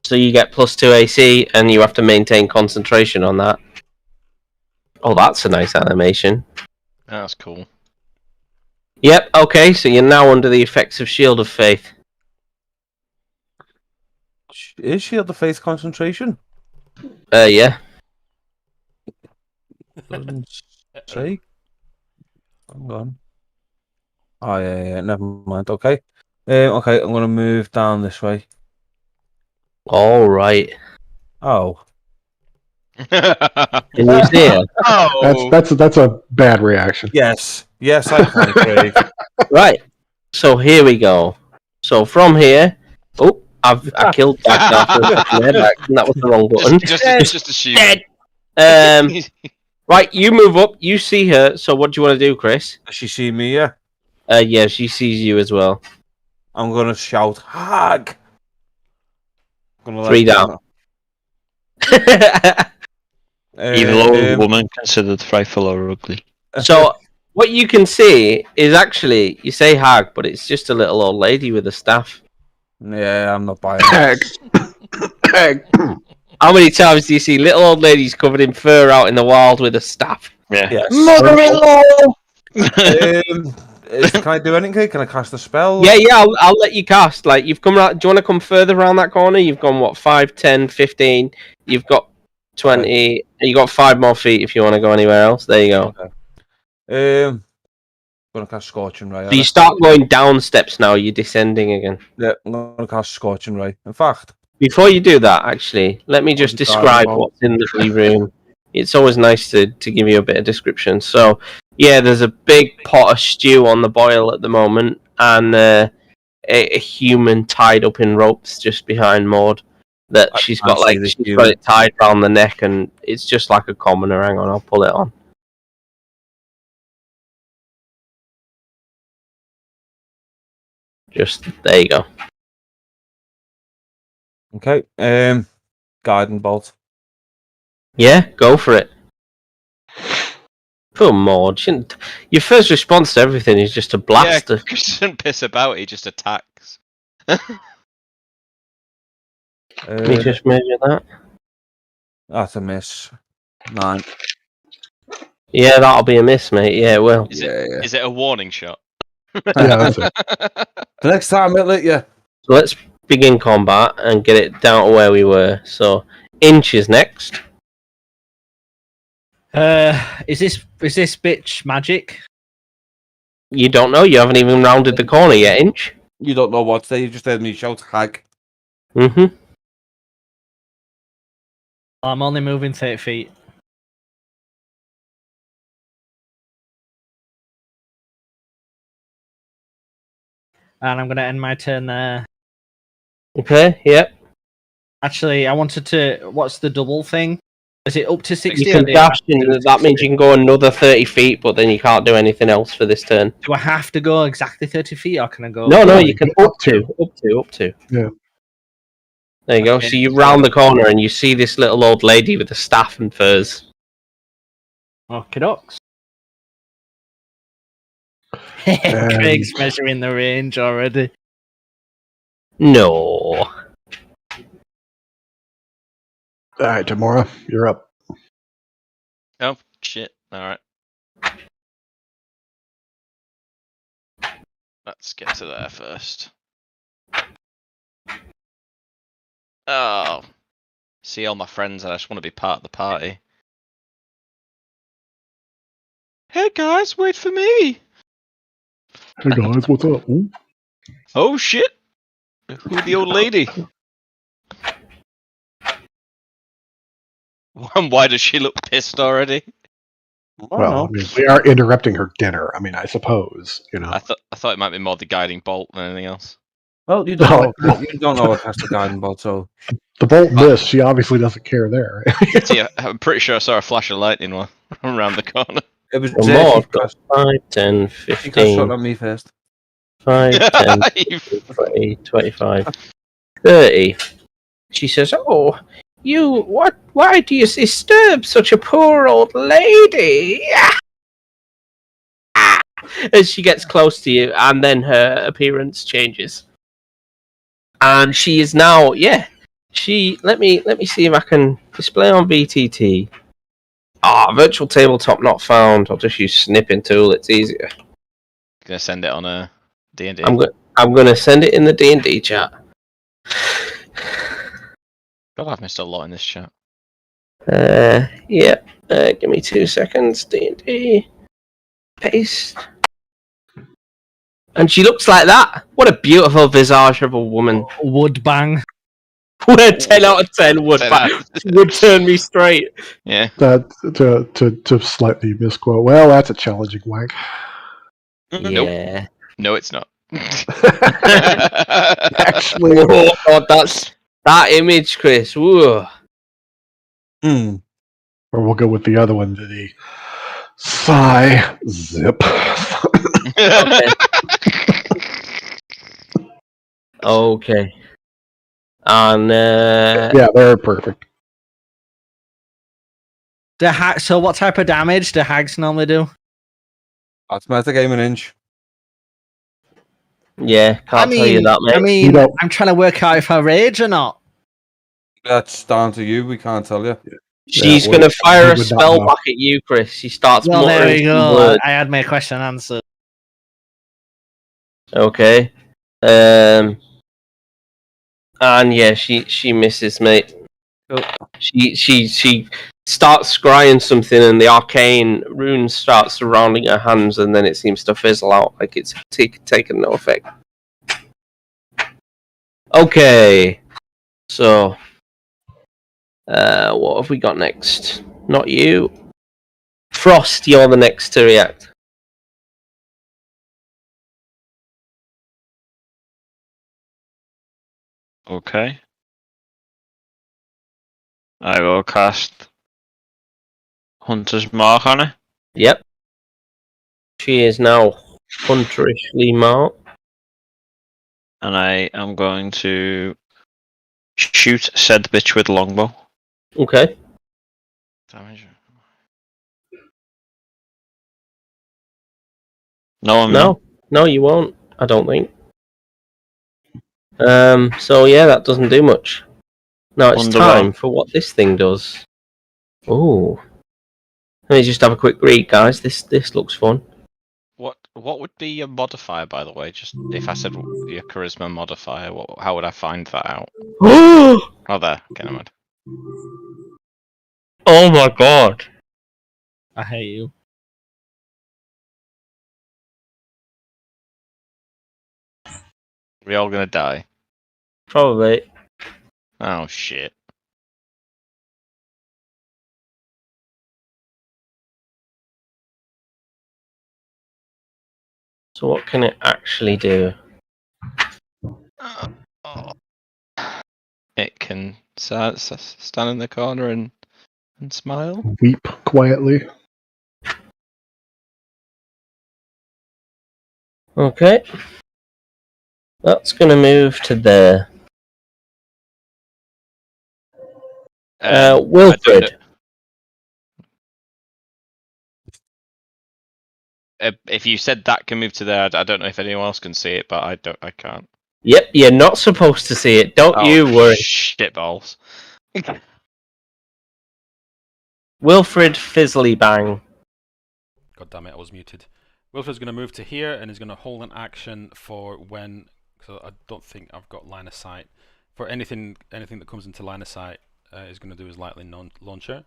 So you get +2 AC, and you have to maintain concentration on that. Oh, that's a nice animation. That's cool. Yep, okay, so you're now under the effects of Shield of Faith. Is Shield of Faith concentration? Yeah. Doesn't say. Hang on. Oh, yeah, never mind. Okay. Okay, I'm gonna move down this way. Alright. Oh. Can you see it? Oh, That's a bad reaction. Yes. Yes, I can, Craig. Right. So here we go. So from here... Oh, I killed Dagnathum. That was the wrong button. just assume. Dead. Right, you move up. You see her. So what do you want to do, Chris? Does she see me? Yeah. Yeah, she sees you as well. I'm gonna shout, hag! Gonna 3 down. Evil old woman considered frightful or ugly. So what you can see is actually, you say hag, but it's just a little old lady with a staff. Yeah, I'm not buying it. Hag. How many times do you see little old ladies covered in fur out in the wild with a staff? Yeah. Yes. Mother-in-law! Can I do anything? Can I cast a spell? Yeah, I'll let you cast. Like, you've come around, do you want to come further around that corner? You've gone, what, 5, 10, 15, you've got 20, you got 5 more feet if you want to go anywhere else. There you go. Okay. Gonna cast Scorching Ray. So you start going down steps now, you're descending again. Yeah, I'm gonna cast Scorching Ray. In fact, Before you do that, actually, let me just describe what's in the blue room. It's always nice to give you a bit of description. So, yeah, there's a big pot of stew on the boil at the moment, and a human tied up in ropes just behind Maud. That she's got it tied around the neck, and it's just like a commoner. Hang on, I'll pull it on. Just there you go. okay. Guiding Bolt. Yeah, go for it. Poor Maud. Your first response to everything is just to blast her. Chris doesn't piss about, he just attacks. Let me just measure that. That's a miss. 9. Yeah, that'll be a miss, mate. Yeah, it will. Is it a warning shot? Yeah, that's it. The next time it'll hit you. So let's begin combat and get it down to where we were. So, Inch is next. Is this bitch magic? You don't know. You haven't even rounded the corner yet, Inch. You don't know what's there. You just heard me shout, hag. Mm-hmm. I'm only moving 30 feet. And I'm going to end my turn there. Okay, yep. Actually, I wanted to... What's the double thing? Is it up to 60? You can dash, and that means you can go another 30 feet, but then you can't do anything else for this turn. Do I have to go exactly 30 feet, or can I go? No, you can up to. Yeah. There you go. Okay. So you round the corner and you see this little old lady with a staff and furs. Okay, docs. Craig's measuring the range already. No. All right, Demora, you're up. Oh shit! All right. Let's get to there first. Oh, see all my friends, and I just want to be part of the party. Hey guys, wait for me! Hey guys, what's up? Ooh. Oh shit! Who the old lady? Why does she look pissed already? Well, I mean, we are interrupting her dinner. I mean, I suppose, you know. I thought it might be more the guiding bolt than anything else. Well, you don't know what that's the guiding bolt, so The bolt missed. She obviously doesn't care there. See, I'm pretty sure I saw a flash of lightning one around the corner. it was One more. I've got 5, 10, She got shot 15, at me first. 5, 10, 20, 25, 30. She says, "Oh, why do you disturb such a poor old lady?" As she gets close to you, and then her appearance changes. And she is now, let me see if I can display on VTT. Virtual tabletop not found. I'll just use snipping tool, it's easier. Gonna send it on a D&D. I'm gonna send it in the D&D chat. God, I've missed a lot in this chat. Give me 2 seconds. D&D. Paste. And she looks like that. What a beautiful visage of a woman. Wood bang. 10 out of 10 would turn me straight. Yeah. That to slightly misquote. Well, that's a challenging wank. Yeah. No, it's not. Actually, Oh God, that image, Chris. Whoa. or we'll go with the other one. The sigh zip. Okay. And Yeah, they're perfect. So what type of damage do hags normally do? Automatic aim an inch. yeah, can't tell you that, mate. I mean, I'm trying to work out if I rage or not. That's down to you. We can't tell you. She's Yeah, going to fire we a would not spell know. back at you, Chris. She starts Well, there muttering we some go. words. I had my question answered. Okay. And yeah, she misses, mate. She starts scrying something, and the arcane runes start surrounding her hands, and then it seems to fizzle out like it's taken no effect. Okay, so what have we got next? Not you, Frost. You're the next to react. Okay. I will cast Hunter's Mark on her. Yep. She is now hunterishly marked. And I am going to shoot said bitch with longbow. Okay. Damage. No, I'm not. No, you won't. I don't think. So yeah, that doesn't do much. Now it's time for what this thing does. Oh, let me just have a quick read, guys. This looks fun. What would be your modifier, by the way? Just if I said your charisma modifier, how would I find that out? Oh, there. Okay, never mind. Oh my god! I hate you. We all gonna die. Probably. Oh shit. So what can it actually do? It can stand in the corner and And smile. Weep quietly. Okay. That's going to move to there. Wilfred. If you said that can move to there, I don't know if anyone else can see it, but I can't. Yep, you're not supposed to see it. Don't you worry. Shitballs. Wilfred Fizzly Bang. God damn it, I was muted. Wilfred's going to move to here and is going to hold an action for when. So I don't think I've got line of sight for anything that comes into line of sight. Is going to do his lightning launcher,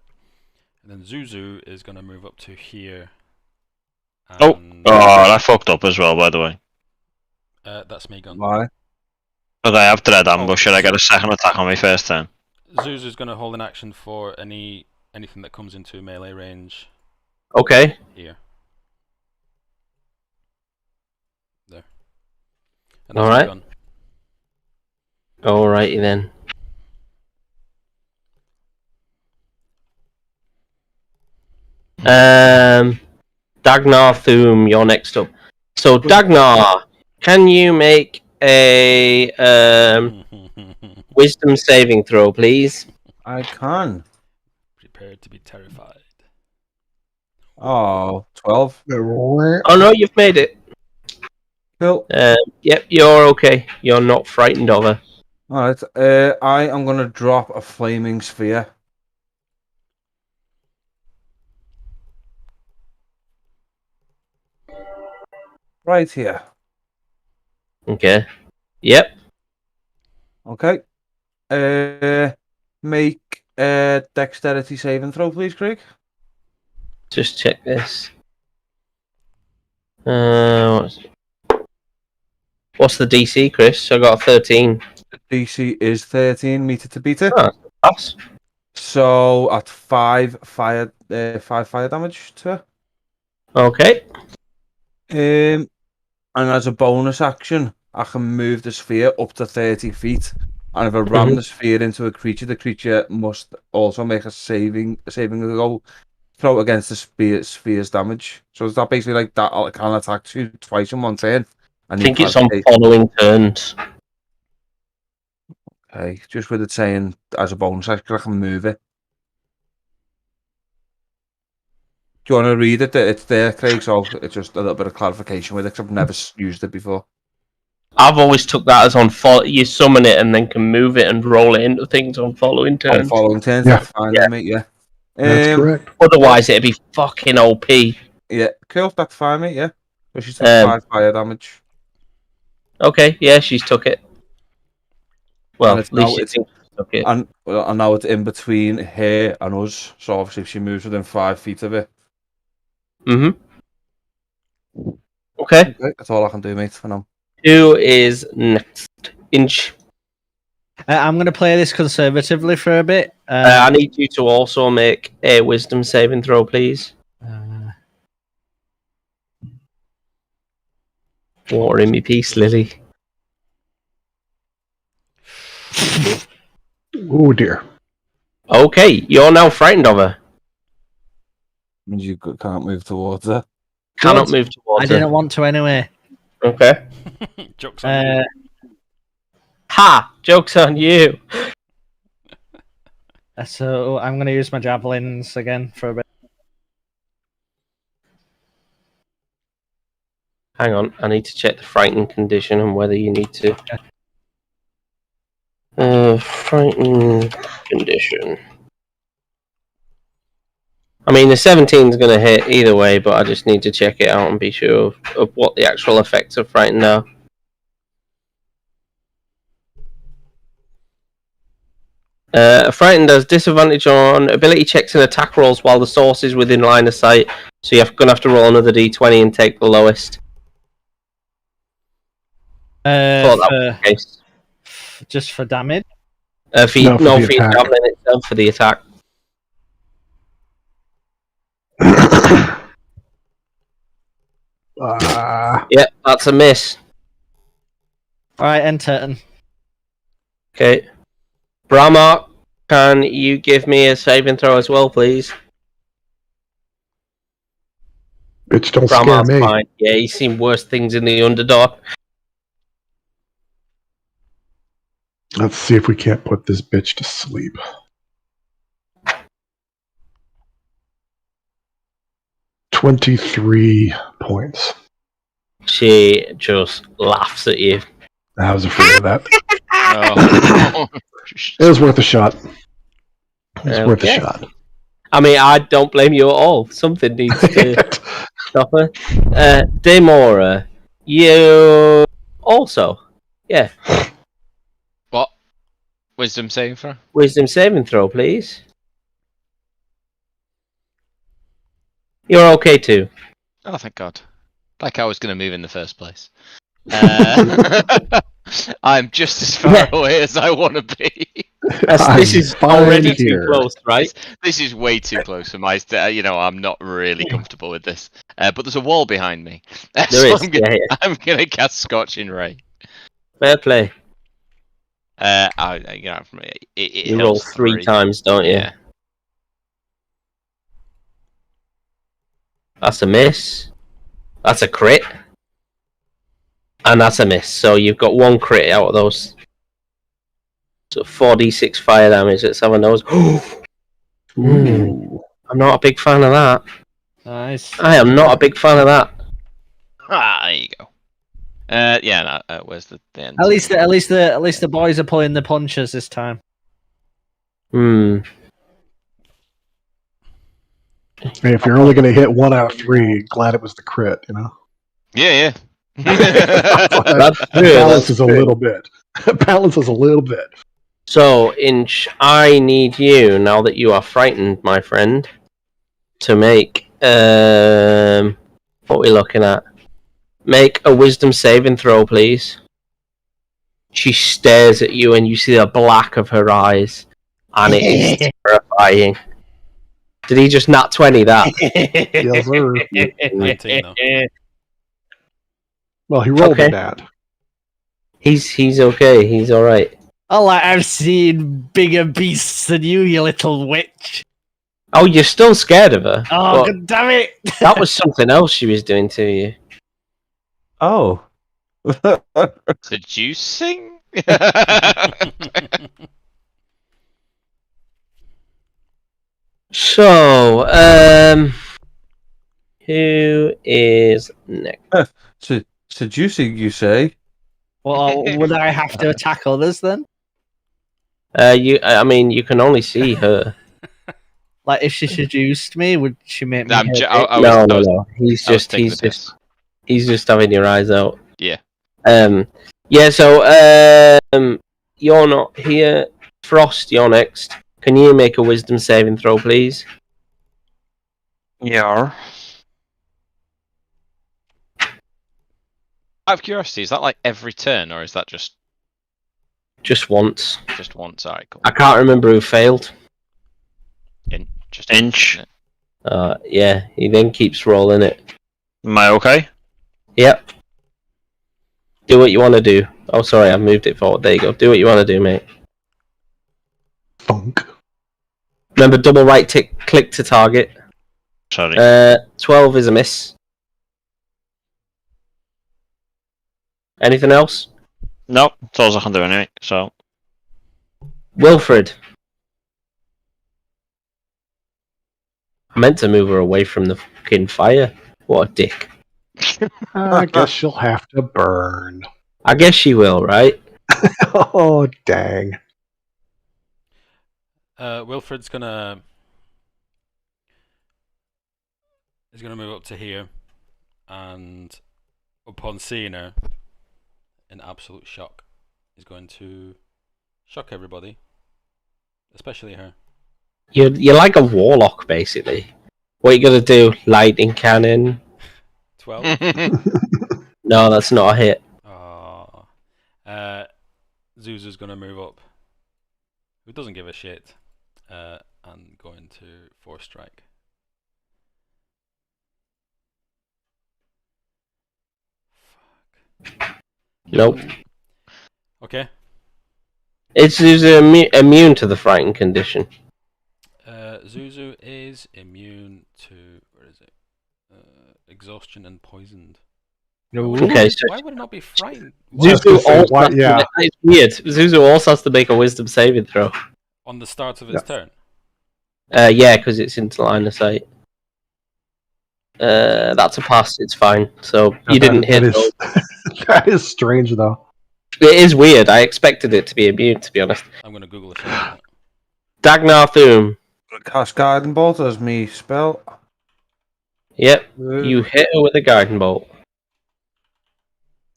and then Zuzu is going to move up to here. Oh, I fucked up as well, by the way. That's me gone. Why? Because I have Dread Ambush, should I get a second attack on my first turn? Zuzu's going to hold an action for anything that comes into melee range. Okay. Here. There. And All right. Alrighty then. Dagnathum, you're next up. So Dagnar, can you make a wisdom saving throw, please? I can. Prepared to be terrified. Oh, 12. Oh no, you've made it. Cool. Yep, you're okay. You're not frightened of her. Alright, I am going to drop a flaming sphere. Right here. Okay. Yep. Okay. Make a dexterity saving throw, please, Craig. Just check this. What's the DC, Chris? I got a 13. The DC is 13 meter to beat it. Oh, pass. So at 5 fire damage to her. Okay. And as a bonus action, I can move the sphere up to 30 feet. And if I ram the sphere into a creature, the creature must also make a saving throw against the sphere's damage. So is that basically like that? I can attack twice in one turn. I think it's on following turns. Okay, just with it saying as a bonus action, I can move it. Do you want to read it? It's there, Craig, so it's just a little bit of clarification with it, because I've never used it before. I've always took that as on follow. You summon it and then can move it and roll it into things on following turns. On following turns, Yeah. that's fine, mate, yeah. That's correct. Otherwise, it'd be fucking OP. Yeah, cool, that's fine, mate, yeah. So she's took 5 fire damage. Okay, yeah, she's took it. Well, at least she thinks she took it. And now it's in between her and us, so obviously if she moves within 5 feet of it. Okay. That's all I can do, mate, for now. Who is next? Inch. I'm going to play this conservatively for a bit. I need you to also make a wisdom saving throw, please. Water in me peace, Lily. Oh dear. Okay, you're now frightened of her. Means you can't move towards her. Cannot move towards I didn't want to anyway. Okay. Joke's on you. Ha! Joke's on you. So I'm going to use my javelins again for a bit. Hang on, I need to check the frightened condition and whether you need to. Frightened condition. I mean, the 17 is going to hit either way, but I just need to check it out and be sure of what the actual effects of frightened are. Frightened has disadvantage on ability checks and attack rolls while the source is within line of sight, so you're going to have to roll another d20 and take the lowest. Thought that was the case. Just for damage? For your javelin itself, for the attack. Yep, that's a miss. Alright, end turn. Okay. Brahma, can you give me a saving throw as well, please? Bitch, don't scare Grandma's me. fine. Yeah, he's seen worse things in the Underdark. Let's see if we can't put this bitch to sleep. $23 points. She just laughs at you. I was afraid of that. Oh. It was worth a shot. It was worth a Okay. shot. I mean, I don't blame you at all. Something needs to stop her. Demora, you also, yeah. What? Wisdom saving throw? Wisdom saving throw, please. You're okay too. Oh, thank God. Like I was going to move in the first place. I'm just as far away as I want to be. This is already too close, right? This is way too close for my. I'm not really comfortable with this. But there's a wall behind me. There is. I'm gonna cast Scorching Ray. Fair play. It roll helps 3 times, don't you? Yeah. That's a miss. That's a crit. And that's a miss. So you've got 1 crit out of those. So 4d6 fire damage. Let's have a nose. Ooh. I'm not a big fan of that. Nice. I am not a big fan of that. There you go. Where's the end? At least the boys are pulling the punches this time. Hey, if you're only going to hit 1 out of 3, glad it was the crit, you know? Yeah. Balances a little bit. Balances a little bit. So, Inch, I need you, now that you are frightened, my friend, to make... what are we looking at? Make a wisdom saving throw, please. She stares at you and you see the black of her eyes. And it is terrifying. Did he just nat 20 that? Yes, sir. 19 though. Well, he rolled a nat. He's okay. He's all right. Oh, like I've seen bigger beasts than you little witch. Oh, you're still scared of her? Oh, God damn it! That was something else she was doing to you. Oh. Seducing? So, who is next? Seducing, you say? Well, would I have to attack others then? I mean, you can only see her. Like, if she seduced me, would she make me? No. He's just having your eyes out. Yeah. Yeah. So, you're not here. Frost, you're next. Can you make a wisdom saving throw, please? Yeah. Out of curiosity, is that like every turn, or is that just once? Just once. Alright, cool. I can't remember who failed. Inch. Yeah. He then keeps rolling it. Am I okay? Yep. Do what you want to do. Oh, sorry, I've moved it forward. There you go. Do what you want to do, mate. Funk. Remember, double right click to target. Sorry. 12 is a miss. Anything else? No, that's all I can do anyway, so... Wilfred. I meant to move her away from the fucking fire. What a dick. I guess she'll have to burn. I guess she will, right? Oh, dang. Wilfred's gonna move up to here, and upon seeing her, in absolute shock, he's going to shock everybody, especially her. You're like a warlock, basically. What are you gonna do? Lightning cannon? 12. No, that's not a hit. Zuzu's gonna move up. Who doesn't give a shit? And going to force strike. Fuck. Nope. Okay. Is Zuzu immune to the frightened condition? Zuzu is immune to where is it? Exhaustion and poisoned. Okay, so Why would it not be frightened? Zuzu say, also has yeah. it's weird. Zuzu also has to make a wisdom saving throw. On the start of its turn. Yeah, because it's into line of sight. That's a pass. It's fine. So you didn't hit. That is strange, though. It is weird. I expected it to be immune, to be honest. I'm gonna Google it. Dagnathum. Cast Guiding Bolt as me spell. Yep, you hit her with a guiding bolt.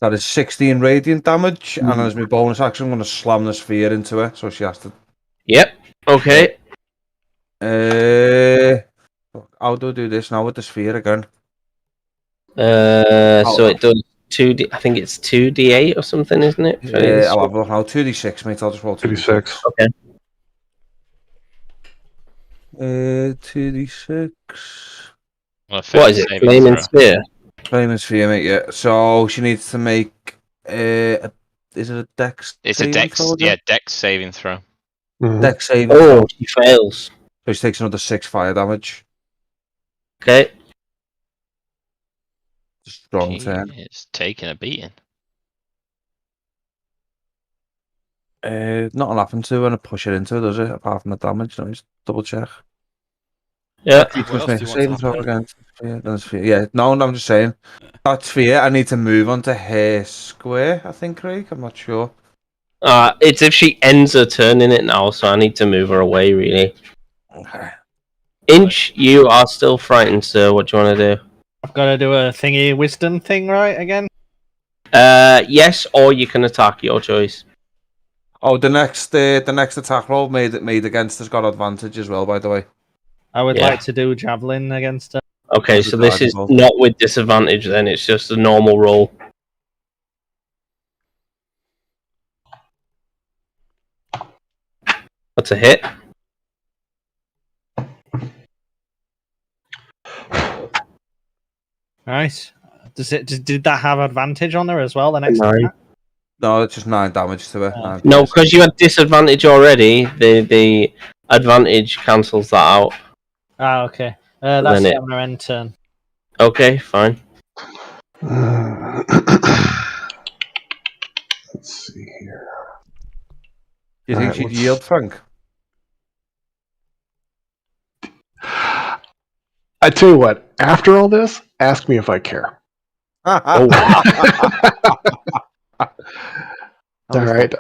That is 16 radiant damage, and as my bonus action, I'm going to slam the sphere into her, so she has to. Yep. Okay. How do I do this now with the sphere again? So it does 2D. I think it's 2d8 or something, isn't it? Yeah, I'll have a look now. 2d6, mate. I'll just roll 2d6. Okay. 2d6. What is it? Flaming sphere. Flaming sphere, mate. Yeah. So she needs to make. Is it a dex? It's a dex. Yeah, dex saving throw. Dex saving. Oh, she fails. So she takes another 6 fire damage. Okay. Strong turn. It's taking a beating. Nothing happened to her when I push it into it, does it? Apart from the damage. Let me just double check. Yeah. Must make a saving throw again. Yeah, no, I'm just saying. That sphere, I need to move onto her square, I think, Craig. I'm not sure. It's if she ends her turn in it now, so I need to move her away, really. Okay. Inch, you are still frightened, sir. What do you want to do? I've got to do a thingy wisdom thing, right, again? Yes, or you can attack, your choice. Oh, the next attack roll made against has got advantage as well, by the way. I would like to do javelin against her. Okay, so this is not with disadvantage then, it's just a normal roll. That's a hit. Nice. Did that have advantage on her as well? The next 9. attack? No, it's just 9 damage to her. Oh. No, because you had disadvantage already, the advantage cancels that out. Ah, okay. That's it on her end turn. Okay, fine. Let's see here. Do you think she'd yield, Frank? I tell you what, after all this, ask me if I care. Oh, wow. All right.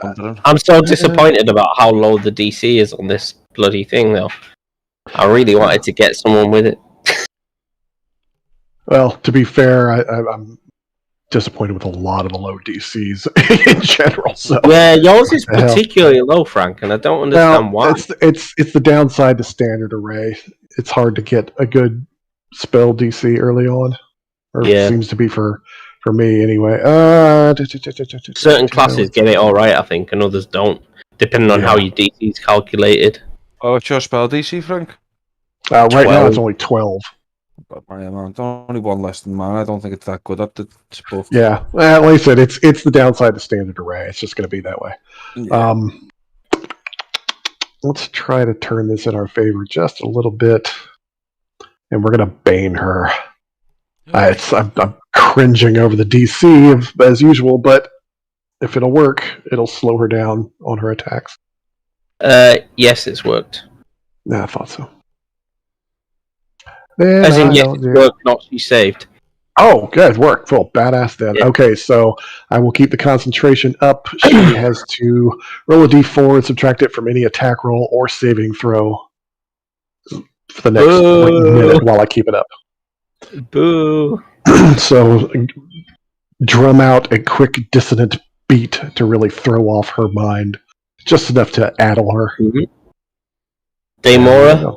I'm so disappointed about how low the DC is on this bloody thing, though. I really wanted to get someone with it. Well, to be fair, I'm disappointed with a lot of the low DCs in general. So yeah, yours is particularly low, Frank, and I don't understand why. It's the downside to standard array. It's hard to get a good spell DC early on, or it seems to be for me anyway. Certain classes get it all right, I think, and others don't, depending on how your DC is calculated. Oh, what's your spell DC, Frank? Right now it's only 12. Only one less than mine. I don't think it's that good at the book. Yeah, well, like I said, it's the downside to standard array. It's just going to be that way. Yeah. Let's try to turn this in our favor just a little bit, and we're going to bane her. I'm cringing over the DC as usual, but if it'll work, it'll slow her down on her attacks. Yes, it's worked. Yeah, I thought so. As in, yes, it's worked, not she saved. Oh, good work. Full badass then. Yeah. Okay, so I will keep the concentration up. She has to roll a d4 and subtract it from any attack roll or saving throw for the next minute while I keep it up. Boo. So drum out a quick dissonant beat to really throw off her mind. Just enough to addle her. Mm-hmm. Demora?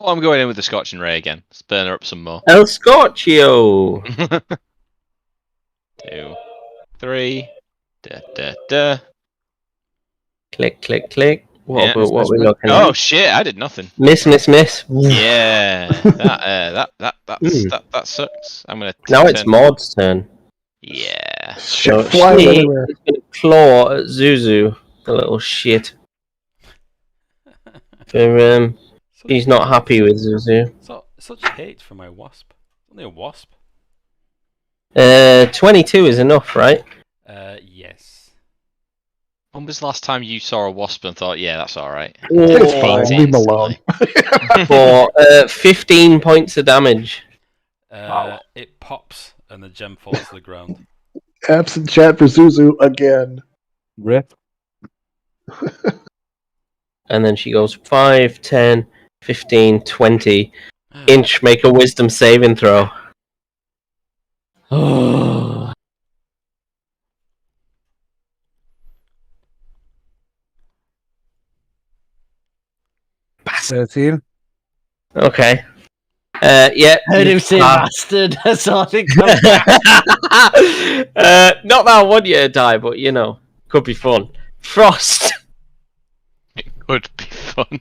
Oh, I'm going in with the Scorching Ray again. Let's burn her up some more. El Scorchio! 2, 3. Da, da, da. Click, click, click. What we looking at? Oh shit! I did nothing. Miss. Yeah, that sucks. I'm gonna. Now it's Maud's turn. Yeah. Shit, fly everywhere. It's gonna claw at Zuzu. The little shit. He's not happy with Zuzu. So such hate for my wasp. It's only a wasp. 22 is enough, right? Yes. When was the last time you saw a wasp and thought, yeah, that's alright? It's fine. Leave him alone. For 15 points of damage. It pops and the gem falls to the ground. Absent chat for Zuzu again. Rip. And then she goes 5, 10, 15, 20. Inch, make a wisdom saving throw. Oh. 13. Okay. Yeah. Heard him say bastard. That's all I think. Not that I want you to die, but you know, could be fun. Frost. It could be fun.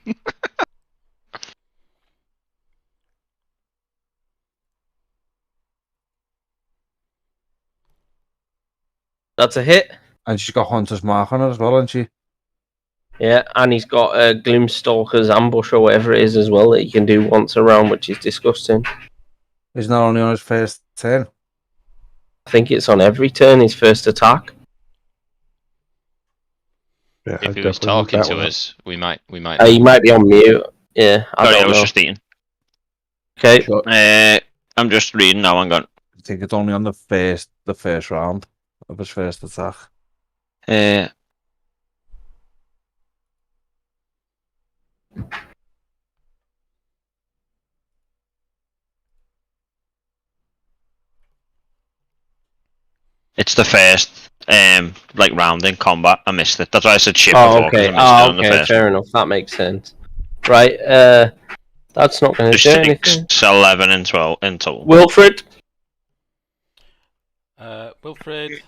That's a hit. And she's got Hunter's Mark on her as well, hasn't she? Yeah, and he's got a Gloomstalker's ambush or whatever it is as well that he can do once a round, which is disgusting. He's not only on his first turn. I think it's on every turn, his first attack. Yeah, If he was talking to us, we might. He might be on mute. Yeah, I was just eating. Okay. I'm just reading now. I'm going. I think it's only on the first round of his first attack. It's the first round in combat. I missed it. That's why I said shit Oh, before. 'Cause okay. I missed it on the Okay. first Fair one. enough. That makes sense. Right. That's not going to Just do 6, anything. 11 and 12 in total. Wilfred. Wilfred.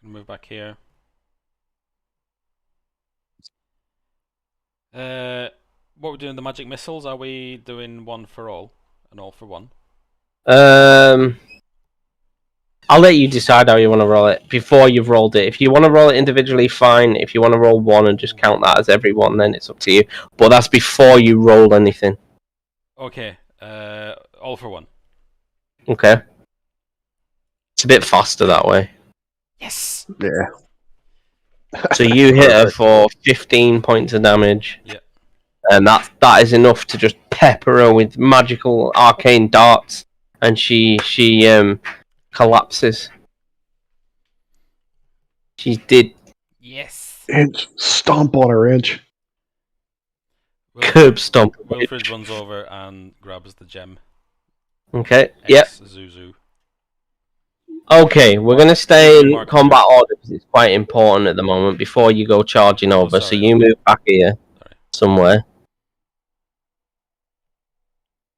Move back here. What we're doing, the magic missiles, are we doing one for all and all for one? I'll let you decide how you want to roll it before you've rolled it. If you want to roll it individually, fine. If you want to roll one and just count that as every one, then it's up to you. But that's before you roll anything. Okay, all for one. Okay. It's a bit faster that way. Yes! Yeah. So you hit her for 15 points of damage. Yeah. And that is enough to just pepper her with magical arcane darts, and she collapses. She did. Yes. Inch, stomp on her, Inch. Curb stomp. Wilfred runs over and grabs the gem. Okay. Yep. Zuzu. Okay, we're gonna stay in Mark combat order because it's quite important at the moment before you go charging over. So sorry. you move back here somewhere.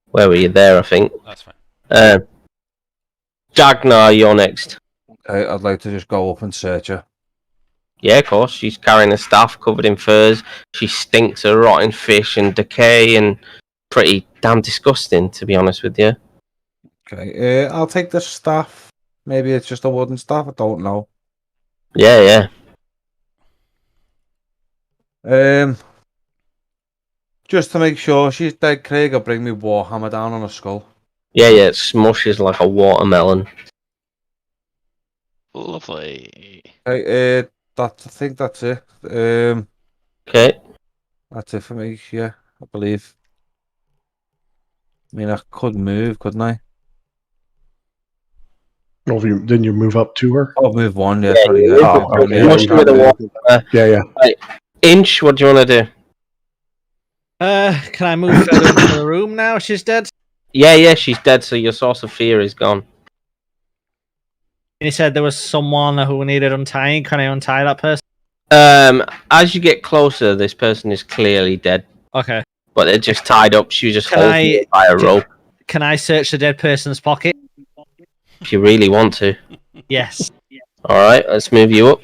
Where were you? There, I think. That's fine. Dagnathum, you're next. Okay, I'd like to just go up and search her. Yeah, of course. She's carrying a staff covered in furs. She stinks of rotten fish and decay and pretty damn disgusting, to be honest with you. Okay, I'll take the staff. Maybe it's just a wooden staff. I don't know. Yeah. Just to make sure she's dead, Craig, I'll bring me Warhammer down on her skull. Yeah, it smushes like a watermelon. Lovely. Okay, I think that's it. Okay. That's it for me, yeah, I believe. I mean, I could move, couldn't I? Well, didn't you move up to her? I'll move one, yeah, Yeah, sorry. you Yeah. move Oh, okay. Mush with the water. Yeah. Inch, what do you want to do? Can I move further into the room now? She's dead. Yeah, she's dead, so your source of fear is gone. And he said there was someone who needed untying. Can I untie that person? As you get closer, this person is clearly dead, Okay. but they're just tied up. She was just Can holding I- it by a rope. Can I search the dead person's pocket? If you really want to. Yes. All right, let's move you up.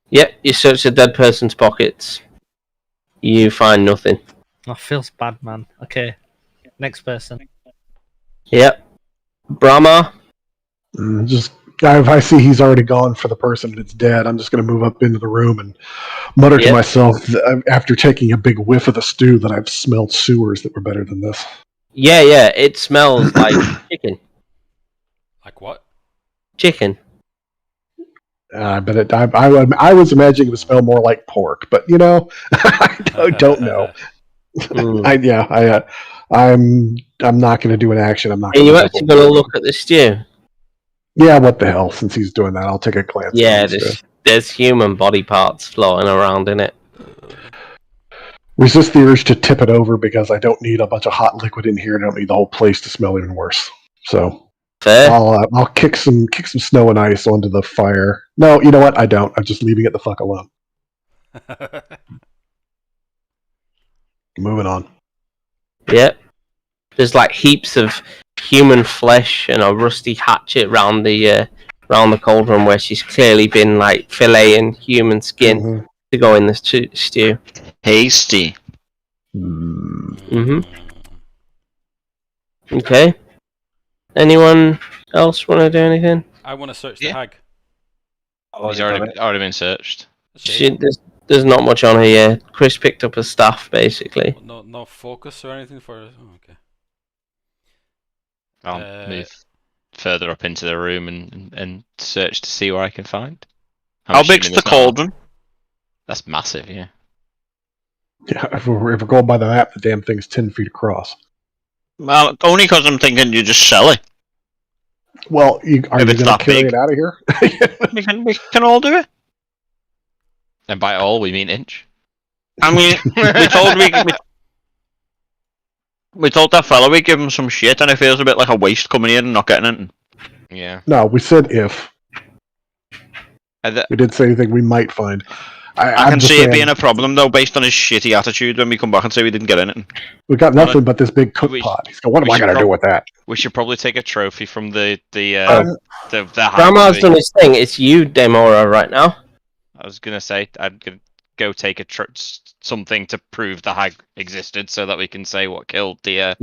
Yep, you search the dead person's pockets. You find nothing. Oh, feels bad, man. Okay. Next person. Yep. Brahma. Just If I see he's already gone for the person that's dead, I'm just going to move up into the room and mutter to myself after taking a big whiff of the stew that I've smelled sewers that were better than this. Yeah, it smells like chicken. Like what? Chicken. But I was imagining it would smell more like pork, but I don't know. I'm not going to do an action. I'm not. Are you actually going to look at the stew? Yeah, what the hell? Since he's doing that, I'll take a glance. Yeah, there's human body parts floating around in it. Resist the urge to tip it over because I don't need a bunch of hot liquid in here. I don't need the whole place to smell even worse. So fair. I'll kick some snow and ice onto the fire. No, you know what? I don't. I'm just leaving it the fuck alone. Moving on. Yep. There's like heaps of human flesh and a rusty hatchet round the cauldron where she's clearly been like filleting human skin to go in the stew. Hasty. Okay. Anyone else want to do anything? I want to search the hag. He's already been searched. There's not much on her yet. Chris picked up a staff basically. No focus or anything for it. Oh, okay. I'll move further up into the room and search to see where I can find. How big's the cauldron? That's massive, yeah. Yeah, if we're going by the map, the damn thing's 10 feet across. Well, only because I'm thinking you just sell it. Well, are you going to carry it out of here? we can all do it. And by all, we mean inch. I mean, we told that fella we'd give him some shit, and it feels a bit like a waste coming in and not getting anything. Yeah. No, we said if. We didn't say anything we might find. I can see it being a problem, though, based on his shitty attitude when we come back and say we didn't get anything. We got nothing but this big cook pot. He's going, what am I going to do with that? We should probably take a trophy from the Grandma's done his thing. It's you, Demora, right now. I was going to say, I'd go take something to prove the hag existed so that we can say what killed the...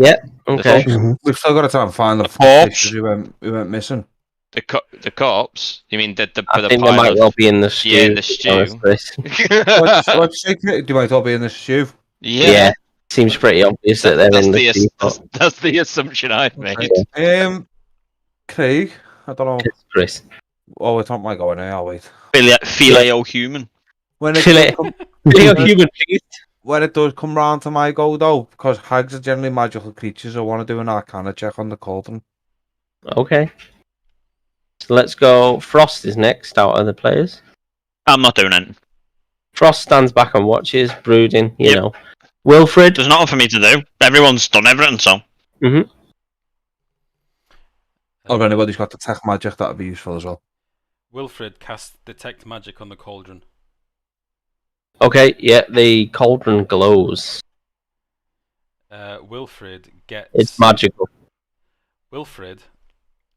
okay. We've still got to try and find the corpse who went missing. The corpse? You mean the I think they might well be in the stew. Yeah, in the stew. Do you might all be in the stew? Yeah. Seems pretty obvious that they're in the stew. That's the assumption I've made. Craig, I don't know. Chris. Oh, it's not my going here, I'll wait. Fileo human. When it does come round to my go, though, because hags are generally magical creatures, I want to do an arcana check on the cauldron. Okay. So let's go. Frost is next out of the players. I'm not doing anything. Frost stands back and watches, brooding, you know. Wilfred. There's nothing for me to do. Everyone's done everything, so. Or if anybody's got detect magic, that would be useful as well. Wilfred casts detect magic on the cauldron. Okay, yeah, the cauldron glows. Wilfred gets... It's magical. Wilfred...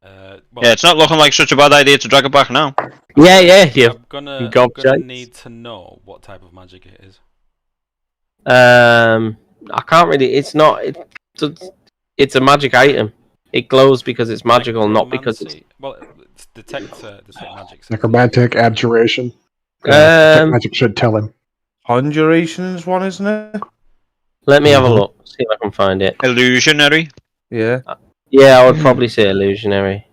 it's not looking like such a bad idea to drag it back now. Yeah. I'm gonna need to know what type of magic it is. I can't really... It's not... It's a magic item. It glows because it's magical, not because it's... Well, it's detect magic. Necromantic, abjuration. Detect magic should tell him. Conjuration is one, isn't it? Let me have a look. See if I can find it. Illusionary? Yeah. Yeah, I would probably say illusionary.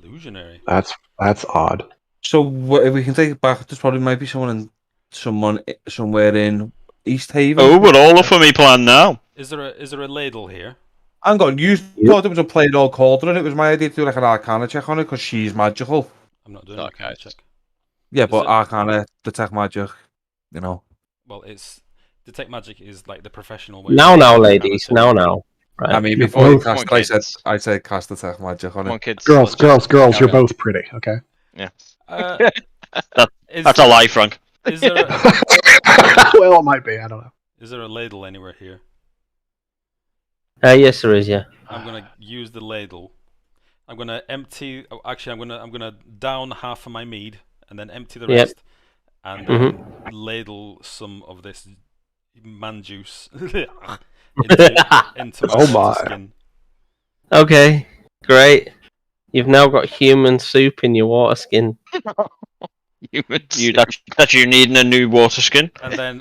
Illusionary? That's odd. So if we can take it back, there's probably might be someone somewhere in East Haven. Oh, we're all up for me plan now. Is there a ladle here? Hang on, you thought it was a plain old cauldron. It was my idea to do like an arcana check on it because she's magical. I'm not doing an arcana check. Yeah, but arcana, detect magic, you know. Well, it's detect magic is like the professional way. Now, ladies. Now. Right. I mean, before you cast, I said cast detect magic on it. Girls, you're both pretty, okay? Yeah. That's a lie, Frank. Is there well, it might be. I don't know. Is there a ladle anywhere here? Yes, there is. Yeah. I'm gonna use the ladle. I'm gonna empty. Oh, actually, I'm gonna down half of my mead and then empty the rest, and then ladle some of this man juice into my skin. Okay, great. You've now got human soup in your water skin. That you needing a new water skin. And then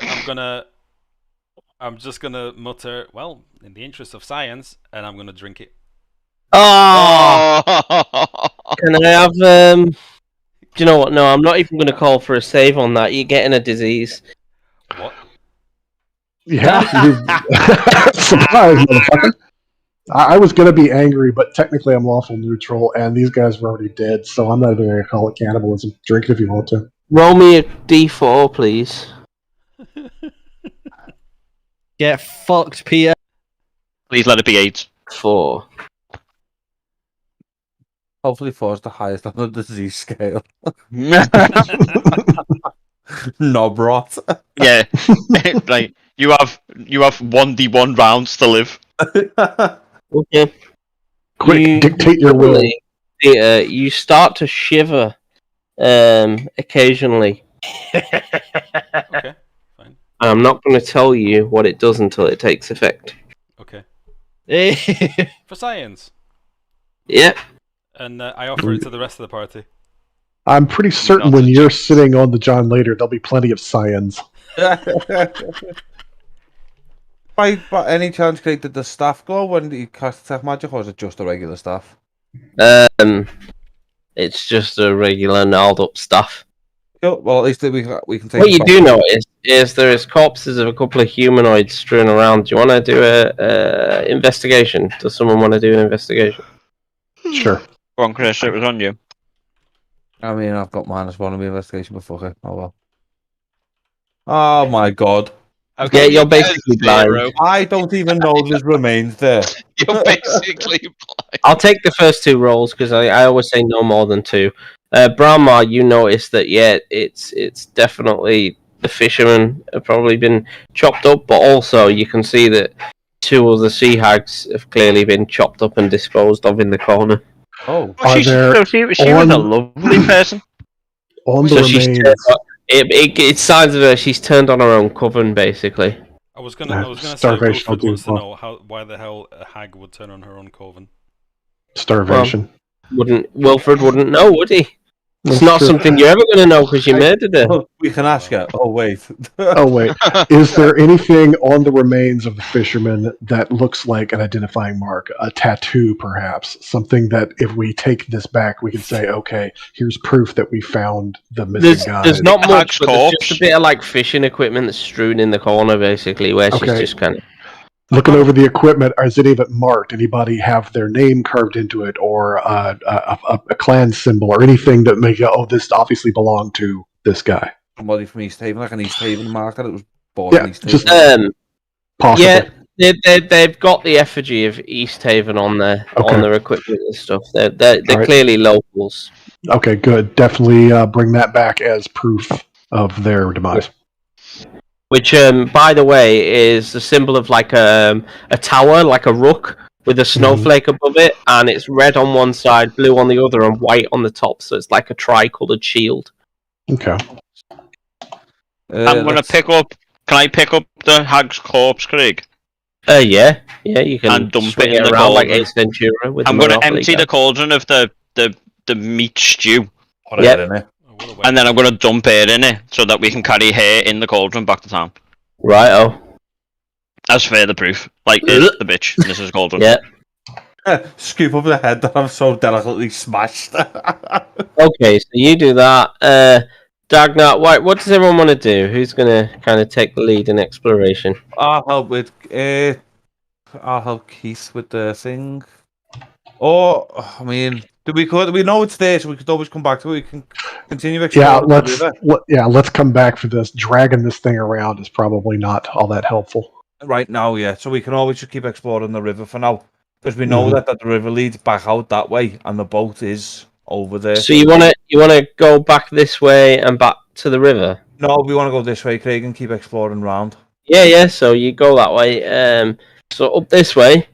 I'm just gonna mutter, well, in the interest of science, and I'm gonna drink it. Oh! Can I have do you know what? No, I'm not even gonna call for a save on that. You're getting a disease. What? Yeah. Surprise, motherfucker. I was going to be angry, but technically I'm lawful neutral, and these guys were already dead, so I'm not even going to call it cannibalism. Drink it if you want to. Roll me a d4, please. Get fucked, Peter. Please let it be 8. 4. Hopefully 4 is the highest on the disease scale. Yeah. Knob rot. Yeah. Like you have 1d1 rounds to live. Okay. Quick, dictate your will. Peter, you start to shiver occasionally. Okay, fine. I'm not going to tell you what it does until it takes effect. Okay. Eh. For science. Yep. And I offer it to the rest of the party. I'm pretty certain when you're sitting on the John later, there'll be plenty of scions. By any chance, Craig, did the staff go when you cast attack magic, or is it just a regular staff? It's just a regular gnarled up staff. Cool. Well, at least we can take. What you do notice is there is corpses of a couple of humanoids strewn around. Do you want to do a investigation? Does someone want to do an investigation? Sure. Go on, Chris, it was on you. I mean, I've got -1 on the investigation before. Okay. Oh well. Oh my god. Yeah, you're basically blind. I don't even know there's remains there. You're basically blind. I'll take the first 2 rolls because I always say no more than 2. Brahma, you notice that it's definitely the fishermen have probably been chopped up, but also you can see that 2 of the sea hags have clearly been chopped up and disposed of in the corner. Oh, She was a lovely person. On the So remains. it's signs of her. She's turned on her own coven, basically. I was gonna say Starvation Wilfred will wants do to well. know why the hell a hag would turn on her own coven. Starvation. Wilfred wouldn't know, would he? It's That's not true. something you're ever going to know because you murdered her. we can ask her. Oh wait. Oh, wait. Is there anything on the remains of the fisherman that looks like an identifying mark? A tattoo, perhaps? Something that if we take this back, we can say, okay, here's proof that we found the missing guy. There's not much, Hag's but there's corpse. just a bit of like fishing equipment that's strewn in the corner, basically, where she's Okay. just kind of... Looking over the equipment, is any of it marked? Anybody have their name carved into it, or a clan symbol, or anything that make you, oh, this obviously belonged to this guy? Somebody from East Haven, like an East Haven marker that was born in East just Haven. possibly. Yeah, they've got the effigy of East Haven on their equipment and stuff. They're Alright. clearly locals. Okay, good. Definitely bring that back as proof of their demise. Which, by the way, is the symbol of like a tower, like a rook, with a snowflake above it, and it's red on one side, blue on the other, and white on the top. So it's like a tri-coloured shield. Okay. I'm gonna pick up. Can I pick up the hag's corpse, Craig? Yeah, you can And dump swing it in it the around like cauldron. Ace Ventura. With I'm the gonna Monopoly empty guy. the cauldron of the meat stew, Put it Yep. in it. Oh, what a waste. and then I'm gonna dump her in it so that we can carry her in the cauldron back to town. Right, As further proof. Like, here's the bitch, and this is cauldron. yeah. Scoop up the head that I've so delicately smashed. Okay, so you do that. Dagnathum, what does everyone want to do? Who's going to kind of take the lead in exploration? I'll help with. I'll help Keith with the thing. Or I mean, we know it's there, so we could always come back to it. We can continue exploring. Let's come back for this. Dragging this thing around is probably not all that helpful. Right now, yeah. So we can always just keep exploring the river for now, because we know that the river leads back out that way, and the boat is over there. So you want to go back this way and back to the river? No, we want to go this way, Craig, and keep exploring round. Yeah. So you go that way. So up this way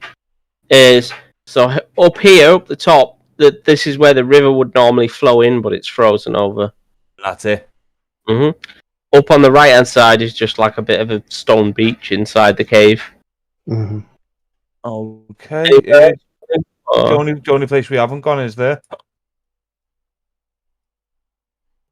is up here, up the top. This is where the river would normally flow in, but it's frozen over. That's it. Up on the right hand side is just like a bit of a stone beach inside the cave. Mm-hmm. Okay. The only place we haven't gone is there.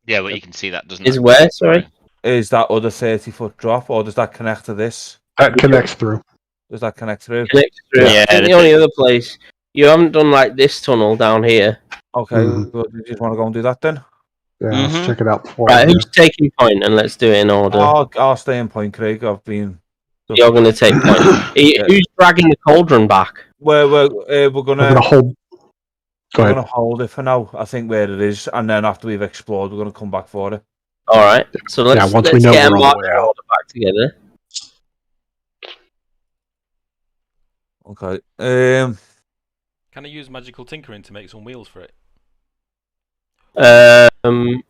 Yeah, but you can see that, doesn't Is it? where? Sorry. Is that other 30-foot drop, or does that connect to this? That connects through. Does that connect through? Connects through. Yeah, I think the it only is. other place you haven't done like this tunnel down here. Okay, well, you just want to go and do that then? Yeah, let's Mhm. check it out before. Right, we who's taking point, and let's do it in order. I'll stay in point, Craig. I've been. You're going to take point. Who's dragging the cauldron back? We're We're gonna gonna hold. Go we're ahead. gonna hold it for now. I think where it is, and then after we've explored, we're gonna come back for it. All right. So let's once we let's know get a we're on the march way out. order back together. Okay. Can I use magical tinkering to make some wheels for it? I On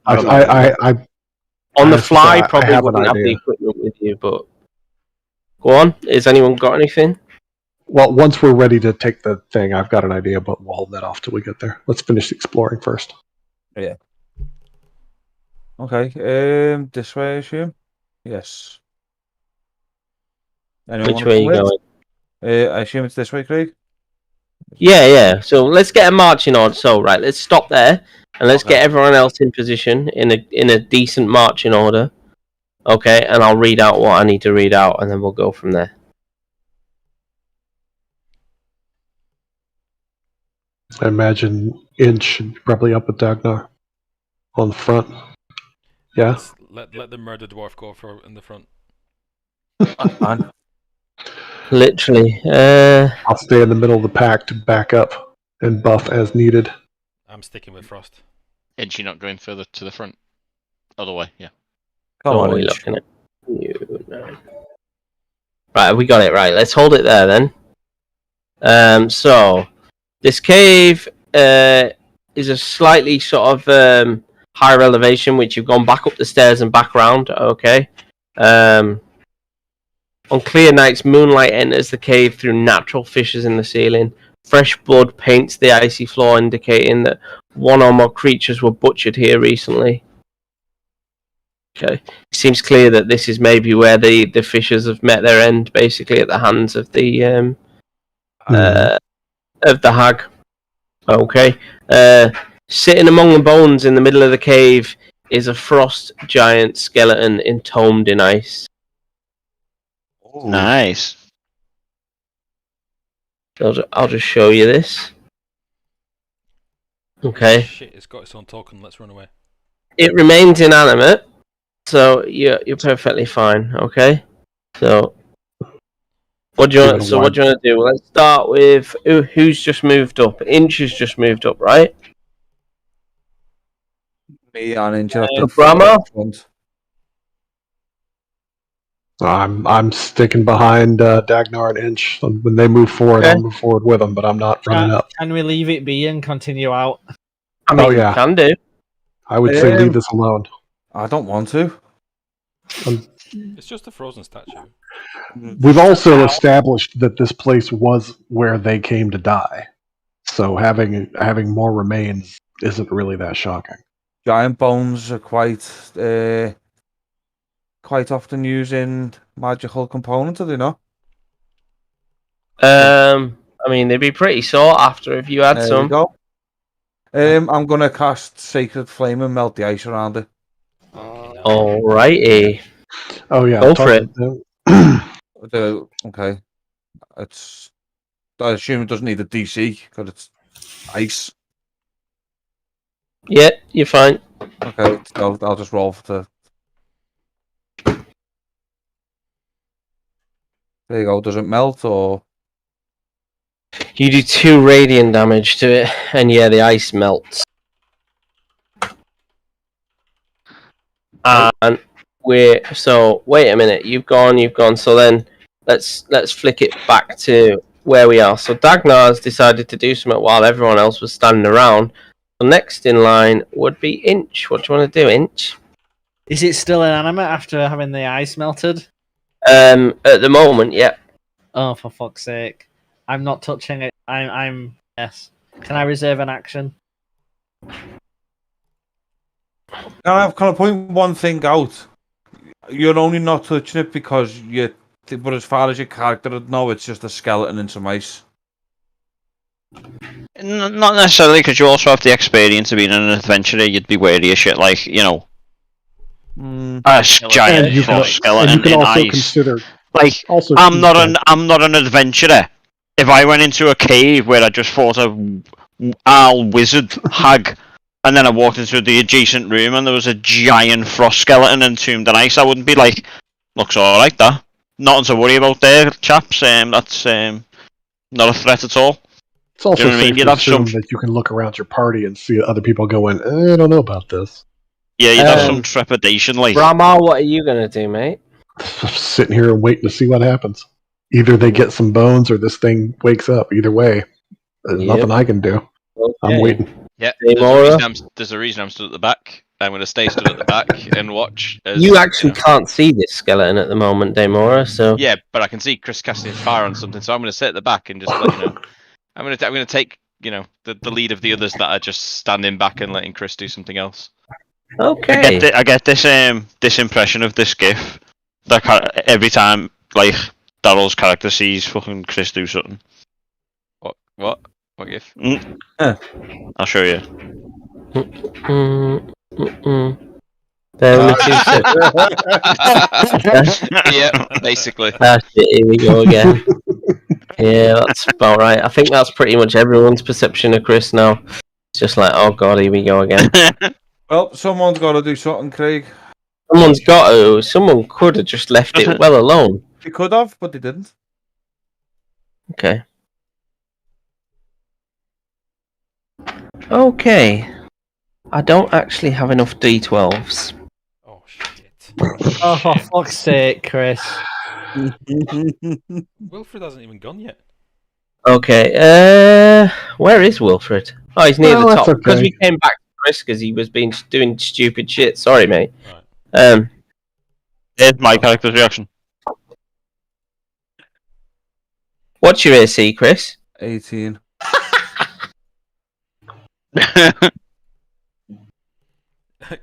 the I fly, have probably an wouldn't have the idea. equipment with you, but go on. Has anyone got anything? Well, once we're ready to take the thing, I've got an idea, but we'll hold that off till we get there. Let's finish exploring first. Yeah. Okay. This way, I assume. Yes. Anyone Which wanna way are come you with? going? I assume it's this way, Craig. Yeah. So let's get a marching order. So right, let's stop there and let's Okay. get everyone else in position in a decent marching order. Okay, and I'll read out what I need to read out, and then we'll go from there. I imagine Inch should be probably up with Dagnar on the front. Yeah. Let the murder dwarf go for in the front. Man. Literally. I'll stay in the middle of the pack to back up and buff as needed. I'm sticking with Frost. Is she not going further to the front? Other way, yeah. Come So on, what are we Inch. looking at? You, no. Right, we got it right. Let's hold it there then. So this cave is a slightly sort of higher elevation, which you've gone back up the stairs and back round. Okay. On clear nights, moonlight enters the cave through natural fissures in the ceiling. Fresh blood paints the icy floor, indicating that one or more creatures were butchered here recently. Okay. It seems clear that this is maybe where the fissures have met their end, basically at the hands of the hag. Okay. Sitting among the bones in the middle of the cave is a frost giant skeleton entombed in ice. Nice. I'll just show you this. Okay. Shit, it's got its own token. Let's run away. It remains inanimate, so you're perfectly fine. Okay. So what do you want? So what do you want to do? Let's start with who's just moved up. Inch has just moved up, right? Me and Inch at the Brahma? front. I'm sticking behind Dagnar and Inch. So when they move forward, Okay. I'll move forward with them, but I'm not running up. Can we leave it be and continue out? I mean, Oh, yeah. you can do. I would say leave this alone. I don't want to. It's just a frozen statue. We've also established that this place was where they came to die, so having more remains isn't really that shocking. Giant bones are quite often using magical components, are they not? I mean, they'd be pretty sought after if you had There some. we go. I'm gonna cast Sacred Flame and melt the ice around it. Alrighty. Oh yeah, Go for it. Okay. It's. I assume it doesn't need a DC because it's ice. Yeah, you're fine. Okay, I'll just roll for the. There you go. Does it melt or? You do 2 radiant damage to it, and yeah, the ice melts. And wait a minute. You've gone. So then, let's flick it back to where we are. So Dagnar's decided to do something while everyone else was standing around. So next in line would be Inch. What do you want to do, Inch? Is it still inanimate after having the ice melted? At the moment, yeah. Oh, for fuck's sake! I'm not touching it. I'm yes. Can I reserve an action? Can I point one thing out? You're only not touching it because but as far as your character would know, it's just a skeleton in some ice. Not necessarily, because you also have the experience of being an adventurer. You'd be wary of shit like, a giant frost skeleton and you can in also ice. consider Like, also I'm not an adventurer. If I went into a cave where I just fought a owl wizard hag, and then I walked into the adjacent room and there was a giant frost skeleton entombed in ice, I wouldn't be like, looks alright, that. Nothing to worry about there, chaps. That's not a threat at all. It's also You know what I safe mean? to assume that you can look around your party and see other people going, I don't know about this. Yeah, you'd have some trepidation, like. Ramal, what are you gonna do, mate? Sitting here and waiting to see what happens. Either they get some bones or this thing wakes up. Either way, there's nothing I can do. Okay. I'm waiting. Yeah, Demora? there's a reason I'm stood at the back. I'm going to stay stood at the back and watch. As, You actually can't see this skeleton at the moment, Demora. So Yeah, but I can see Chris casting his fire on something, so I'm going to sit at the back and just let you know. I'm going to take the lead of the others that are just standing back and letting Chris do something else. okay. I get this impression of this gif that every time like Daryl's character sees fucking Chris do something. What gif? I'll show you. There we go. Yeah, basically. That's it, here we go again. Yeah, that's about right. I think that's pretty much everyone's perception of Chris now. It's just like, oh god, here we go again. Well, someone's got to do something, Craig. Someone's got to. Someone could have just left it well alone. They could have, but they didn't. Okay. Okay. I don't actually have enough D12s. Oh shit. Oh, for fuck's sake, Chris. Wilfred hasn't even gone yet. Okay, where is Wilfred? Oh, he's near Well, the that's top because okay. we came back to Chris because he was doing stupid shit. Sorry, mate. Right. There's my character's reaction. What's your AC, Chris? 18.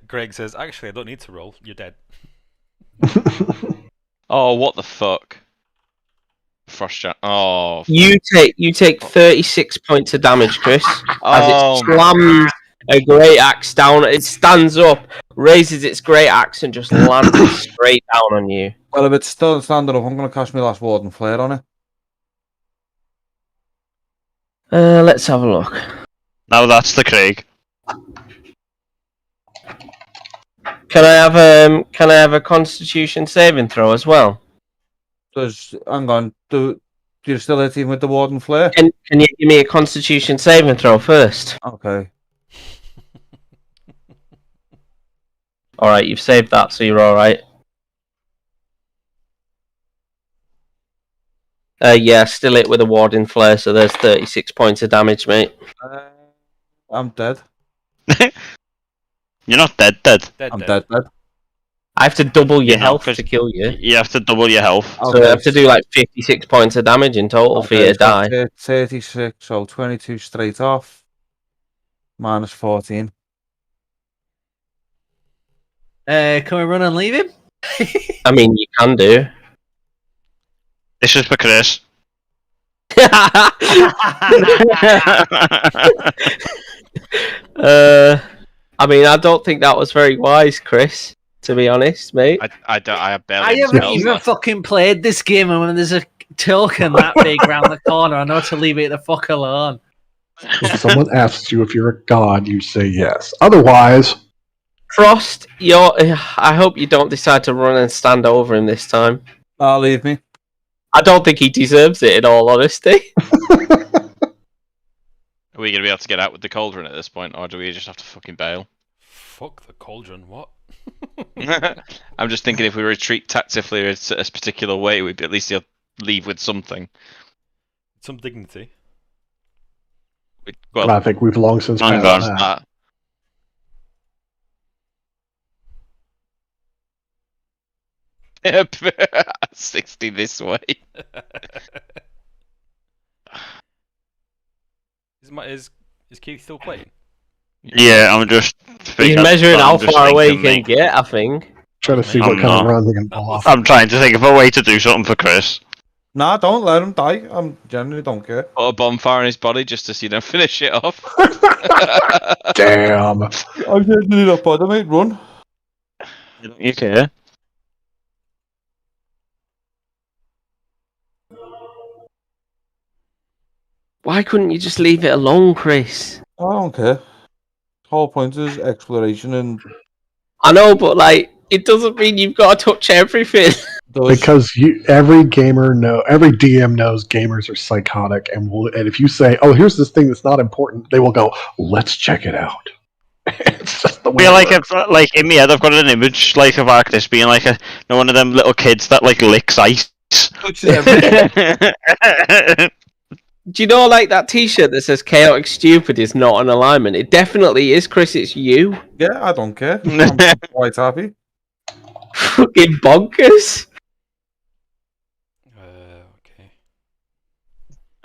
Greg says, actually, I don't need to roll. You're dead. Oh, what the fuck? Frost jam. Oh. You take 36 points of damage, Chris, as Oh, it slams a great axe down. It stands up, raises its great axe, and just lands it straight down on you. Well, if it's still standing up, I'm going to cast my last Warden Flare on it. Let's have a look. Now that's the Craig. Can I have a Constitution saving throw as well? Hang on. Do you still hit him with the Warden Flare? Can you give me a Constitution saving throw first? Okay. All right, you've saved that, so you're all right. Yeah, still hit with a warding flare, so there's 36 points of damage, mate. I'm dead. You're not dead. I'm dead. I have to double your You know, health 'cause to kill you. You have to double your health. So I have to do like 56 points of damage in total for you to die. 36, so 22 straight off. Minus 14. Can we run and leave him? I mean, you can do. This is for Chris. I mean, I don't think that was very wise, Chris. To be honest, mate. I have barely. I haven't spells even left. fucking played this game, and when there's a token that big round the corner, I know to leave it the fuck alone. If someone asks you if you're a god, you say yes. Otherwise, Frost, I hope you don't decide to run and stand over him this time. Leave me. I don't think he deserves it, in all honesty. Are we going to be able to get out with the cauldron at this point, or do we just have to fucking bail? Fuck the cauldron, what? I'm just thinking if we retreat tactically a particular way, we'd at least leave with something. Some dignity. Well, I think we've long since I'm passed gone. that. 60 this way. Is Keith still playing? Yeah, I'm just. He's measuring how I'm just far away he thinking, can get, I think. Trying to see I'm what kind not. of run they can pull off. I'm trying to think of a way to do something for Chris. Nah, don't let him die. I genuinely don't care. Put a bonfire in his body just to see them finish it off. Damn. I genuinely don't bother, mate. Run. You care? Why couldn't you just leave it alone, Chris? I don't care. Whole point is exploration and I know, but like, it doesn't mean you've got to touch everything. those. Because every DM knows gamers are psychotic, and if you say, "Oh, here's this thing that's not important," they will go, "Let's check it out." It's just the way. Feel like like in my head, I've got an image like of Arctis being like one of them little kids that like licks ice. Touches everything. Do you know, like, that T-shirt that says "chaotic stupid" is not an alignment? It definitely is, Chris. It's you. Yeah, I don't care. I'm quite happy. Fucking bonkers. Okay.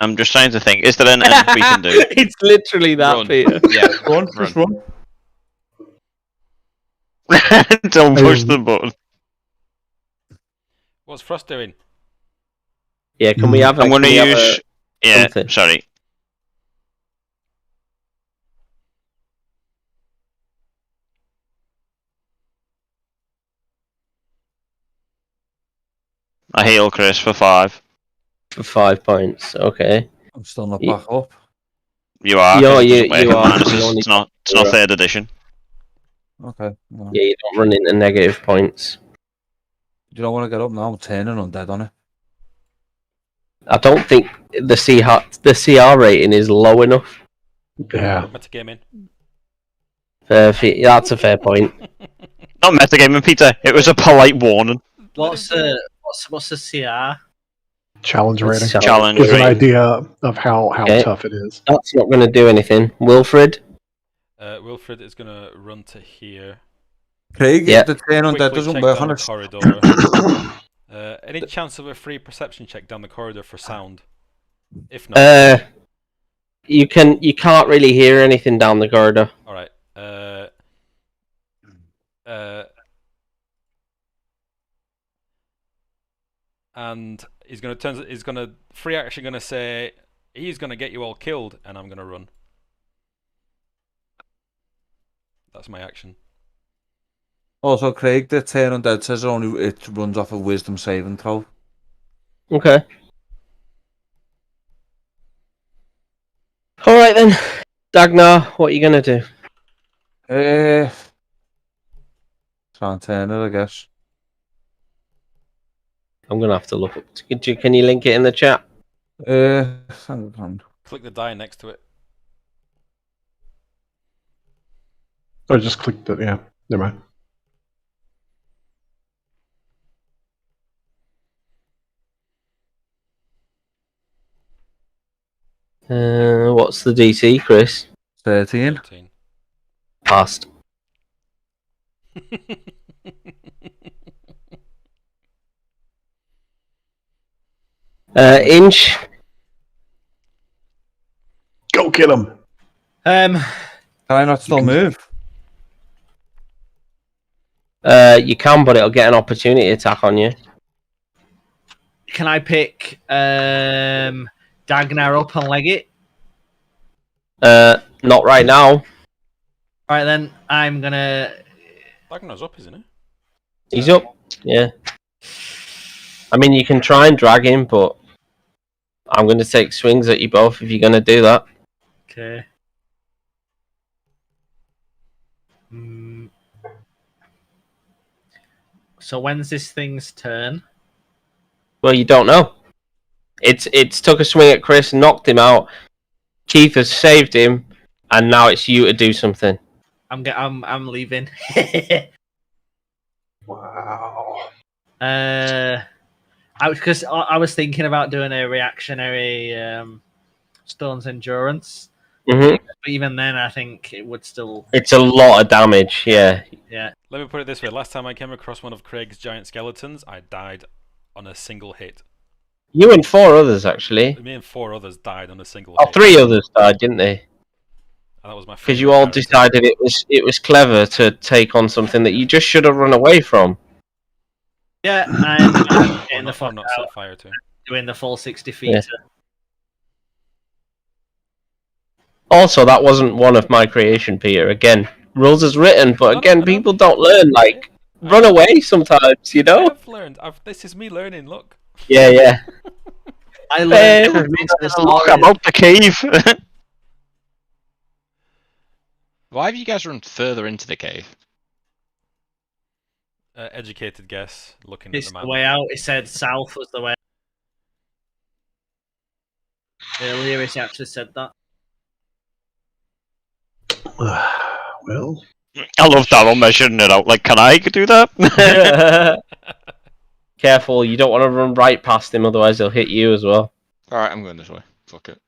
I'm just trying to think. Is there an end we can do? It's literally that, Run. Peter. Yeah. Run, just run. Don't push the button. What's Frost doing? Yeah, can we have? I'm going to use. Yeah. something? Sorry. I heal Chris for 5. For 5 points. Okay. I'm still not You- back up. You are. You are, 'cause it doesn't you- work you in are. minuses. You only- It's not 3rd edition. Okay. No. Yeah, you don't run into negative points. You don't want to get up now? I'm turning undead on it. I don't think the CR rating is low enough. Yeah. Metagaming. That's a fair point. Not metagaming, Peter. It was a polite warning. What's the CR? Challenge It's rating Challenge gives an rating. idea of how Okay. tough it is. That's not going to do anything. Wilfred? Wilfred is going to run to here. Craig, Yeah. if the turn undead Quickly doesn't check work down on the it. corridor. Any chance of a free perception check down the corridor for sound? If not, You can't really hear anything down the corridor. all right. And he's going to turn. He's going to free action. Going to say he's going to get you all killed, and I'm going to run. That's my action. Also, Craig, the turn undead says it runs off a wisdom saving throw. Okay. Alright then. Dagnar, what are you going to do? Try and turn it, I guess. I'm going to have to look up. Can you link it in the chat? Hang on. Click the die next to it. I just clicked it. Yeah. Never mind. What's the DC, Chris? 13. 13. Passed. Inch. Go get him. Can I not still move? You can, but it'll get an opportunity attack on you. Can I pick Dagnar up and leg it? Not right now. Right then, I'm gonna. Dagnar's up, isn't he? He's up. Yeah. I mean, you can try and drag him, but I'm going to take swings at you both if you're going to do that. Okay. So when's this thing's turn? Well, you don't know. It's took a swing at Chris, knocked him out. Keith has saved him, and now it's you to do something. I'm leaving. Wow. Because I was thinking about doing a reactionary Stone's Endurance, Mm-hmm. but even then, I think it would still. It's a lot of damage, yeah. Yeah. Let me put it this way. Last time I came across one of Craig's giant skeletons, I died on a single hit. You and 4 others, actually. Me and 4 others died on a single Oh, hit. 3 others died, didn't they? And that was my Because you favourite all character. decided it was clever to take on something that you just should have run away from. Yeah, I'm getting I'm the fuck not out. set fire to. doing the full 60 feet. Yeah. Also, that wasn't one of my creation, Peter. Again, rules is written, but again, people don't learn. Like, run away sometimes, you know? I've learned. This is me learning, look. Yeah. I learned Look about the cave. Why have you guys run further into the cave? Educated guess, looking It's at the the map. way out. It said south was the way. Earlier, he actually said that. Well, I love Daryl measuring it out. Like, can I do that? Careful, you don't want to run right past him, otherwise he'll hit you as well. Alright, I'm going this way. Fuck it.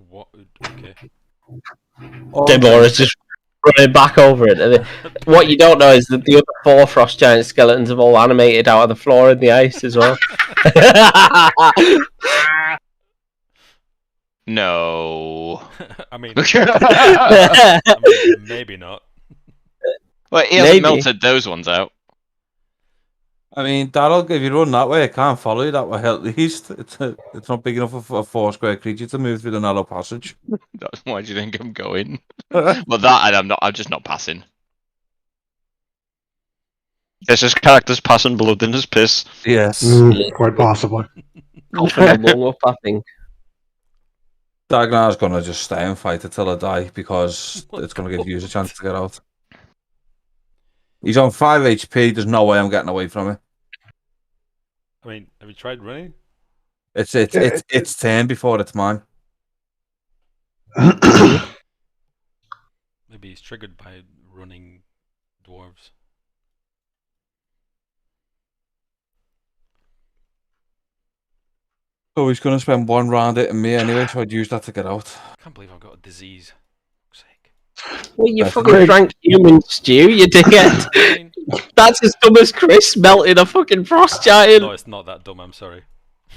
What? Okay. Demora's just running back over it. And what you don't know is that the other 4 frost giant skeletons have all animated out of the floor in the ice as well. No. I mean, Well, maybe not. he hasn't Maybe. melted those ones out. I mean, Daryl, if you run that way, I can't follow you that way at least. It's not big enough for a 4-square creature to move through the narrow passage. That's why do you think I'm going? But that I'm not. I'm just not passing. This is characters passing blood in his piss. Yes. quite possibly. Coughing along up, I think. Dagnar's gonna just stay and fight it till I die because it's gonna give you a chance to get out. He's on 5 HP. There's no way I'm getting away from it. I mean, have you tried running? It's turn before it's mine. Maybe he's triggered by running dwarves. So he's gonna spend 1 round hitting me anyway, so I'd use that to get out. I can't believe I've got a disease. For fuck's sake. Well, you That's fucking great. drank human stew, you dickhead. I mean, That's as dumb as Chris melting a fucking frost giant. no, it's not that dumb. I'm sorry.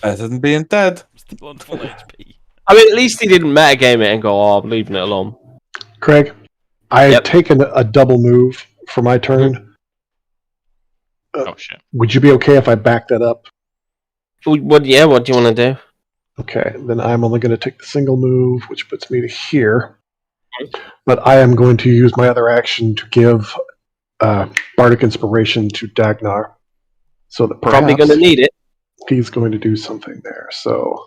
Better than being dead. I'm still on full HP. I mean, at least he didn't metagame it and go, oh, I'm leaving it alone. Craig, I Yep. had taken a double move for my turn. Oh shit. Would you be okay if I backed that up? What do you want to do? Okay, then I'm only going to take the single move, which puts me to here. But I am going to use my other action to give Bardic Inspiration to Dagnar. So that perhaps Probably going to need it. he's going to do something there. So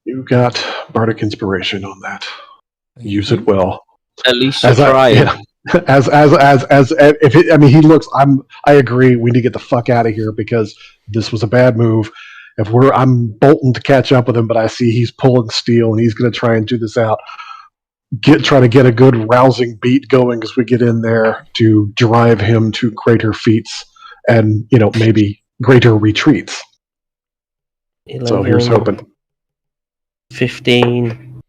you got Bardic Inspiration on that. Use it well. At least you're As I- trying. yeah. As if it, I mean, he looks. I agree. We need to get the fuck out of here because this was a bad move. I'm bolting to catch up with him, but I see he's pulling steel and he's going to try and do this out. Try to get a good rousing beat going as we get in there to drive him to greater feats and maybe greater retreats. 11, So here's hoping. 15,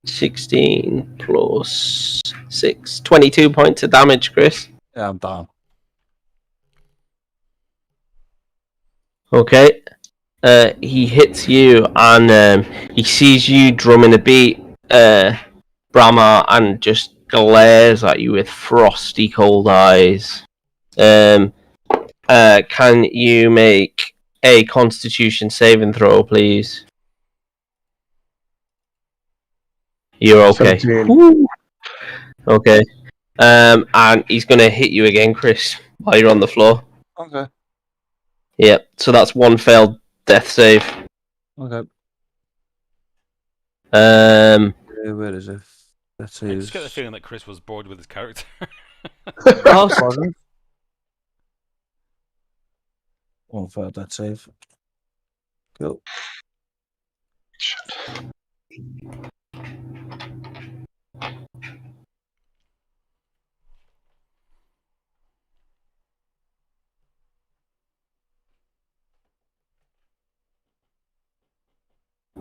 16 plus 6. 22 points of damage, Chris. Yeah, I'm down. Okay. He hits you and he sees you drumming a beat, Brahma, and just glares at you with frosty cold eyes. Can you make a Constitution saving throw, please? You're okay. 17. Woo. Okay. And he's gonna hit you again, Chris, while you're on the floor. Okay. Yep. So that's 1 failed death save. Okay. Where is it? Let's see. I just get the feeling that Chris was bored with his character. Oh, One failed that save. Cool.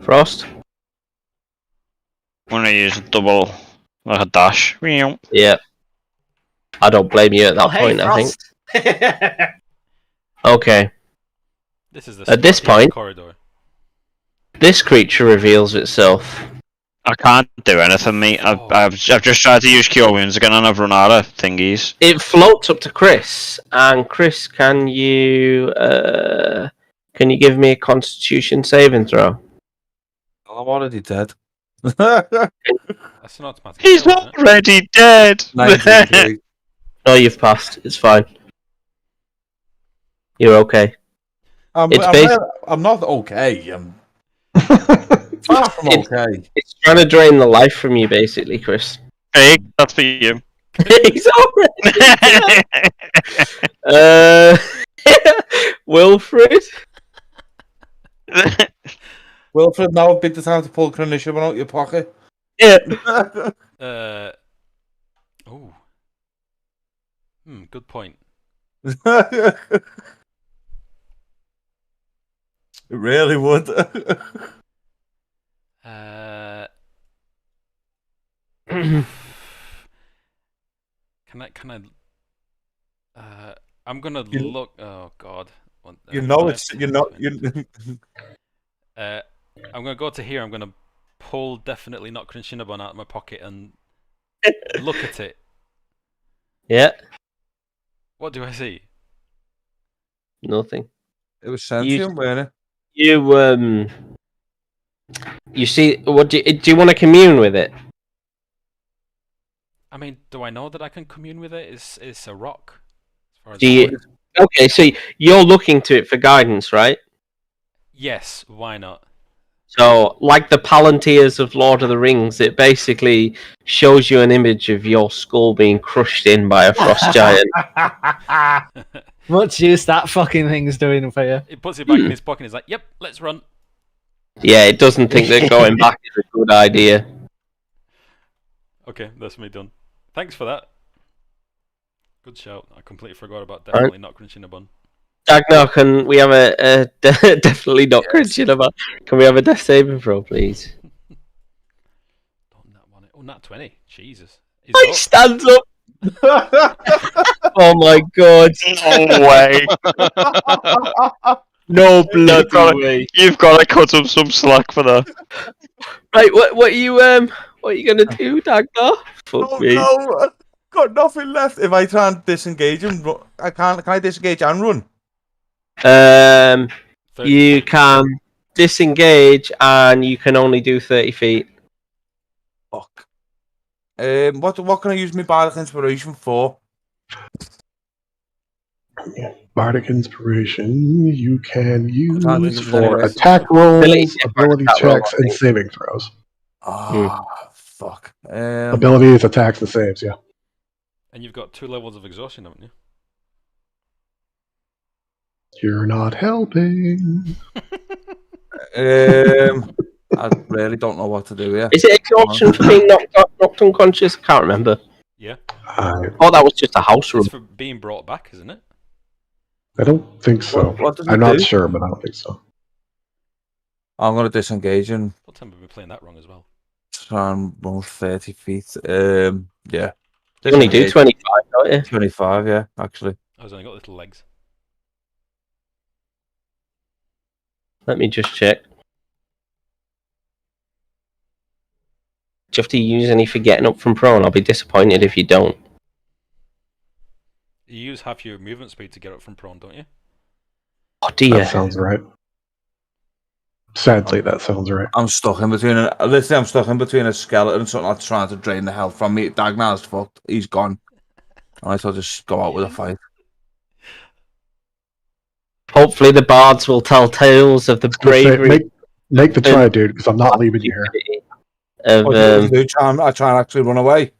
Frost. I'm gonna use a double, like a dash. Yeah. I don't blame you at that point, I think. think. Okay. This is the At this spot in the point- corridor. This creature reveals itself. I can't do anything, mate. I've just tried to use Cure Wounds again and I've run out of thingies. It floats up to Chris, and Chris, can you give me a Constitution saving throw? I'm already dead. That's an automatic. He's fail, isn't it? already dead. 93. No, you've passed. It's fine. You're okay. I'm not okay. I'm far from okay. It's trying to drain the life from you, basically, Chris. Hey, that's for you. He's already. Wilfred. Wilfred, now a big time to pull Chronicium out your pocket. Yeah. Oh. Good point. It really would. Can I? I'm gonna look. Oh God. I'm gonna go to here. I'm gonna pull definitely not Crinchinaban out of my pocket and look at it. Yeah. What do I see? Nothing. It was sentient, wasn't it? You see? What do you want to commune with it? I mean, do I know that I can commune with it? It's a rock. As far as Do you? Okay, so you're looking to it for guidance, right? Yes. Why not? So, like the Palantirs of Lord of the Rings, it basically shows you an image of your skull being crushed in by a frost giant. Much use that fucking thing's doing for you. It puts it back in his pocket and he's like, yep, let's run. Yeah, it doesn't think that going back is a good idea. Okay, that's me done. Thanks for that. Good shout. I completely forgot about definitely not crunching a bun. Dagnathum, can we have a definitely not crunching about? Can we have a death saving throw, please? Don't nat one. Oh, nat 20. Jesus. He's He up. stands up. Oh my god. No way. No bloody way. You've got to cut him some slack for that. Right, what are you gonna do, Dagnathum? Fuck me. No, got nothing left. If I try and disengage him, I can't. Can I disengage and run? You can disengage, and you can only do 30 feet. Fuck. What can I use my bardic inspiration for? Bardic inspiration you can use use for it. attack rolls, ability attack roll, checks, I and think. saving throws. Fuck. Abilities, attacks, and saves, yeah. And you've got 2 levels of exhaustion, haven't you? You're not helping. I really don't know what to do here. Is it exhaustion for being knocked unconscious? I can't remember. Yeah. Oh, that was just a house rule. It's for being brought back, isn't it? I don't think so. What does it I'm not do? sure, but I don't think so. I'm gonna disengage and What time have we been playing that wrong as well? try and run 30 feet. Yeah. You only do Disengage. 25, don't you? 25, yeah, actually. I've only got little legs. Let me just check. Do you have to use any for getting up from prone? I'll be disappointed if you don't. You use half your movement speed to get up from prone, don't you? Oh dear. That sounds right. Sadly, that sounds right. I'm stuck in between a skeleton and something that's trying to drain the health from me. Dagnar's fucked. He's gone. I might as well just go out with a fight. Hopefully the bards will tell tales of the bravery Make the try, dude, because I'm not leaving you here. of What do you do? I try and actually run away.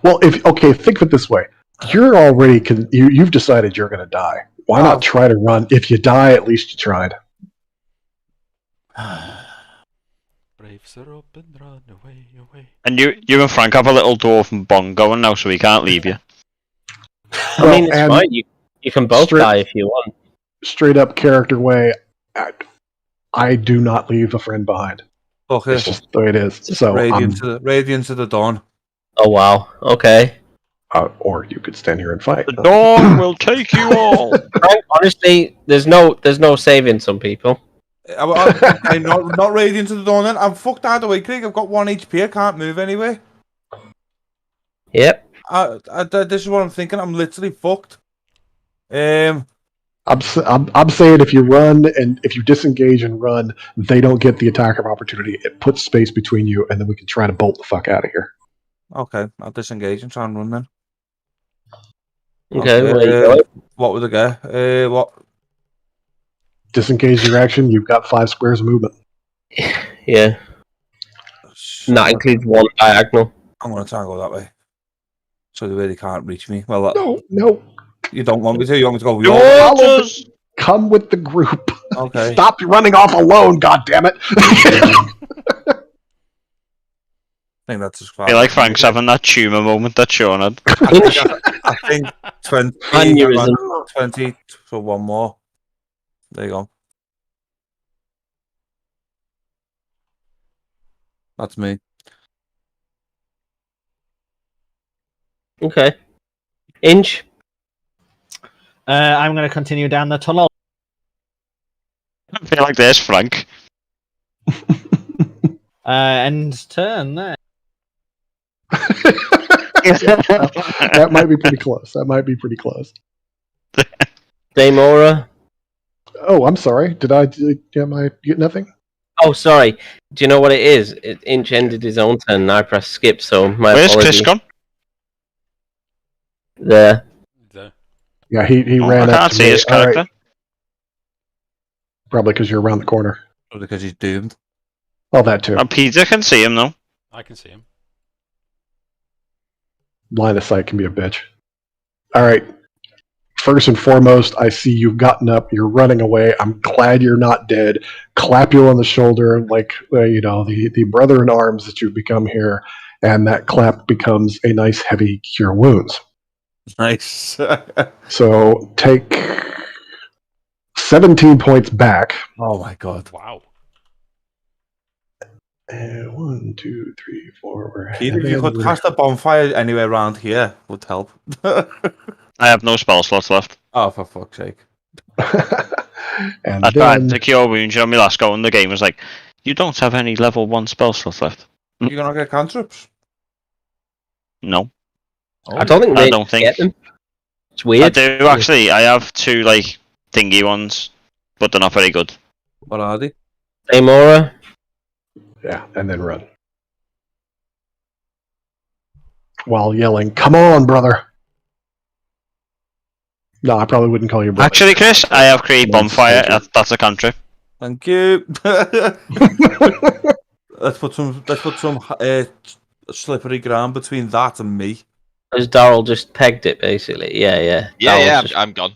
Well, think of it this way: you're already you've decided you're going to die. Why not try to run? If you die, at least you tried. Braves are up and run away, away. And you and Frank have a little dwarven bond going now, so we can't leave you. I mean, it's fine. You can both die if you want. Straight up character way, I do not leave a friend behind. Okay. It's just the way it is. So Radiance of the dawn. Oh wow. Okay. Or you could stand here and fight. The dawn will take you all. Honestly, there's no saving some people. I'm not radiant to the dawn then. I'm fucked either way, Craig. I've got 1 HP. I can't move anyway. Yep. This is what I'm thinking. I'm literally fucked. I'm saying if you run and if you disengage and run, they don't get the attack of opportunity. It puts space between you, and then we can try to bolt the fuck out of here. Okay, I'll disengage and try and run then. Okay, where you going? What would I go? What? Disengage your action. You've got 5 squares of movement. Yeah. And that includes 1 diagonal. I'm going to try and go that way. So they really can't reach me. Well, No. You don't want me to? You want me to go? Come with the group. Okay. Stop running off alone, goddammit. I think that's as far. I feel like Frank's having that tumour moment that Sean had. I think 20. Aneurysm. 20 for 1 more. There you go. That's me. Okay. Inch. I'm going to continue down the tunnel. I feel like there's Frank. End turn there. That might be pretty close. Demora. Oh, I'm sorry. Am I get nothing? Oh, sorry. Do you know what it is? Inch ended his own turn and I pressed skip, so my Where's apologies. Chris gone? There. Yeah, he ran I up can't to see me. his All character. right. Probably because you're around the corner. Probably because he's doomed. Oh, that too. Peter can see him though. I can see him. Line of sight can be a bitch. All right. First and foremost, I see you've gotten up. You're running away. I'm glad you're not dead. Clap you on the shoulder like, the brother in arms that you've become here. And that clap becomes a nice heavy cure wounds. Nice. So take 17 points back. Oh my god. Wow. And 1, 2, 3, 4. Peter, if you could cast a bonfire anywhere around here, would help. I have no spell slots left. Oh, for fuck's sake. And I tried then, to cure wounds on my last go, and the game was like, "You don't have any level 1 spell slots left." You're gonna get cantrips? No, I don't think I they don't think. get them. It's I weird. do actually. I have 2 like thingy ones, but they're not very good. What are they? Demora. yeah, and then run. While yelling, "Come on, brother!" No, I probably wouldn't call you brother. Actually, Chris, I have create bonfire. That's a cantrip. Thank you. Let's put some slippery ground between that and me. As Daryl just pegged it, basically. Yeah. Yeah, I'm gone.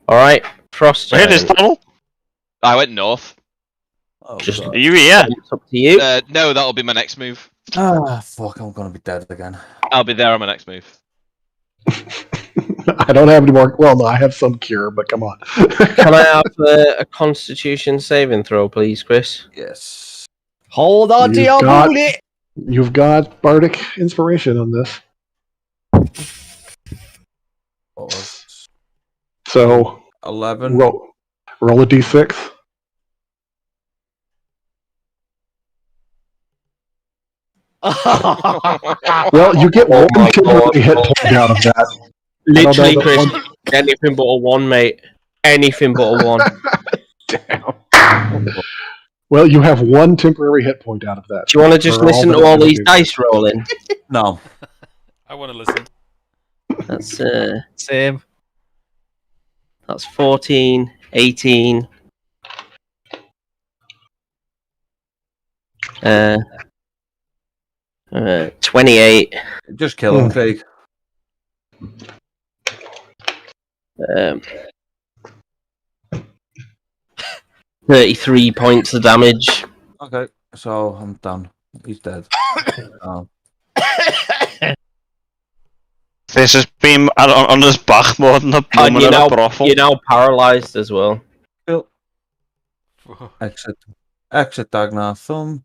Alright, Frost. Where is tunnel? I went north. Oh, Just- God. Are you here? It's up to you. No, that'll be my next move. Fuck, I'm gonna be dead again. I'll be there on my next move. I don't have any more. Well, no, I have some cure, but come on. Can I have a Constitution saving throw, please, Chris? Yes. Hold on to You've your got- booty. You've got bardic inspiration on this. So 11. roll a d6. Well, you get one my temporary God. hit point out of that. Literally, know, Chris, anything but a 1, mate. Anything but a 1. Damn. Well, you have 1 temporary hit point out of that. Do you want to just For listen all to that all you these do. dice rolling? No. I want to listen. That's Same. that's 14, 18. 28. Just kill him, Craig. 33 points of damage. Okay, so I'm done. He's dead. Oh. This has been on his back more than a And woman in a brothel. you're now paralyzed as well. Exit Dagnathum.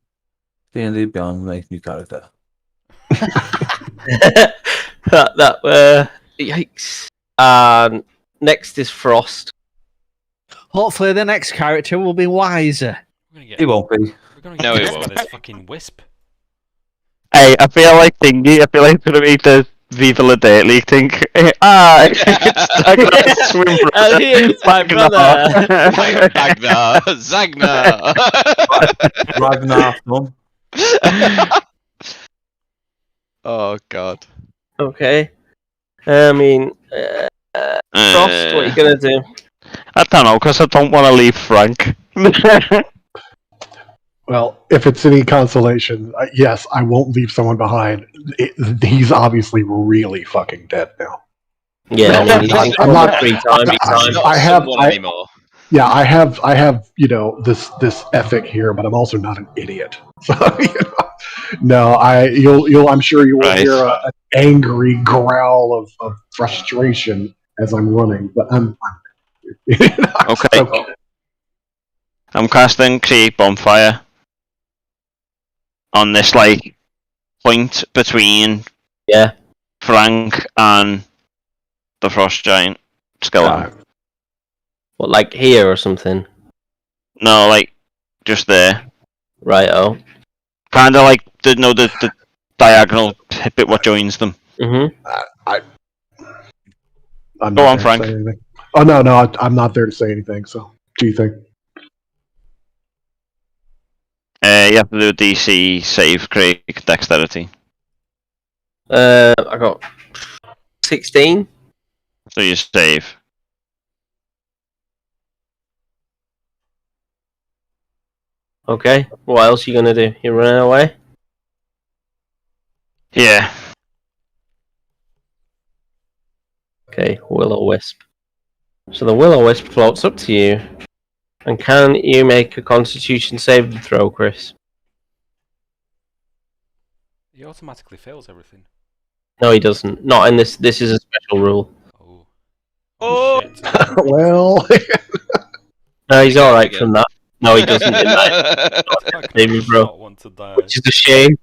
D&D Beyond make new character. Yikes. Next is Frost. Hopefully, the next character will be wiser. We're gonna get, He won't be. we're gonna get No, he pissed by won't. this fucking wisp. Hey, I feel like thingy. I feel like it's gonna be the Viva La Dirt League thing. I gotta swim for And here's my brother. Ragnar, Zagnar. Dagnathum. Oh god. Okay. I mean, Frost, what are you gonna do? I don't know, because I don't want to leave Frank. Well, if it's any consolation, yes, I won't leave someone behind. He's obviously really fucking dead now. Yeah, I mean, he's I'm in not- 3 times. I have- someone anymore. Yeah, I have, this ethic here, but I'm also not an idiot. So, no, I'm sure you will Right. hear an angry growl of frustration as I'm running, but I'm Okay. so- I'm casting Create Bonfire on this, like, point between Yeah. Frank and the Frost Giant skeleton. What, like here or something? No, like, just there. Right, oh. Kind of like, the diagonal bit what joins them. Mm-hmm. I'm Go not on, there to Frank. say anything. Oh no, I'm not there to say anything. So, do you think? You have to do a DC save, Craig, Dexterity. I got 16. So you save. Okay. What else are you gonna do? You running away? Yeah. Okay, Will-O-Wisp. So the Will-O-Wisp floats up to you. And can you make a Constitution saving throw, Chris? He automatically fails everything. No, he doesn't. Not in this. This is a special rule. Oh. Oh. Shit. Well, No, he's Okay, alright again. from that. No, he doesn't. In that. I Saving throw. not want to die. Which is a shame.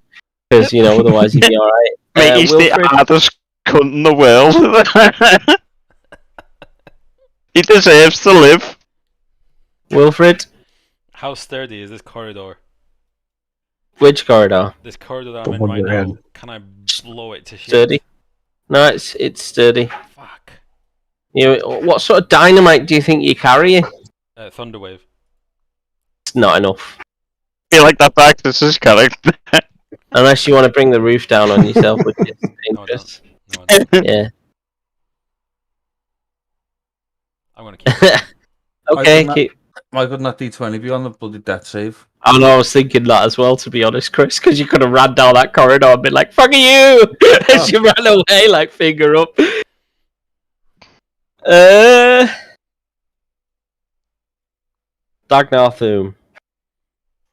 Because, otherwise he'd be alright. Mate, he's the Wilfred? hardest cunt in the world. He deserves to live. Wilfred? How sturdy is this corridor? Which corridor? This corridor that The I'm in one right you're now. in. Can I blow it to shit? Sturdy? No, it's sturdy. Fuck. What sort of dynamite do you think you're carrying? Thunderwave. It's not enough. I feel like that practice is character. Unless you want to bring the roof down on yourself, which is No, I dangerous. don't. No, I don't. Yeah. I'm gonna keep it. Okay, I keep. Why couldn't that D20 be on the bloody death save? I know, I was thinking that as well, to be honest, Chris, because you could have ran down that corridor and been like, "Fuck you!" as you ran away, like finger up. Dagnathum.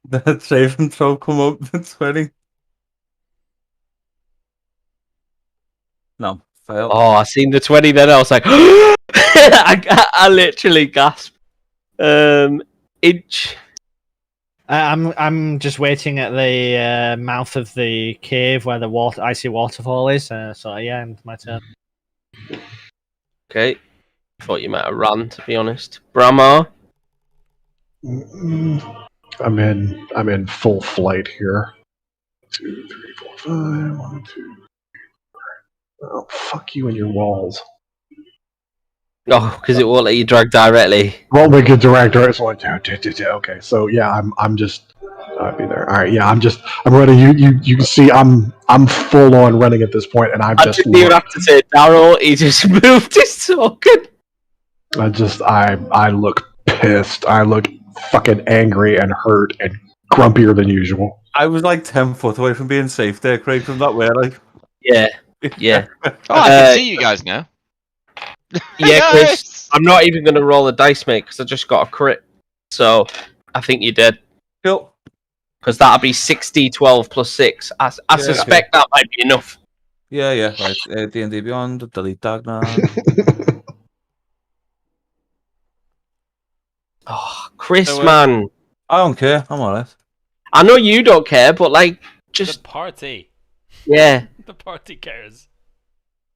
That save and throw come up to 20. No, fail. Oh, I seen the 20 then. I was like, I literally gasped. Inch. I'm just waiting at the mouth of the cave where the icy waterfall is. So yeah, my turn. Okay. Thought you might have run, to be honest. Brahma. I'm in full flight here. 2, 3, 4, 5. 1, 2. Oh, fuck you and your walls. Oh, because it won't let you drag directly. Won't make it direct. Right? So okay, so yeah, I'm just. I'll be there. All right, yeah, I'm running. You can see I'm full on running at this point, and I didn't even look- have to say Daryl. He just moved his token. I look pissed. I look fucking angry and hurt and grumpier than usual. I was like 10 foot away from being safe there, Craig, from that way. Like, Yeah, yeah, Oh, I can see you guys now. yeah, Chris. I'm not even going to roll a dice, mate, because I just got a crit. So I think you're dead. cool. Because that'll be 6d12 plus 6. I suspect that might be enough. Yeah. Right. D&D Beyond, delete Dagna. Oh, Chris, So, man. I don't care. I'm alright. I know you don't care, but like, just The party. yeah. The party cares.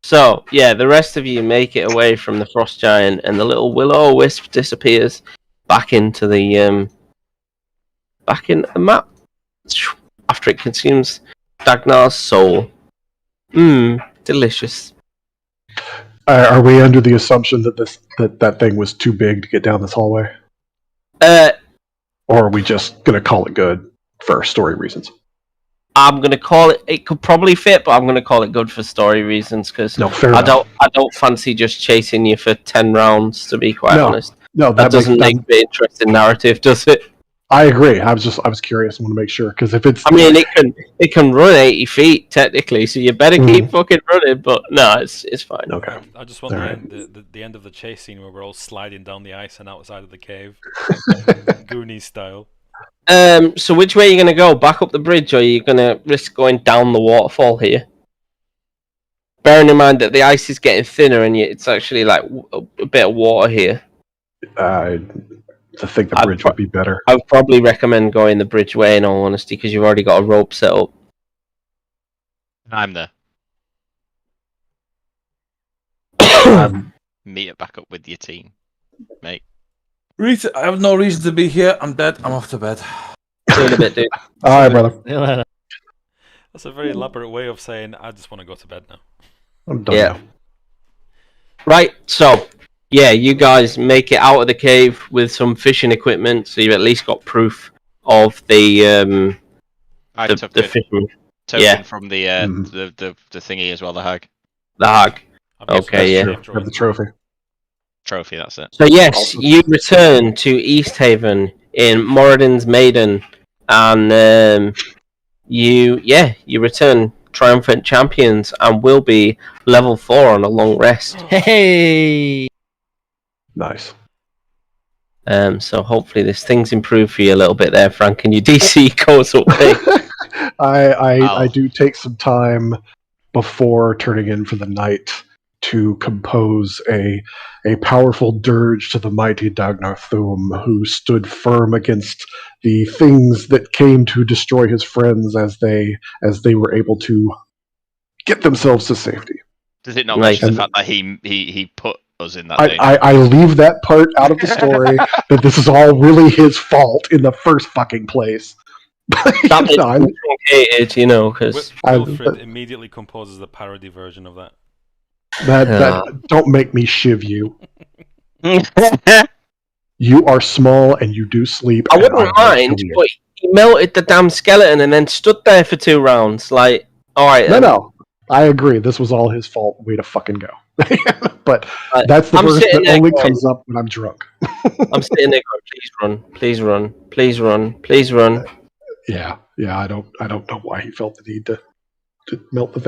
So yeah, the rest of you make it away from the frost giant, and the little Will-O-Wisp disappears back into the map after it consumes Dagnar's soul. Delicious. Are we under the assumption that that thing was too big to get down this hallway? Or are we just going to call it good for story reasons? I'm going to call it. It could probably fit, but I'm going to call it good for story reasons because I don't fancy just chasing you for 10 rounds. To be quite honest, no, that doesn't make the interesting narrative, does it? I agree. I was curious. I want to make sure because if it's, I mean, it can run 80 feet technically, so you better keep fucking running. But no, it's fine. Okay. I just want the end of the chase scene where we're all sliding down the ice and outside of the cave, Goonies style. So which way are you going to go? Back up the bridge, or are you going to risk going down the waterfall here? Bearing in mind that the ice is getting thinner and it's actually like a bit of water here. I think the bridge would be better. I would probably recommend going the bridge way, in all honesty, because you've already got a rope set up. I'm there. Meet it back up with your team, mate. I have no reason to be here. I'm dead. I'm off to bed. See you in a bit, dude. All right, brother. That's a very elaborate way of saying I just want to go to bed now. I'm done. Yeah. Right. So, yeah, you guys make it out of the cave with some fishing equipment, so you've at least got proof of the fishing token from the thingy as well. The hag. The hag. Okay, yeah. Have the trophy. Trophy, that's it. So yes, you return to East Haven in Moradin's Maiden, and you return triumphant champions and will be level 4 on a long rest. Hey, nice. So hopefully this thing's improved for you a little bit there, Frank, and your DC goes up. I do take some time before turning in for the night to compose a powerful dirge to the mighty Dagnathum, who stood firm against the things that came to destroy his friends as they were able to get themselves to safety. Does it not mention the fact that he put us in that danger? I leave that part out of the story, that this is all really his fault in the first fucking place. That was truncated, because Wilfred immediately composes a parody version of that. That don't make me shiv you. You are small and you do sleep. I wouldn't mind, but he melted the damn skeleton and then stood there for 2 rounds. Like, all right. No. I agree. This was all his fault. Way to fucking go. But that's the verse that only comes up when I'm drunk. I'm sitting there going, please run, please run, please run, please run. Yeah. I don't know why he felt the need to melt the